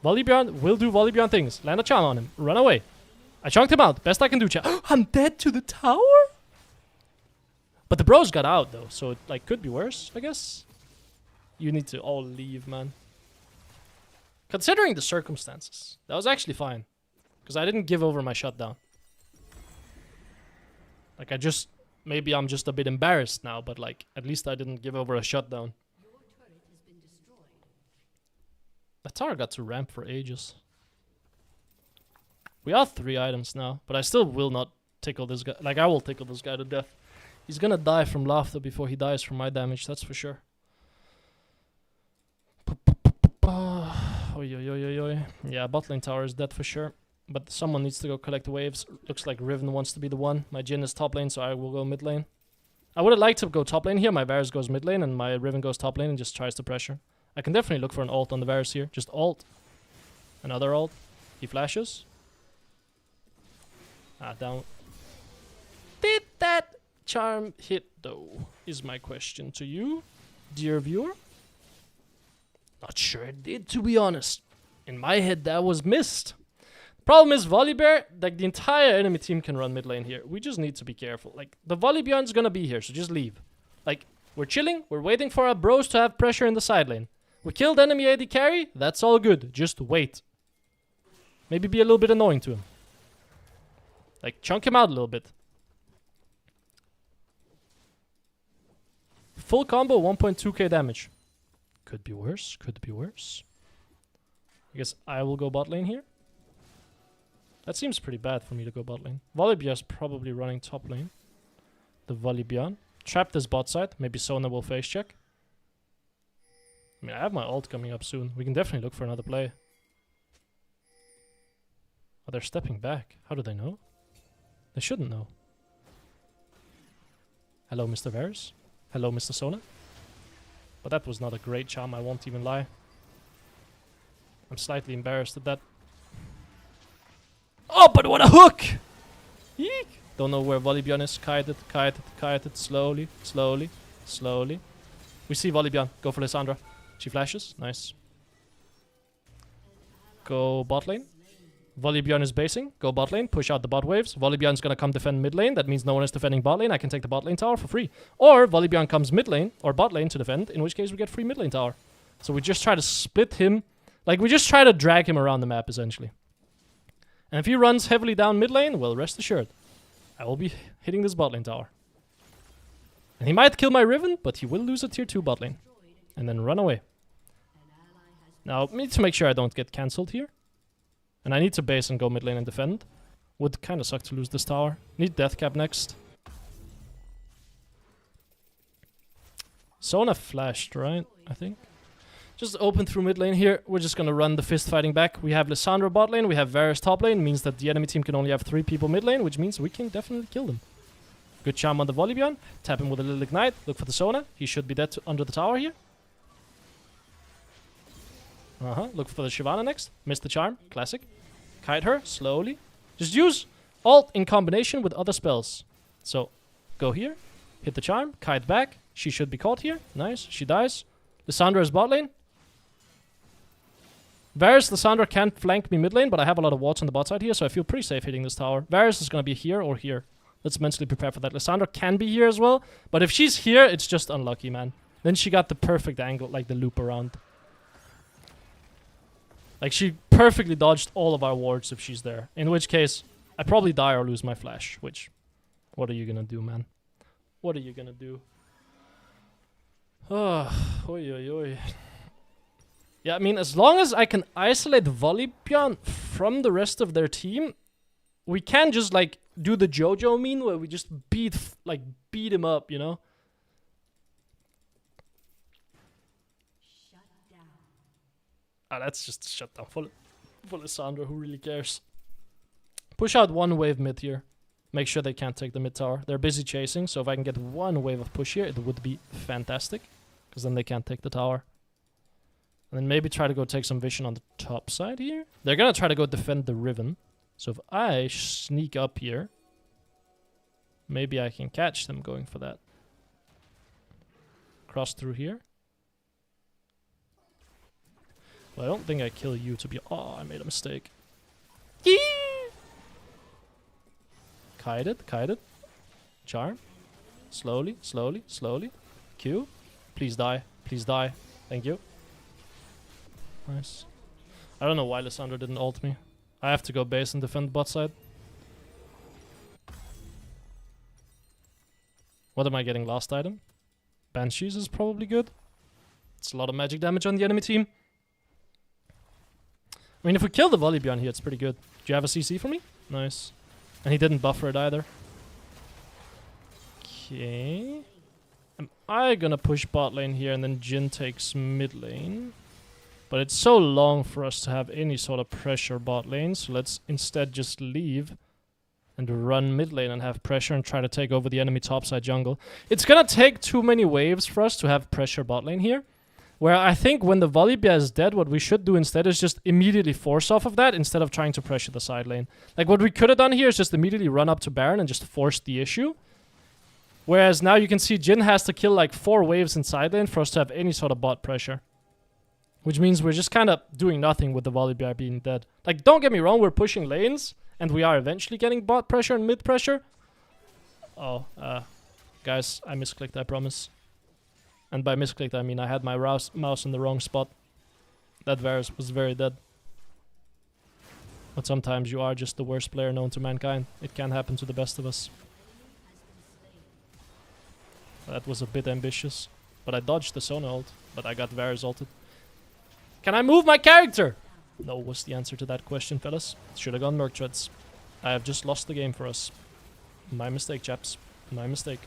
Speaker 1: Volibear will do Volibear things. Land a charm on him. Run away. I chunked him out. Best I can do, chat. I'm dead to the tower? But the bros got out though, so it like could be worse, I guess. You need to all leave, man. Considering the circumstances, that was actually fine. Because I didn't give over my shutdown. Like, maybe I'm just a bit embarrassed now, but like, at least I didn't give over a shutdown. The tower got to ramp for ages. We are 3 items now, but I still will not tickle this guy. Like, I will tickle this guy to death. He's gonna die from laughter before he dies from my damage, that's for sure. Oi, oi, oi, oi, oi. Yeah, bot lane tower is dead for sure. But someone needs to go collect waves. Looks like Riven wants to be the one. My Jhin is top lane, so I will go mid lane. I would have liked to go top lane here. My Varus goes mid lane, and my Riven goes top lane and just tries to pressure. I can definitely look for an ult on the Varus here. Just ult. Another ult. He flashes. Ah, down. Did that charm hit, though? Is my question to you, dear viewer. Not sure it did, to be honest. In my head, that was missed. Problem is, Volibear, like, the entire enemy team can run mid lane here. We just need to be careful. Like, the Volibear's gonna be here, so just leave. Like, we're chilling. We're waiting for our bros to have pressure in the side lane. We killed enemy AD carry. That's all good. Just wait. Maybe be a little bit annoying to him. Like, chunk him out a little bit. Full combo, 1.2k damage. Could be worse. Could be worse. I guess I will go bot lane here. That seems pretty bad for me to go bot lane. Volibear's probably running top lane. The Volibear. Trap this bot side. Maybe Sona will face check. I mean, I have my ult coming up soon. We can definitely look for another play. Oh, they're stepping back. How do they know? They shouldn't know. Hello, Mr. Varus. Hello, Mr. Sona. But that was not a great charm, I won't even lie. I'm slightly embarrassed at that. Oh, but what a hook! Eek! Don't know where Volibear is. Kite it. Slowly, slowly, slowly. We see Volibear. Go for Lissandra. She flashes. Nice. Go bot lane. Volibear is basing. Go bot lane. Push out the bot waves. Volibear is gonna come defend mid lane. That means no one is defending bot lane. I can take the bot lane tower for free. Or Volibear comes mid lane or bot lane to defend, in which case we get free mid lane tower. So we just try to split him. Like, we just try to drag him around the map, essentially. And if he runs heavily down mid lane, well, rest assured, I will be hitting this bot lane tower. And he might kill my Riven, but he will lose a tier 2 bot lane. And then run away. Now, I need to make sure I don't get cancelled here. And I need to base and go mid lane and defend. Would kind of suck to lose this tower. Need death cap next. Sona flashed, right? I think. Just open through mid lane here. We're just gonna run the fist fighting back. We have Lissandra bot lane. We have Varus top lane. Means that the enemy team can only have 3 people mid lane, which means we can definitely kill them. Good charm on the Volibear. Tap him with a little ignite. Look for the Sona. He should be dead under the tower here. Look for the Shyvana next. Missed the charm. Classic. Kite her slowly. Just use ult in combination with other spells. So, go here. Hit the charm. Kite back. She should be caught here. Nice. She dies. Lissandra is bot lane. Varus, Lissandra can't flank me mid lane, but I have a lot of wards on the bot side here, so I feel pretty safe hitting this tower. Varus is going to be here or here. Let's mentally prepare for that. Lissandra can be here as well, but if she's here, it's just unlucky, man. Then she got the perfect angle, like the loop around. Like, she perfectly dodged all of our wards if she's there. In which case, I probably die or lose my flash, which... What are you gonna do, man? What are you gonna do? Oh, oi, oi, oi. Yeah, I mean, as long as I can isolate Volibear from the rest of their team, we can just, like, do the JoJo mean where we just beat him up, you know? That's just a shutdown for Lissandra, who really cares? Push out one wave mid here. Make sure they can't take the mid tower. They're busy chasing, so if I can get one wave of push here, it would be fantastic. Because then they can't take the tower. And then maybe try to go take some vision on the top side here. They're gonna try to go defend the Riven. So if I sneak up here, maybe I can catch them going for that. Cross through here. Well, I don't think I kill you to be... Oh, I made a mistake. Yee! Kite it. Charm. Slowly, slowly, slowly. Q. Please die. Please die. Thank you. Nice. I don't know why Lissandra didn't ult me. I have to go base and defend bot side. What am I getting? Last item? Banshees is probably good. It's a lot of magic damage on the enemy team. I mean, if we kill the Volibear here, it's pretty good. Do you have a CC for me? Nice. And he didn't buffer it either. Okay. Am I gonna push bot lane here and then Jhin takes mid lane? But it's so long for us to have any sort of pressure bot lane, so let's instead just leave and run mid lane and have pressure and try to take over the enemy topside jungle. It's gonna take too many waves for us to have pressure bot lane here. Where I think when the Volibear is dead, what we should do instead is just immediately force off of that instead of trying to pressure the side lane. Like, what we could have done here is just immediately run up to Baron and just force the issue. Whereas now you can see Jhin has to kill like 4 waves in side lane for us to have any sort of bot pressure. Which means we're just kind of doing nothing with the Volibear being dead. Like, don't get me wrong, we're pushing lanes, and we are eventually getting bot pressure and mid pressure. Oh, guys, I misclicked, I promise. And by misclicked, I mean I had my mouse in the wrong spot. That Varus was very dead. But sometimes you are just the worst player known to mankind. It can happen to the best of us. That was a bit ambitious. But I dodged the Sona ult. But I got Varus ulted. Can I move my character? No was the answer to that question, fellas. Should have gone Merc Treads. I have just lost the game for us. My mistake, chaps. My mistake.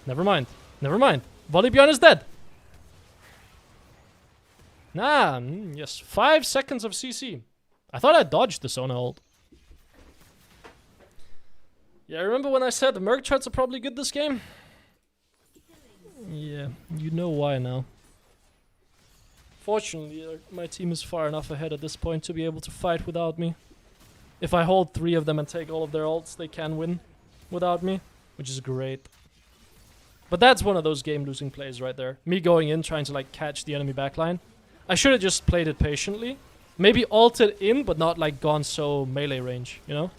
Speaker 1: Never mind. Never mind. Volibear is dead. Nah, yes. 5 seconds of CC. I thought I dodged the Sona ult. Yeah, remember when I said the Merc Treads are probably good this game? Yeah, you know why now. Fortunately, my team is far enough ahead at this point to be able to fight without me. If I hold 3 of them and take all of their ults, they can win without me, which is great. But that's one of those game-losing plays right there. Me going in, trying to like catch the enemy backline. I should have just played it patiently. Maybe ulted in, but not like gone so melee range, you know?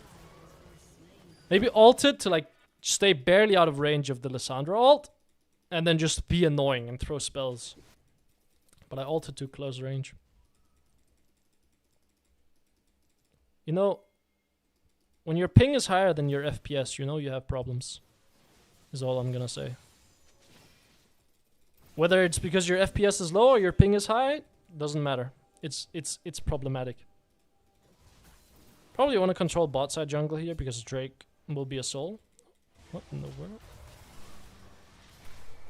Speaker 1: Maybe ulted to like stay barely out of range of the Lissandra ult, and then just be annoying and throw spells. But I ulted to close range. You know, when your ping is higher than your FPS, you know you have problems. Is all I'm gonna say. Whether it's because your FPS is low or your ping is high, doesn't matter. It's problematic. Probably want to control bot side jungle here because Drake will be a soul. What in the world?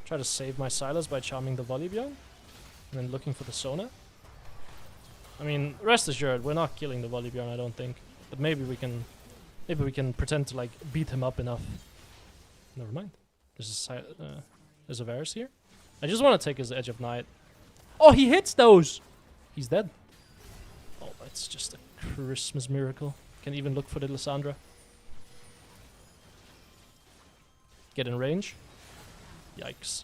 Speaker 1: Try to save my Sylas by charming the Volibear. And then looking for the Sona. I mean, rest assured, we're not killing the Volibear, I don't think. But maybe we can pretend to like beat him up enough. Never mind. There's a Varus here. I just want to take his Edge of Night. Oh, he hits those! He's dead. Oh, that's just a Christmas miracle. Can even look for the Lissandra. Get in range. Yikes.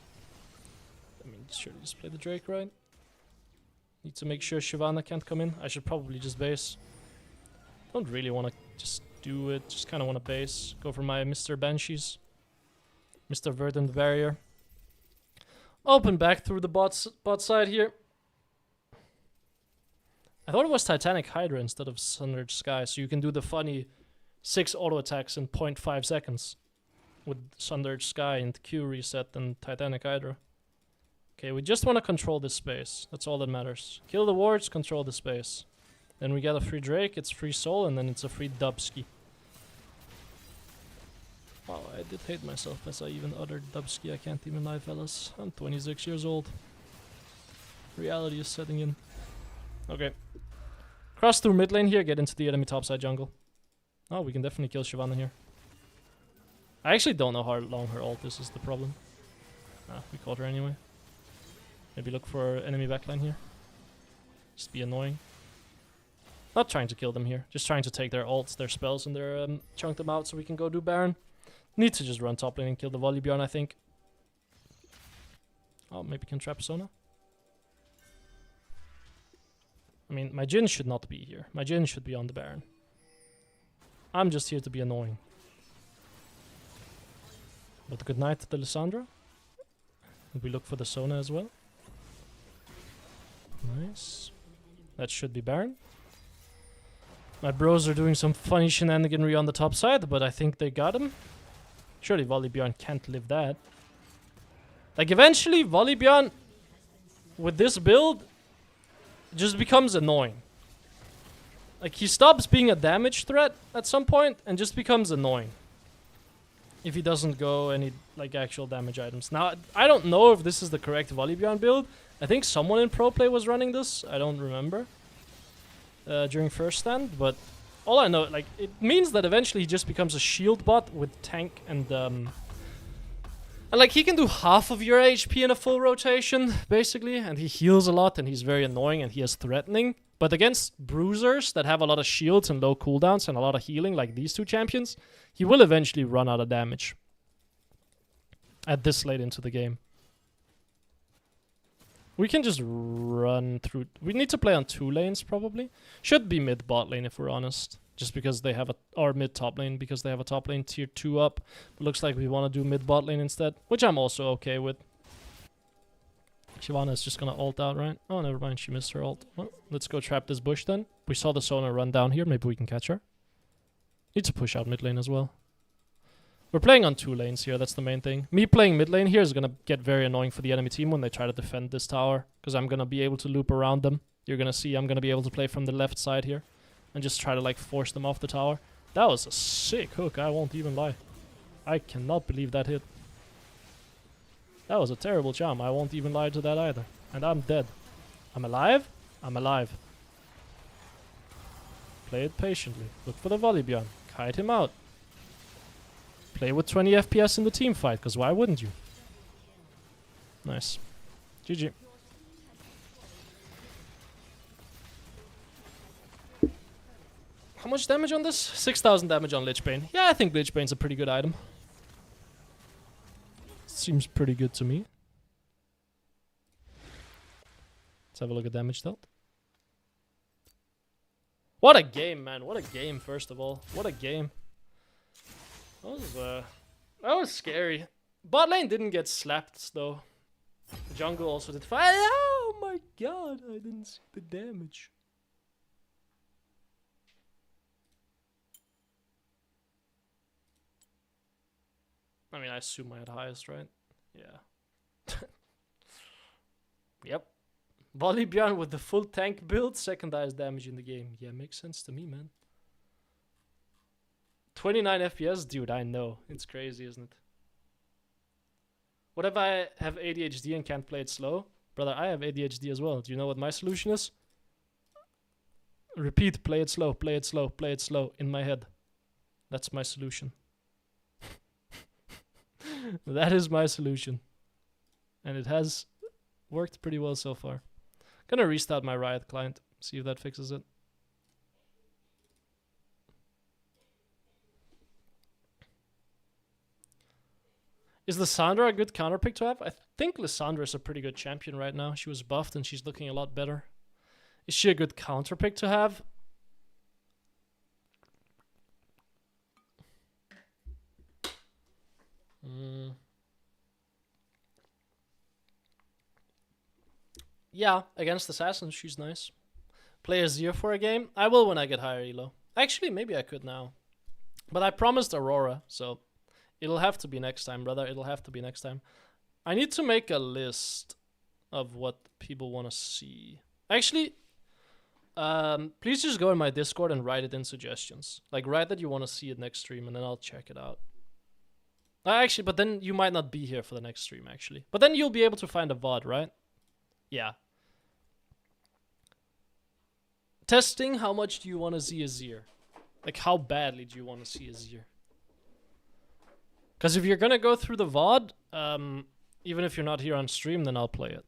Speaker 1: I mean, surely just play the Drake, right? Need to make sure Shyvana can't come in. I should probably just base. Don't really want to just do it. Just kind of want to base. Go for my Mr. Banshees. Mr. Verdant Barrier. Open back through the bot side here. I thought it was Titanic Hydra instead of Sundered Sky, so you can do the funny 6 auto attacks in 0.5 seconds with Sundered Sky and Q reset and Titanic Hydra. Okay, we just want to control this space. That's all that matters. Kill the wards, control the space. Then we get a free Drake, it's free Soul, and then it's a free Dubsky. Wow, I did hate myself as I even uttered Dubsky. I can't even lie, fellas. I'm 26 years old. Reality is setting in. Okay. Cross through mid lane here, get into the enemy topside jungle. Oh, we can definitely kill Shyvana here. I actually don't know how long her ult is the problem. Ah, we caught her anyway. Maybe look for enemy backline here. Just be annoying. Not trying to kill them here. Just trying to take their ults, their spells, and their chunk them out so we can go do Baron. Need to just run top lane and kill the Volibear, I think. Oh, maybe can trap Sona. I mean, my Jhin should not be here. My Jhin should be on the Baron. I'm just here to be annoying. But good night to the Lissandra. We look for the Sona as well. Nice. That should be Baron. My bros are doing some funny shenaniganry on the top side, but I think they got him. Surely Volibear can't live that. Like, eventually, Volibear, with this build, just becomes annoying. Like, he stops being a damage threat at some point and just becomes annoying. If he doesn't go any, like, actual damage items. Now, I don't know if this is the correct Volibear build. I think someone in Pro Play was running this. I don't remember. During first stand, but all I know, like, it means that eventually he just becomes a shield bot with tank and like, he can do half of your HP in a full rotation, basically, and he heals a lot, and he's very annoying, and he is threatening. But against bruisers that have a lot of shields and low cooldowns and a lot of healing, like these two champions, he will eventually run out of damage. at this late into the game. We can just run through. We need to play on 2 lanes probably. Should be mid bot lane if we're honest. Just because they have a, or mid top lane because they have a top lane tier 2 up. But looks like we want to do mid bot lane instead, which I'm also okay with. Shyvana is just gonna ult out, right? Oh, never mind, she missed her ult. Well, let's go trap this bush then. We saw the Sona run down here, maybe we can catch her. Need to push out mid lane as well. We're playing on 2 lanes here, that's the main thing. Me playing mid lane here is gonna get very annoying for the enemy team when they try to defend this tower. Because I'm gonna be able to loop around them. You're gonna see I'm gonna be able to play from the left side here. And just try to like force them off the tower. That was a sick hook, I won't even lie. I cannot believe that hit. That was a terrible charm, I won't even lie to that either. And I'm dead. I'm alive? I'm alive. Play it patiently. Look for the Volibear. Kite him out. Play with 20 FPS in the team fight, because why wouldn't you? Nice. GG. How much damage on this? 6,000 damage on Lichbane. Yeah, I think Lichbane's a pretty good item. Seems pretty good to me. Let's have a look at damage dealt. What a game, man. What a game, first of all. What a game. That was scary. Bot lane didn't get slapped, though. Jungle also did fine. Oh my god, I didn't see the damage. I mean, I assume I had highest, right? Yeah. Yep. Volibear with the full tank build, second highest damage in the game. Yeah, makes sense to me, man. 29 FPS? Dude, I know. It's crazy, isn't it? What if I have ADHD and can't play it slow? Brother, I have ADHD as well. Do you know what my solution is? Repeat, play it slow, play it slow, play it slow in my head. That's my solution. That is my solution. And it has worked pretty well so far. Gonna restart my Riot client, see if that fixes it. Is Lissandra a good counter pick to have? I think Lissandra is a pretty good champion right now. She was buffed and she's looking a lot better. Is she a good counter pick to have? Yeah, against Assassins, she's nice. Play Azir for a game? I will when I get higher elo. Actually, maybe I could now. But I promised Aurora, so it'll have to be next time, brother. It'll have to be next time. I need to make a list of what people want to see. Actually, please just go in my Discord and write it in suggestions. Like, write that you want to see it next stream, and then I'll check it out. Actually, but then you might not be here for the next stream, actually. But then you'll be able to find a VOD, right? Yeah. Testing, how much do you want to see Azir? Like, how badly do you want to see Azir? Because if you're gonna go through the VOD, even if you're not here on stream, then I'll play it.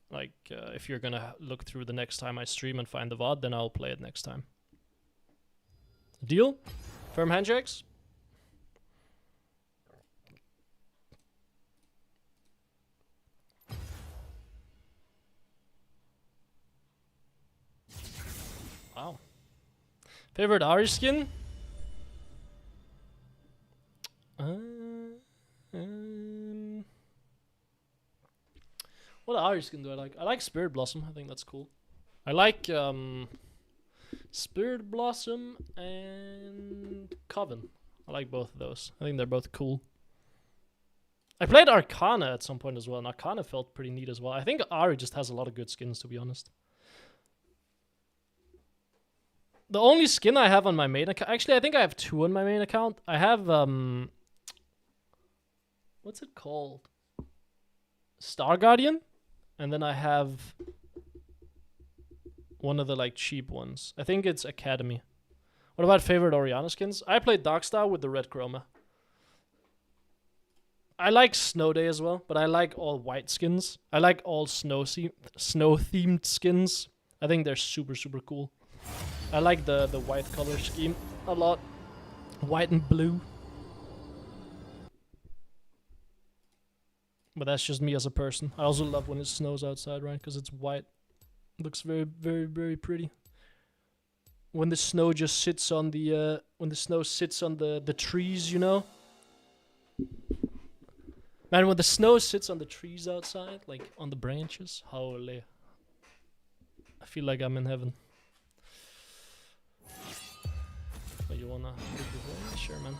Speaker 1: Like, if you're gonna look through the next time I stream and find the VOD, then I'll play it next time. Deal? Firm handshakes? Wow. Favorite Ari skin? What Ari skin do I like? I like Spirit Blossom. I think that's cool. I like Spirit Blossom and Coven. I like both of those. I think they're both cool. I played Arcana at some point as well, and Arcana felt pretty neat as well. I think Ari just has a lot of good skins, to be honest. The only skin I have on my main account... Actually, I think I have 2 on my main account. I have, what's it called? Star Guardian? And then I have one of the, like, cheap ones. I think it's Academy. What about favorite Orianna skins? I played Darkstar with the red chroma. I like Snow Day as well, but I like all white skins. I like all snow-themed skins. I think they're super, super cool. I like the white color scheme a lot. White and blue. But that's just me as a person. I also love when it snows outside, right? Because it's white. It looks very, very, very pretty. When the snow just sits on the the trees, you know. Man, when the snow sits on the trees outside, like on the branches, holy! I feel like I'm in heaven. So you wanna pick the way? Sure, man.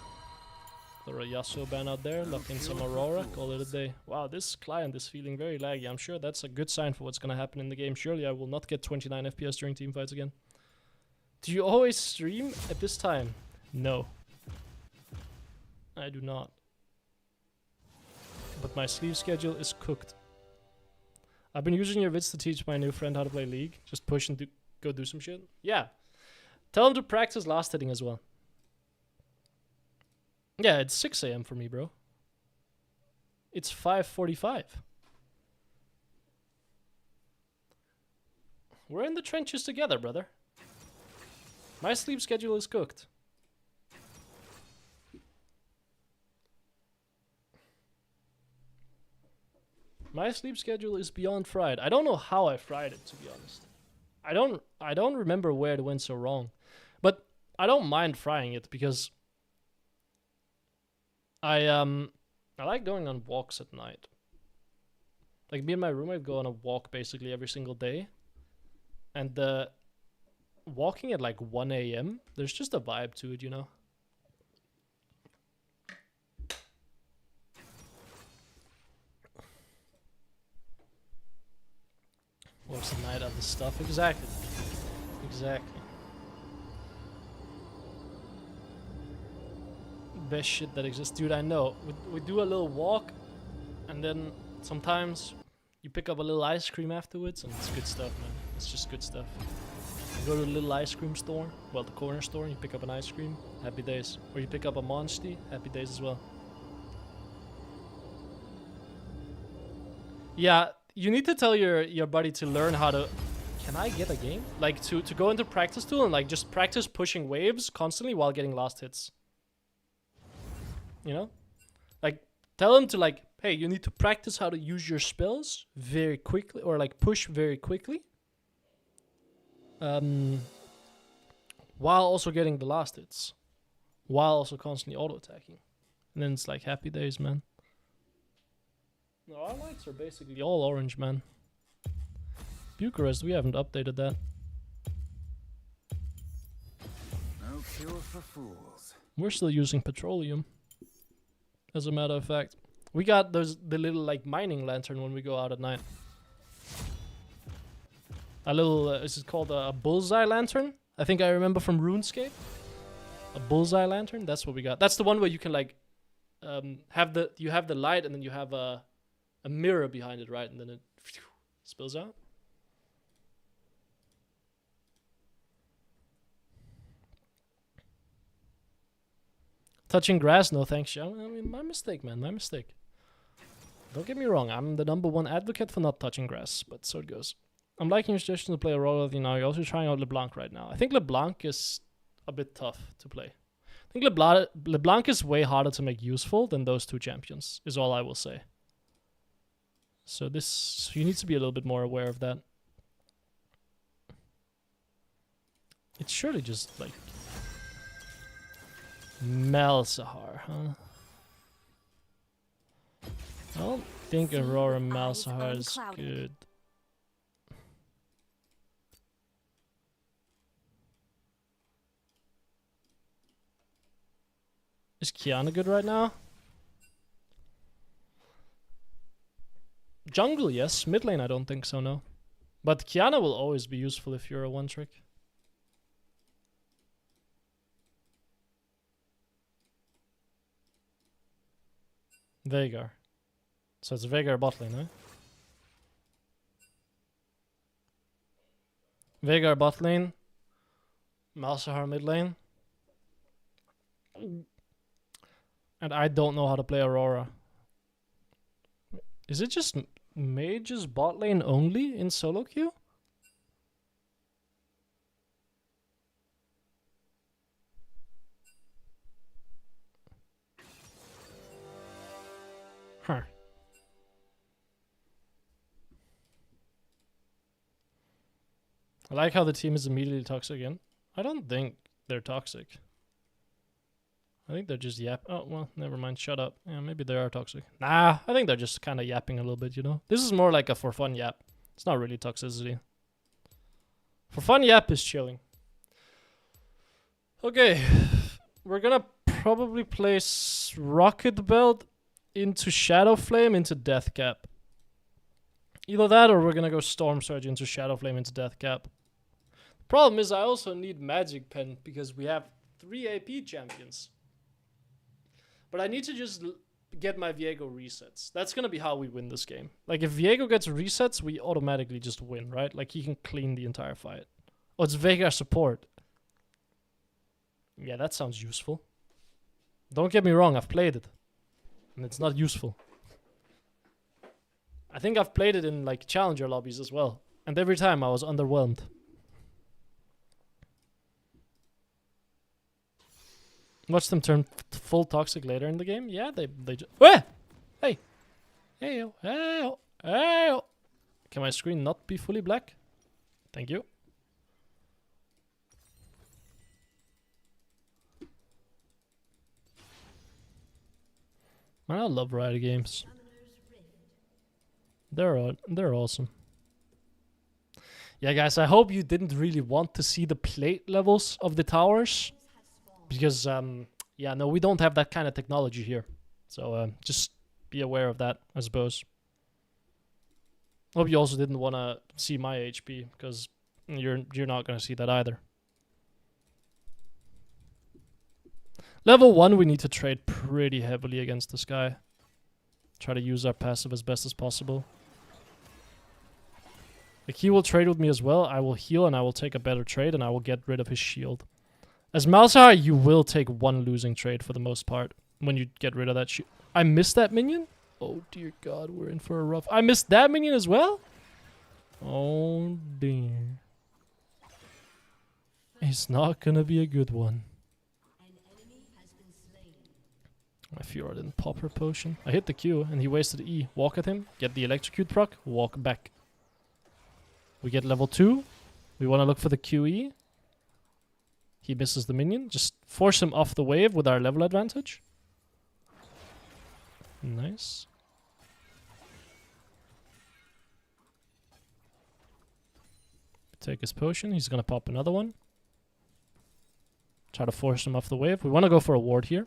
Speaker 1: Throw a Yasuo ban out there, lock in some Aurora, call it a day. Wow, this client is feeling very laggy. I'm sure that's a good sign for what's gonna happen in the game. Surely I will not get 29 FPS during teamfights again. Do you always stream at this time? No. I do not. But my sleep schedule is cooked. I've been using your vids to teach my new friend how to play League. Just push and go do some shit. Yeah. Tell him to practice last hitting as well. Yeah, it's 6 AM for me, bro. It's 5:45. We're in the trenches together, brother. My sleep schedule is cooked. My sleep schedule is beyond fried. I don't know how I fried it, to be honest. I don't remember where it went so wrong. But I don't mind frying it because I like going on walks at night. Like me and my roommate go on a walk basically every single day. And walking at like 1 AM, there's just a vibe to it, you know? What's the night of the stuff? Exactly. Exactly. Best shit that exists. Dude, I know. We do a little walk, and then sometimes you pick up a little ice cream afterwards, and it's good stuff, man. It's just good stuff. You go to a little ice cream store, well, the corner store, and you pick up an ice cream, happy days. Or you pick up a Monster, happy days as well. Yeah, you need to tell your buddy to learn how to... Can I get a game? Like, to go into practice tool and, like, just practice pushing waves constantly while getting last hits. You know? Like, tell him to, like, hey, you need to practice how to use your spells very quickly, or, like, push very quickly. While also getting the last hits. While also constantly auto-attacking. And then it's, like, happy days, man. No, our lights are basically all orange, man. Bucharest, we haven't updated that.
Speaker 2: No cure for fools.
Speaker 1: We're still using petroleum. As a matter of fact. We got the little like mining lantern when we go out at night. A little, is it called a bullseye lantern? I think I remember from RuneScape. A bullseye lantern, that's what we got. That's the one where you can like, have the light and then you have a mirror behind it, right? And then it spills out. Touching grass? No thanks, I mean, my mistake, man. My mistake. Don't get me wrong. I'm the #1 advocate for not touching grass, but so it goes. I'm liking your suggestion to play Aurora. You know, you're also trying out LeBlanc right now. I think LeBlanc is a bit tough to play. I think LeBlanc is way harder to make useful than those two champions, is all I will say. So you need to be a little bit more aware of that. It's surely just like Malzahar, huh? I don't think Aurora Malzahar is good. Is Kiana good right now? Jungle, yes. Mid lane, I don't think so, no. But Kiana will always be useful if you're a one-trick. Veigar. So it's Veigar bot lane, eh? Veigar bot lane. Malzahar mid lane. And I don't know how to play Aurora. Is it just mages bot lane only in solo queue? Huh. I like how the team is immediately toxic again. I don't think they're toxic. I think they're just yap. Oh, well, never mind. Shut up. Yeah, maybe they are toxic. Nah, I think they're just kind of yapping a little bit, you know? This is more like a for fun yap. It's not really toxicity. For fun yap is chilling. Okay. We're gonna probably place Rocket Belt into Shadow Flame into Death Cap. Either that or we're gonna go Storm Surge into Shadow Flame into Death Cap. The problem is I also need Magic Pen because we have 3 AP champions. But I need to just get my Viego resets. That's gonna be how we win this game. Like, if Viego gets resets, we automatically just win, right? Like, he can clean the entire fight. Oh, it's Veigar support. Yeah, that sounds useful. Don't get me wrong, I've played it. And it's not useful. I think I've played it in, like, challenger lobbies as well. And every time I was underwhelmed. Watch them turn full toxic later in the game. Yeah, they just... Hey! Hey! Hey-o! Hey-o! Hey-o! Can my screen not be fully black? Thank you. Man, I love variety games. They're awesome. Yeah, guys, I hope you didn't really want to see the plate levels of the towers. Because, yeah, no, we don't have that kind of technology here. So, just be aware of that, I suppose. Hope you also didn't want to see my HP, because you're not going to see that either. Level 1, we need to trade pretty heavily against this guy. Try to use our passive as best as possible. Like, he will trade with me as well. I will heal and I will take a better trade and I will get rid of his shield. As Malzahar, you will take one losing trade for the most part when you get rid of that shield. I missed that minion? Oh dear god, we're in for a rough... I missed that minion as well? Oh dear. It's not gonna be a good one. My Fiora didn't pop her potion. I hit the Q and he wasted E. Walk at him, get the electrocute proc, walk back. We get level 2. We want to look for the QE. He misses the minion. Just force him off the wave with our level advantage. Nice. Take his potion. He's going to pop another one. Try to force him off the wave. We want to go for a ward here.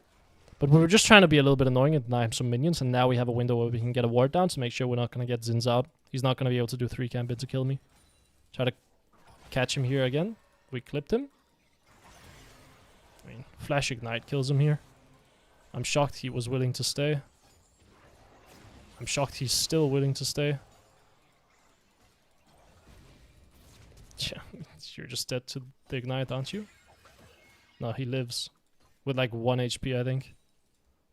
Speaker 1: But we were just trying to be a little bit annoying and deny him some minions. And now we have a window where we can get a ward down to make sure we're not going to get Zins out. He's not going to be able to do 3 camp in to kill me. Try to catch him here again. We clipped him. I mean, Flash Ignite kills him here. I'm shocked he was willing to stay. I'm shocked he's still willing to stay. Yeah, you're just dead to the Ignite, aren't you? No, he lives. With like 1 HP, I think.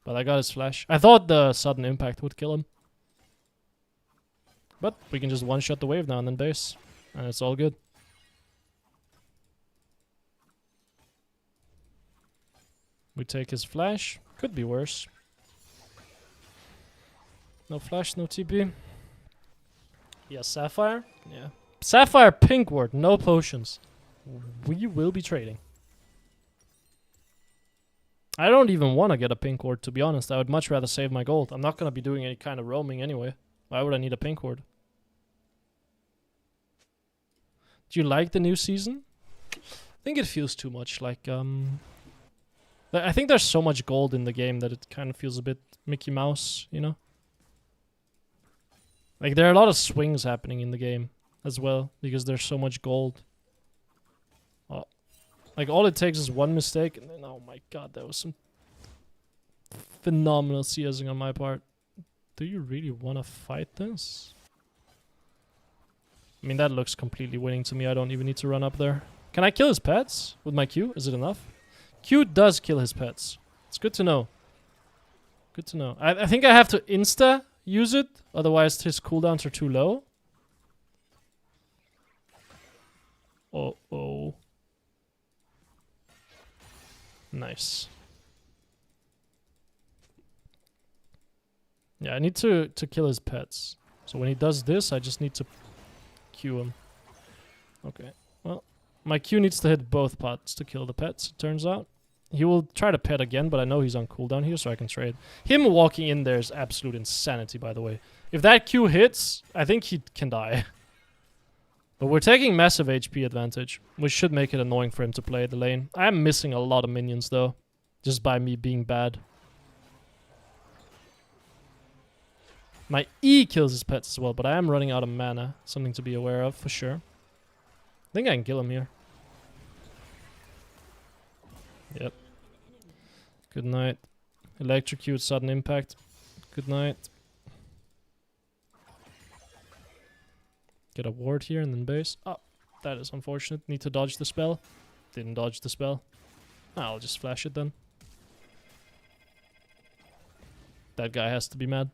Speaker 1: But I got his Flash. I thought the sudden impact would kill him. But we can just one-shot the wave now and then base. And it's all good. We take his Flash. Could be worse. No Flash, no TP. Yeah, Sapphire. Yeah. Sapphire pink ward, no potions. We will be trading. I don't even want to get a pink ward, to be honest. I would much rather save my gold. I'm not going to be doing any kind of roaming anyway. Why would I need a pink ward? Do you like the new season? I think it feels too much like, I think there's so much gold in the game that it kind of feels a bit Mickey Mouse, you know? Like, there are a lot of swings happening in the game as well, because there's so much gold. Oh. Like, all it takes is one mistake, and then, oh my god, that was some phenomenal CSing on my part. Do you really want to fight this? I mean, that looks completely winning to me. I don't even need to run up there. Can I kill his pets with my Q? Is it enough? Q does kill his pets. It's good to know. Good to know. I think I have to insta use it, otherwise his cooldowns are too low. Oh. Nice. Yeah, I need to kill his pets. So when he does this, I just need to Q him. Okay. Well, my Q needs to hit both pots to kill the pets, it turns out. He will try to pet again, but I know he's on cooldown here, so I can trade. Him walking in there is absolute insanity, by the way. If that Q hits, I think he can die. But we're taking massive HP advantage, which should make it annoying for him to play the lane. I am missing a lot of minions, though, just by me being bad. My E kills his pets as well, but I am running out of mana. Something to be aware of, for sure. I think I can kill him here. Yep. Good night. Electrocute, sudden impact. Good night. Get a ward here and then base. Oh, that is unfortunate. Need to dodge the spell. Didn't dodge the spell. I'll just flash it then. That guy has to be mad.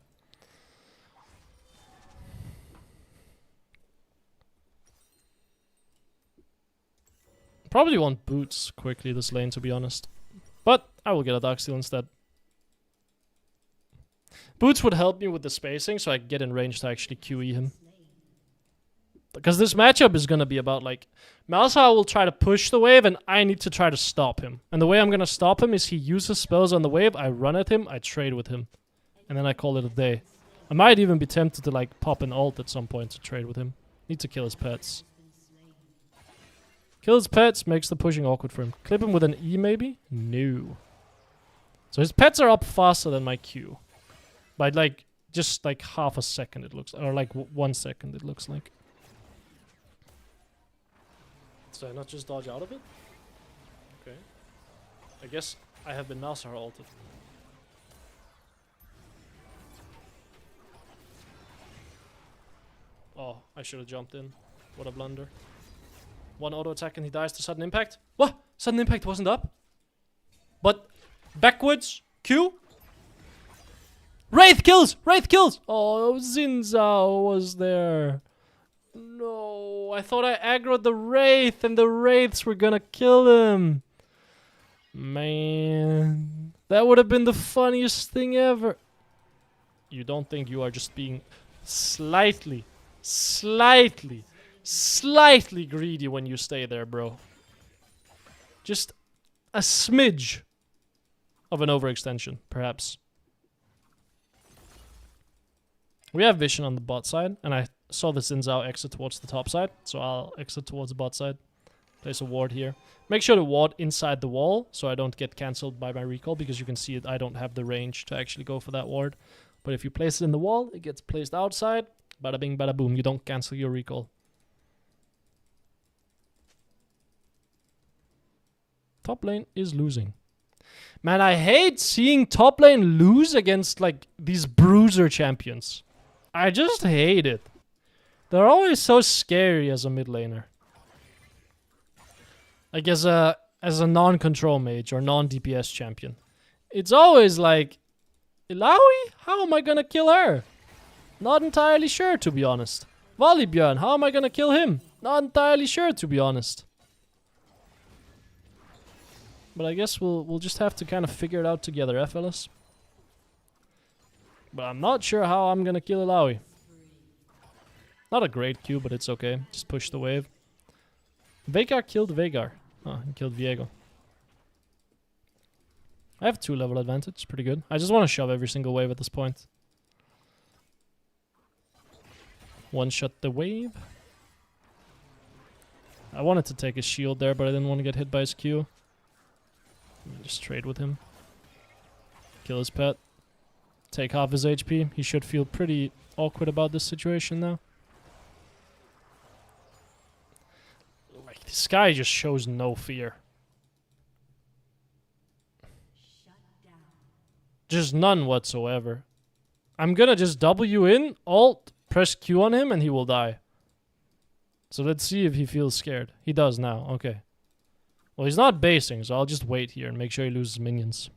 Speaker 1: Probably want boots quickly this lane, to be honest. But I will get a Darksteel instead. Boots would help me with the spacing, so I can get in range to actually QE him. Because this matchup is going to be about, like, Malzahar will try to push the wave, and I need to try to stop him. And the way I'm going to stop him is he uses spells on the wave, I run at him, I trade with him. And then I call it a day. I might even be tempted to, like, pop an ult at some point to trade with him. Need to kill his pets. Kill his pets, makes the pushing awkward for him. Clip him with an E, maybe? No. So his pets are up faster than my Q. By, like, just, like, half a second, it looks... Or, like, 1 second, it looks like. Did I not just dodge out of it? Okay. I guess I have been Malzahar ulted. Oh, I should have jumped in. What a blunder. One auto attack and he dies to sudden impact. What? Sudden impact wasn't up? But backwards Q? Wraith kills! Wraith kills! Oh, Xin Zhao was there. No, I thought I aggroed the Wraith and the Wraiths were gonna kill him. Man, that would have been the funniest thing ever. You don't think you are just being slightly greedy when you stay there, bro. Just a smidge of an overextension, perhaps. We have vision on the bot side, and I saw the Xin Zhao exit towards the top side, so I'll exit towards the bot side. Place a ward here. Make sure to ward inside the wall, so I don't get cancelled by my recall, because you can see it, I don't have the range to actually go for that ward. But if you place it in the wall, it gets placed outside. Bada bing, bada boom. You don't cancel your recall. Top lane is losing. Man, I hate seeing top lane lose against, like, these bruiser champions. I just hate it. They're always so scary as a mid laner. Like, as a non-control mage or non-DPS champion. It's always like, Illaoi? How am I gonna kill her? Not entirely sure, to be honest. Volibear, how am I gonna kill him? Not entirely sure, to be honest. But I guess we'll just have to kind of figure it out together, fellas? But I'm not sure how I'm gonna kill Illaoi. Not a great Q, but it's okay. Just push the wave. Veigar killed Veigar. Oh, he killed Viego. I have 2-level advantage. Pretty good. I just want to shove every single wave at this point. One-shot the wave. I wanted to take his shield there, but I didn't want to get hit by his Q. Just trade with him. Kill his pet. Take half his HP. He should feel pretty awkward about this situation now. Like, this guy just shows no fear. Just none whatsoever. I'm gonna just W in, alt, press Q on him, and he will die. So let's see if he feels scared. He does now, okay. Well, he's not basing, so I'll just wait here and make sure he loses minions.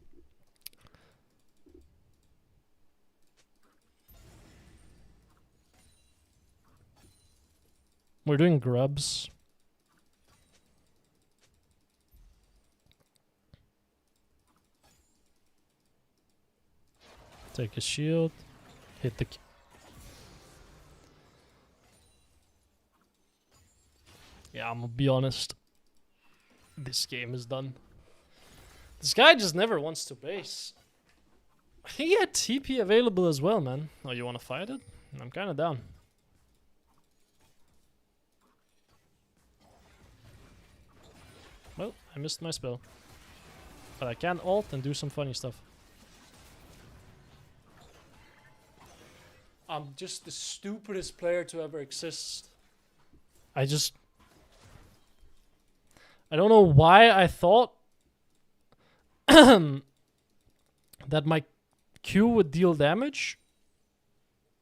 Speaker 1: We're doing grubs. Take a shield. Hit the... Yeah, I'm gonna be honest. This game is done. This guy just never wants to base. I think he had TP available as well, man. Oh, you wanna fight it? I'm kinda down. Well, I missed my spell. But I can ult and do some funny stuff. I'm just the stupidest player to ever exist. I don't know why I thought that my Q would deal damage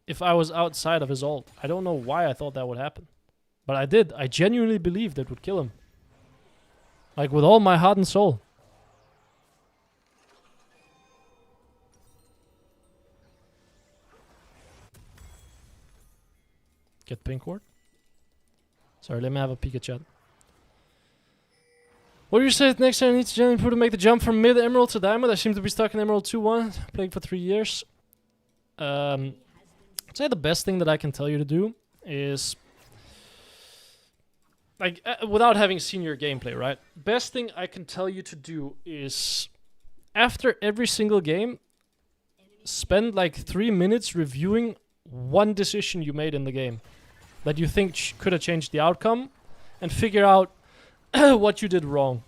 Speaker 1: if I was outside of his ult. I don't know why I thought that would happen. But I did. I genuinely believed it would kill him. Like with all my heart and soul. Get pink ward. Sorry, let me have a peek at chat. What do you say next time I need to generally improve to make the jump from mid emerald to diamond? I seem to be stuck in emerald 2-1, playing for 3 years. I'd say the best thing that I can tell you to do is, like, without having seen your gameplay, right? Best thing I can tell you to do is, after every single game, spend like 3 minutes reviewing one decision you made in the game that you think could have changed the outcome, and figure out what you did wrong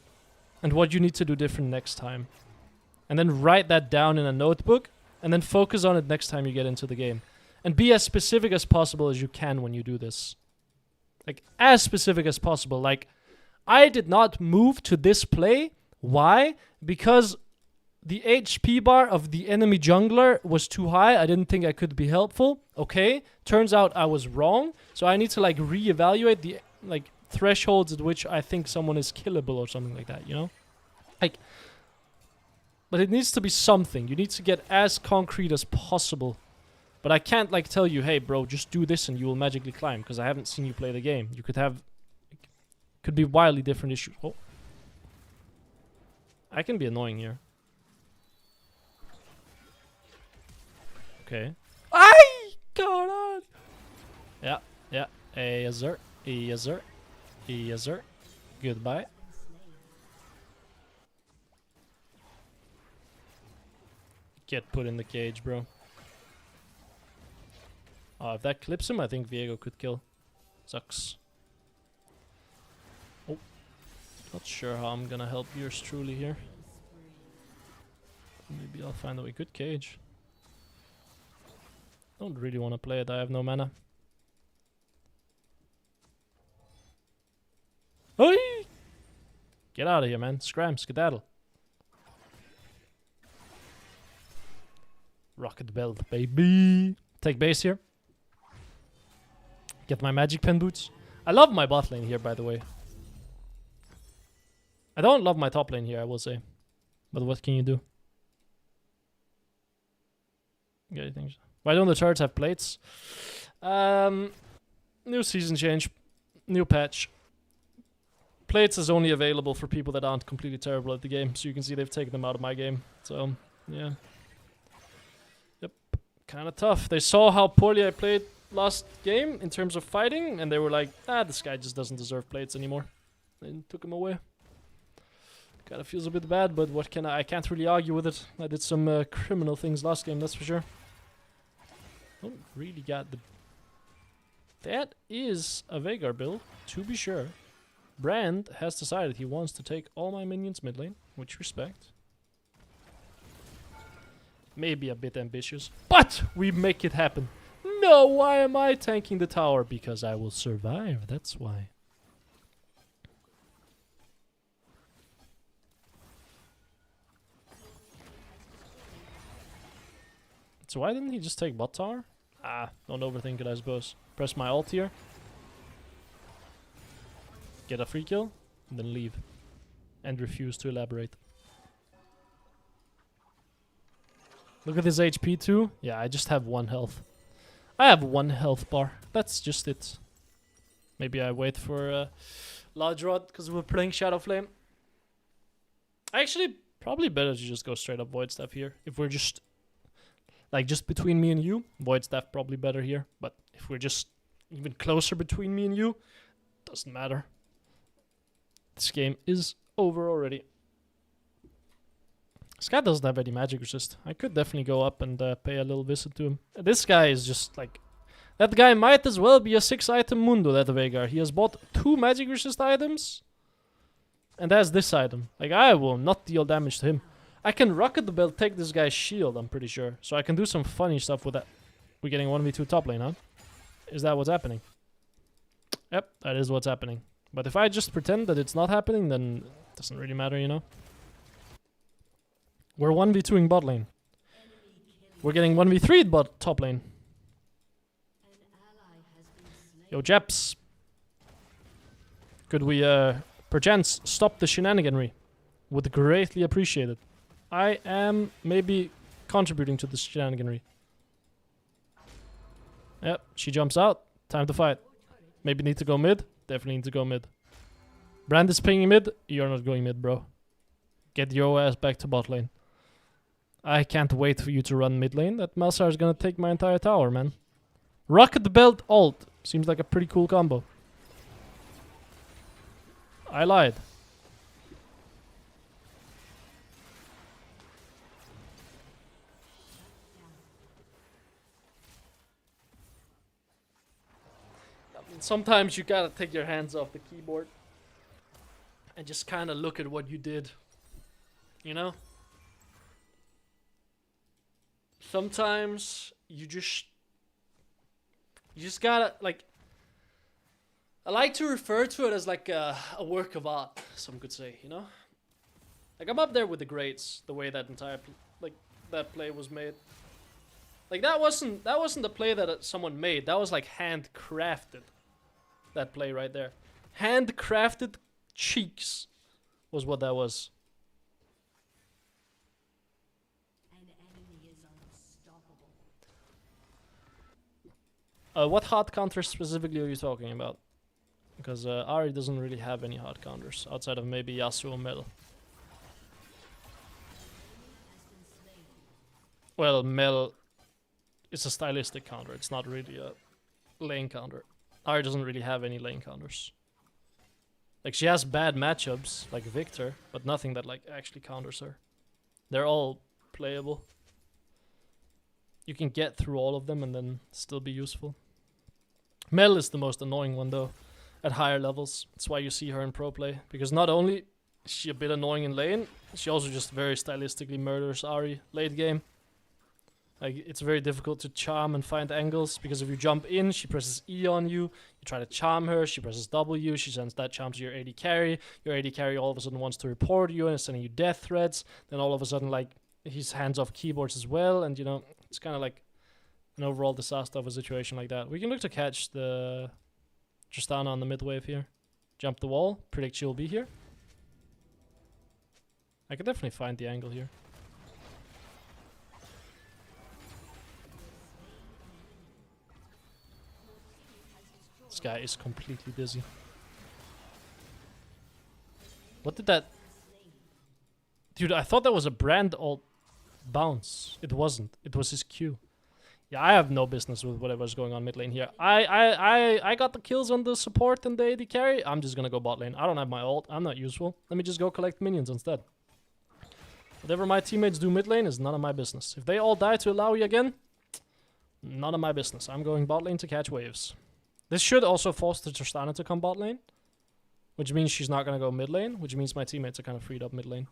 Speaker 1: and what you need to do different next time. And then write that down in a notebook, and then focus on it next time you get into the game. And be as specific as possible as you can when you do this. Like, as specific as possible. Like, I did not move to this play. Why? Because the HP bar of the enemy jungler was too high. I didn't think I could be helpful. Okay, turns out I was wrong. So I need to, like, reevaluate the, like, thresholds at which I think someone is killable or something like that, you know? Like, but it needs to be something. You need to get as concrete as possible. But I can't, like, tell you, hey, bro, just do this and you will magically climb, because I haven't seen you play the game. You could have, could be wildly different issues. Oh. I can be annoying here. Okay. Ay! God on! Yeah, yeah. Yes, sir. Yes, sir. Yes, sir. Goodbye. Get put in the cage, bro. Oh, if that clips him, I think Viego could kill. Sucks. Oh. Not sure how I'm gonna help yours truly here. Maybe I'll find a way. Good cage. Don't really want to play it. I have no mana. Oi! Get out of here, man. Scram, skedaddle. Rocket belt, baby. Take base here. Get my magic pen boots. I love my bot lane here, by the way. I don't love my top lane here, I will say. But what can you do? Okay, things. Why don't the turrets have plates? New season change. New patch. Plates is only available for people that aren't completely terrible at the game. So you can see they've taken them out of my game. So, yeah. Yep. Kind of tough. They saw how poorly I played last game in terms of fighting. And they were like, this guy just doesn't deserve plates anymore. And took him away. Kind of feels a bit bad, but what can I can't really argue with it. I did some criminal things last game, that's for sure. Don't really got the... That is a Veigar build, to be sure. Brand has decided he wants to take all my minions mid lane, which respect. Maybe a bit ambitious, but we make it happen. No, why am I tanking the tower? Because I will survive, that's why. So why didn't he just take bot tower? Don't overthink it, I suppose. Press my ult here. Get a free kill, and then leave. And refuse to elaborate. Look at his HP too. Yeah, I just have 1 health. I have 1 health bar. That's just it. Maybe I wait for Large Rod, because we're playing Shadow Flame. Actually, probably better to just go straight up Void Staff here. If we're just... Like, just between me and you, Void Staff probably better here. But if we're just even closer between me and you, doesn't matter. This game is over already. This guy doesn't have any magic resist. I could definitely go up and pay a little visit to him. This guy is just like... That guy might as well be a 6-item Mundo, that Veigar. He has bought 2 magic resist items. And that's this item. Like, I will not deal damage to him. I can rocket the belt, take this guy's shield, I'm pretty sure. So I can do some funny stuff with that. We're getting 1v2 top lane, huh? Is that what's happening? Yep, that is what's happening. But if I just pretend that it's not happening, then it doesn't really matter, you know? We're 1v2ing bot lane. We're getting 1v3'd bot top lane. Yo, Japs. Could we, perchance, stop the shenaniganry? Would greatly appreciate it. I am maybe contributing to this shenaniganry. Yep, she jumps out. Time to fight. Maybe need to go mid. Definitely need to go mid. Brand is pinging mid. You're not going mid, bro. Get your ass back to bot lane. I can't wait for you to run mid lane. That Malzahar is gonna take my entire tower, man. Rocket the belt ult. Seems like a pretty cool combo. I lied. I mean, sometimes you gotta take your hands off the keyboard and just kind of look at what you did. You know? Sometimes you just gotta, like, I like to refer to it as like a work of art, some could say, you know? Like, I'm up there with the greats, the way that entire, that play was made. Like, that wasn't the play that someone made, that was like handcrafted. That play right there. Handcrafted cheeks was what that was. What hard counters specifically are you talking about? Because Ahri doesn't really have any hard counters outside of maybe Yasuo and Mel. Well, Mel is a stylistic counter. It's not really a lane counter. Ahri doesn't really have any lane counters. Like, she has bad matchups, like Victor, but nothing that like actually counters her. They're all playable. You can get through all of them and then still be useful. Mel is the most annoying one though, at higher levels. That's why you see her in pro play. Because not only is she a bit annoying in lane, she also just very stylistically murders Ahri late game. Like, it's very difficult to charm and find angles, because if you jump in, she presses E on you, you try to charm her, she presses W, she sends that charm to your AD carry, your AD carry all of a sudden wants to report you and is sending you death threats, then all of a sudden, like, he's hands off keyboards as well, and you know, it's kind of like an overall disaster of a situation like that. We can look to catch the Tristana on the mid wave here. Jump the wall, predict she'll be here. I could definitely find the angle here. This guy is completely dizzy. What did that... Dude, I thought that was a brand ult bounce. It wasn't. It was his Q. Yeah, I have no business with whatever's going on mid lane here. I got the kills on the support and the AD carry. I'm just gonna go bot lane. I don't have my ult. I'm not useful. Let me just go collect minions instead. Whatever my teammates do mid lane is none of my business. If they all die to allow you again, none of my business. I'm going bot lane to catch waves. This should also force the Tristana to come bot lane, which means she's not gonna go mid lane, which means my teammates are kind of freed up mid lane.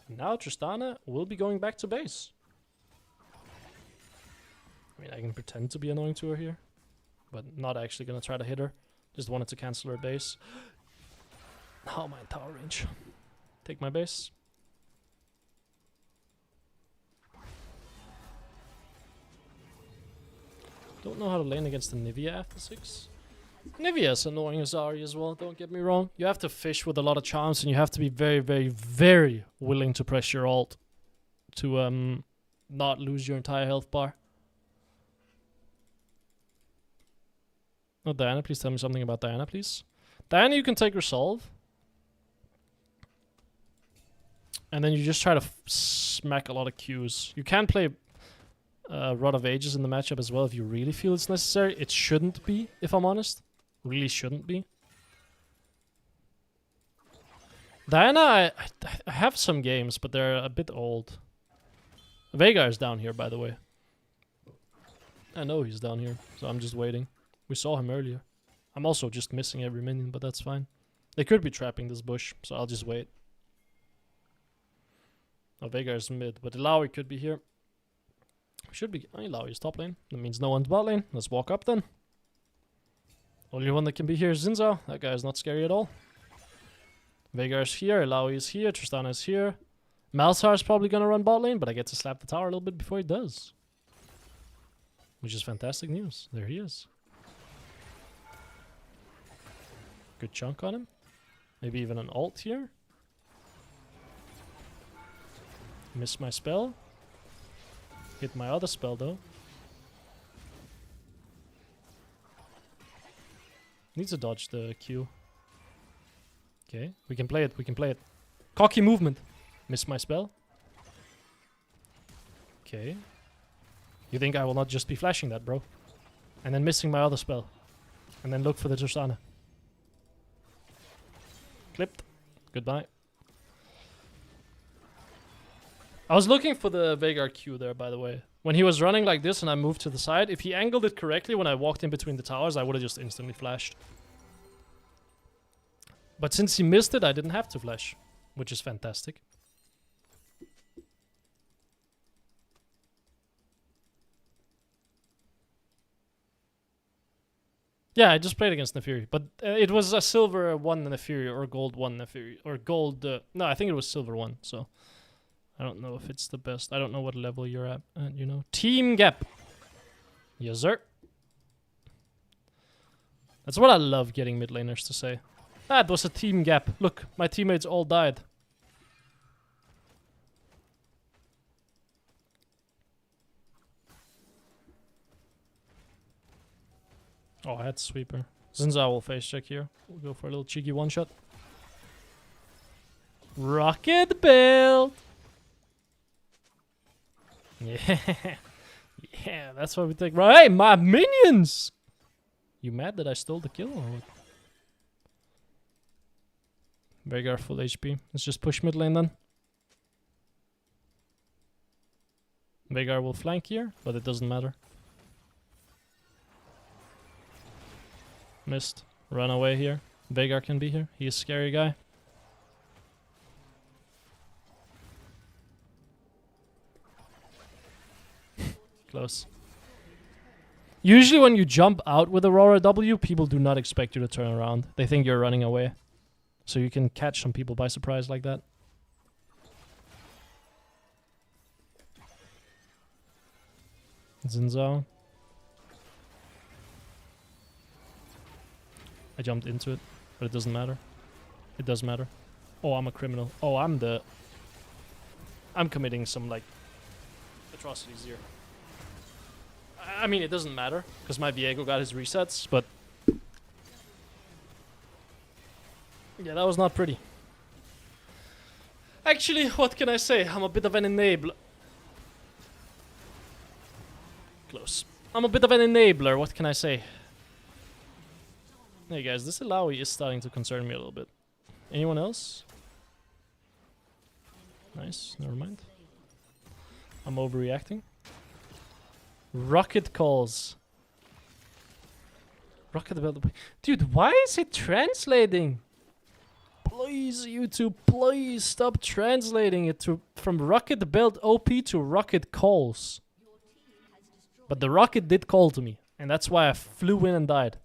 Speaker 1: And now Tristana will be going back to base. I mean, I can pretend to be annoying to her here, but not actually gonna try to hit her. Just wanted to cancel her base. Oh, my tower range. Take my base. Don't know how to lane against the Nivea after 6. Nivea is annoying as Ahri as well, don't get me wrong. You have to fish with a lot of charms and you have to be very, very, very willing to press your ult to not lose your entire health bar. Oh, Diana, please tell me something about Diana, please. Diana, you can take Resolve. And then you just try to smack a lot of Qs. You can play Rod of Ages in the matchup as well if you really feel it's necessary. It shouldn't be, if I'm honest. Really shouldn't be. Diana, I have some games, but they're a bit old. Veigar's down here, by the way. I know he's down here, so I'm just waiting. We saw him earlier. I'm also just missing every minion, but that's fine. They could be trapping this bush, so I'll just wait. Oh, Veigar's mid, but Illaoi could be here. Should be. Oh, Illaoi's top lane. That means no one's bot lane. Let's walk up then. Only one that can be here is Xin Zhao. That guy's not scary at all. Veigar's here, Illaoi is here, Tristana is here. Malzar's probably gonna run bot lane, but I get to slap the tower a little bit before he does. Which is fantastic news. There he is. Good chunk on him. Maybe even an ult here. Missed my spell. Hit my other spell though. Needs to dodge the Q. Okay, we can play it, we can play it. Cocky movement. Missed my spell. Okay. You think I will not just be flashing that, bro? And then missing my other spell. And then look for the Tristana. Clipped. Goodbye. I was looking for the Veigar Q there, by the way. When he was running like this and I moved to the side, if he angled it correctly when I walked in between the towers, I would have just instantly flashed. But since he missed it, I didn't have to flash, which is fantastic. Yeah, I just played against Nefiri, but it was a silver 1 Nefiri or gold 1 Nefiri or gold. No, I think it was silver 1. So I don't know if it's the best. I don't know what level you're at. You know, team gap. Yes, sir. That's what I love getting mid laners to say. Ah, it was a team gap. Look, my teammates all died. Oh, I had sweeper. Xin Zhao will face check here. We'll go for a little cheeky one shot. Rocket build! Yeah. Yeah, that's what we take. Hey, my minions! You mad that I stole the kill or what? Veigar full HP. Let's just push mid lane then. Veigar will flank here, but it doesn't matter. Missed. Run away here. Veigar can be here. He's a scary guy. Close. Usually when you jump out with Aurora W, people do not expect you to turn around. They think you're running away. So you can catch some people by surprise like that. Xin Zhao. I jumped into it, but it doesn't matter. It does matter. Oh, I'm a criminal. Oh, I'm committing some, like, atrocities here. I mean, it doesn't matter, because my Viego got his resets, but... yeah, that was not pretty. Actually, what can I say? I'm a bit of an enabler. Close. I'm a bit of an enabler, what can I say? Hey guys, this Illaoi is starting to concern me a little bit. Anyone else? Nice, never mind. I'm overreacting. Rocket calls. Rocket build. Dude, why is it translating? Please, YouTube, please stop translating it from rocket build OP to rocket calls. But the rocket did call to me, and that's why I flew in and died.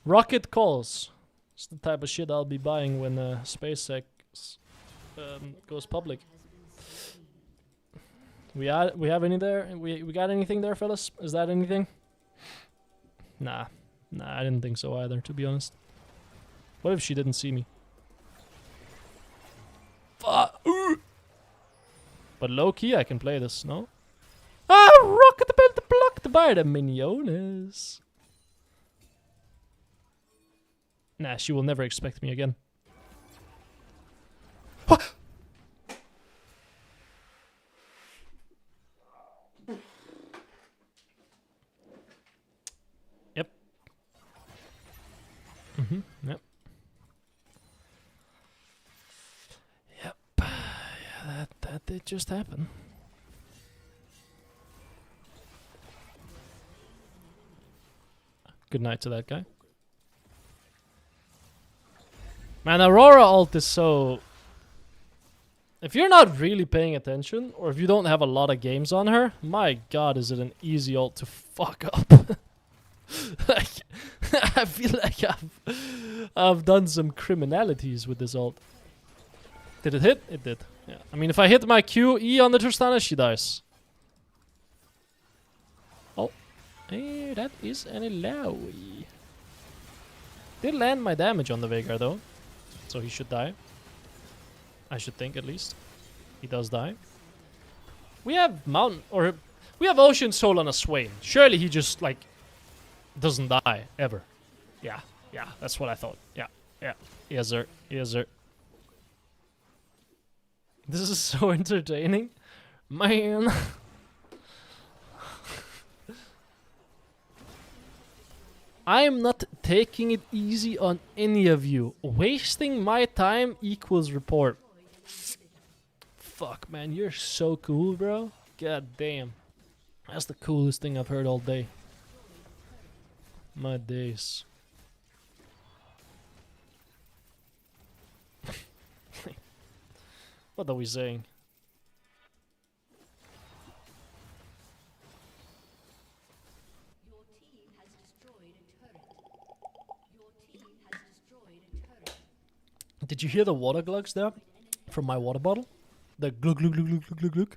Speaker 1: Rocket calls. It's the type of shit I'll be buying when SpaceX goes public. We have any there? We got anything there, fellas? Is that anything? Nah, I didn't think so either, to be honest. What if she didn't see me? But low key, I can play this. No? Ah, rocket build blocked by the miniones. Nah, she will never expect me again. Yep. Yep. Yep. Yeah, that did just happen. Good night to that guy. Man, Aurora ult is so... If you're not really paying attention, or if you don't have a lot of games on her, my god, is it an easy ult to fuck up. Like, I feel like I've done some criminalities with this ult. Did it hit? It did. Yeah. I mean, if I hit my Q, E on the Tristana, she dies. Oh. Hey, that is an Illaoi. Did land my damage on the Veigar though. So he should die. I should think, at least. He does die. We have Mountain... Or... We have Ocean Soul on a Swain. Surely he just, like... doesn't die, ever. Yeah. Yeah, that's what I thought. Yeah. Yeah. Yes, sir. Yes, sir. This is so entertaining. Man. I am not taking it easy on any of you. Wasting my time equals report. Fuck, man, you're so cool, bro. God damn. That's the coolest thing I've heard all day. My days. What are we saying? Did you hear the water glugs there? From my water bottle? The glug glug glug glug glug glug glug.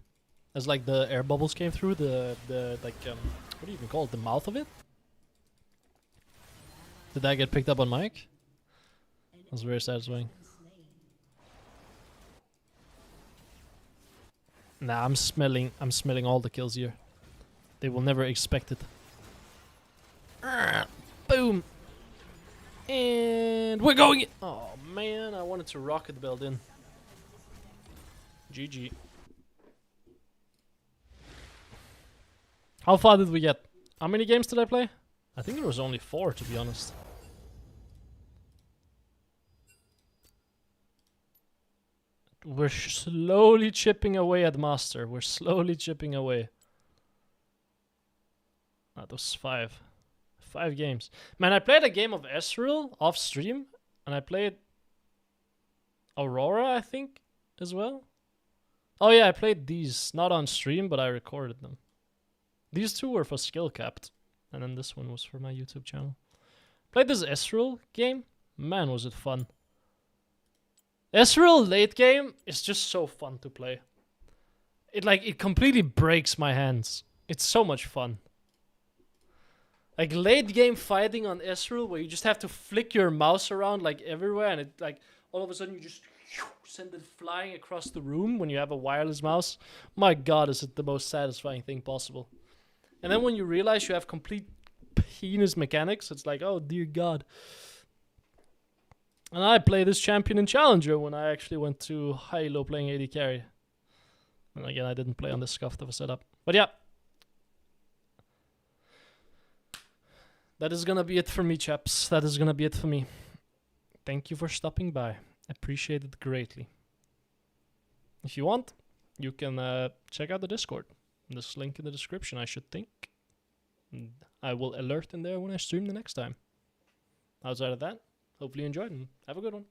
Speaker 1: As like the air bubbles came through the like what do you even call it? The mouth of it? Did that get picked up on mic? That was very satisfying. Nah, I'm smelling all the kills here. They will never expect it. Boom! And we're going in. Oh man, I wanted to rocket belt in. GG. How far did we get? How many games did I play? I think there was only 4, to be honest. We're slowly chipping away at Master. We're slowly chipping away. That was 5. 5 games. Man, I played a game of Ezreal off stream. And I played Aurora, I think, as well. Oh yeah, I played these. Not on stream, but I recorded them. These 2 were for skill capped. And then this one was for my YouTube channel. Played this Ezreal game. Man, was it fun. Ezreal late game is just so fun to play. It completely breaks my hands. It's so much fun. Like late game fighting on Ezreal where you just have to flick your mouse around like everywhere and it like all of a sudden you just send it flying across the room when you have a wireless mouse. My god, is it the most satisfying thing possible. And then when you realize you have complete penis mechanics, it's like, oh dear god. And I play this champion in Challenger when I actually went to high-low playing AD carry. And again, I didn't play on this scuffed of a setup. But yeah. That is gonna be it for me, chaps. That is gonna be it for me. Thank you for stopping by. Appreciate it greatly. If you want, you can check out the Discord. This link in the description, I should think. And I will alert in there when I stream the next time. Outside of that, hopefully you enjoyed and have a good one.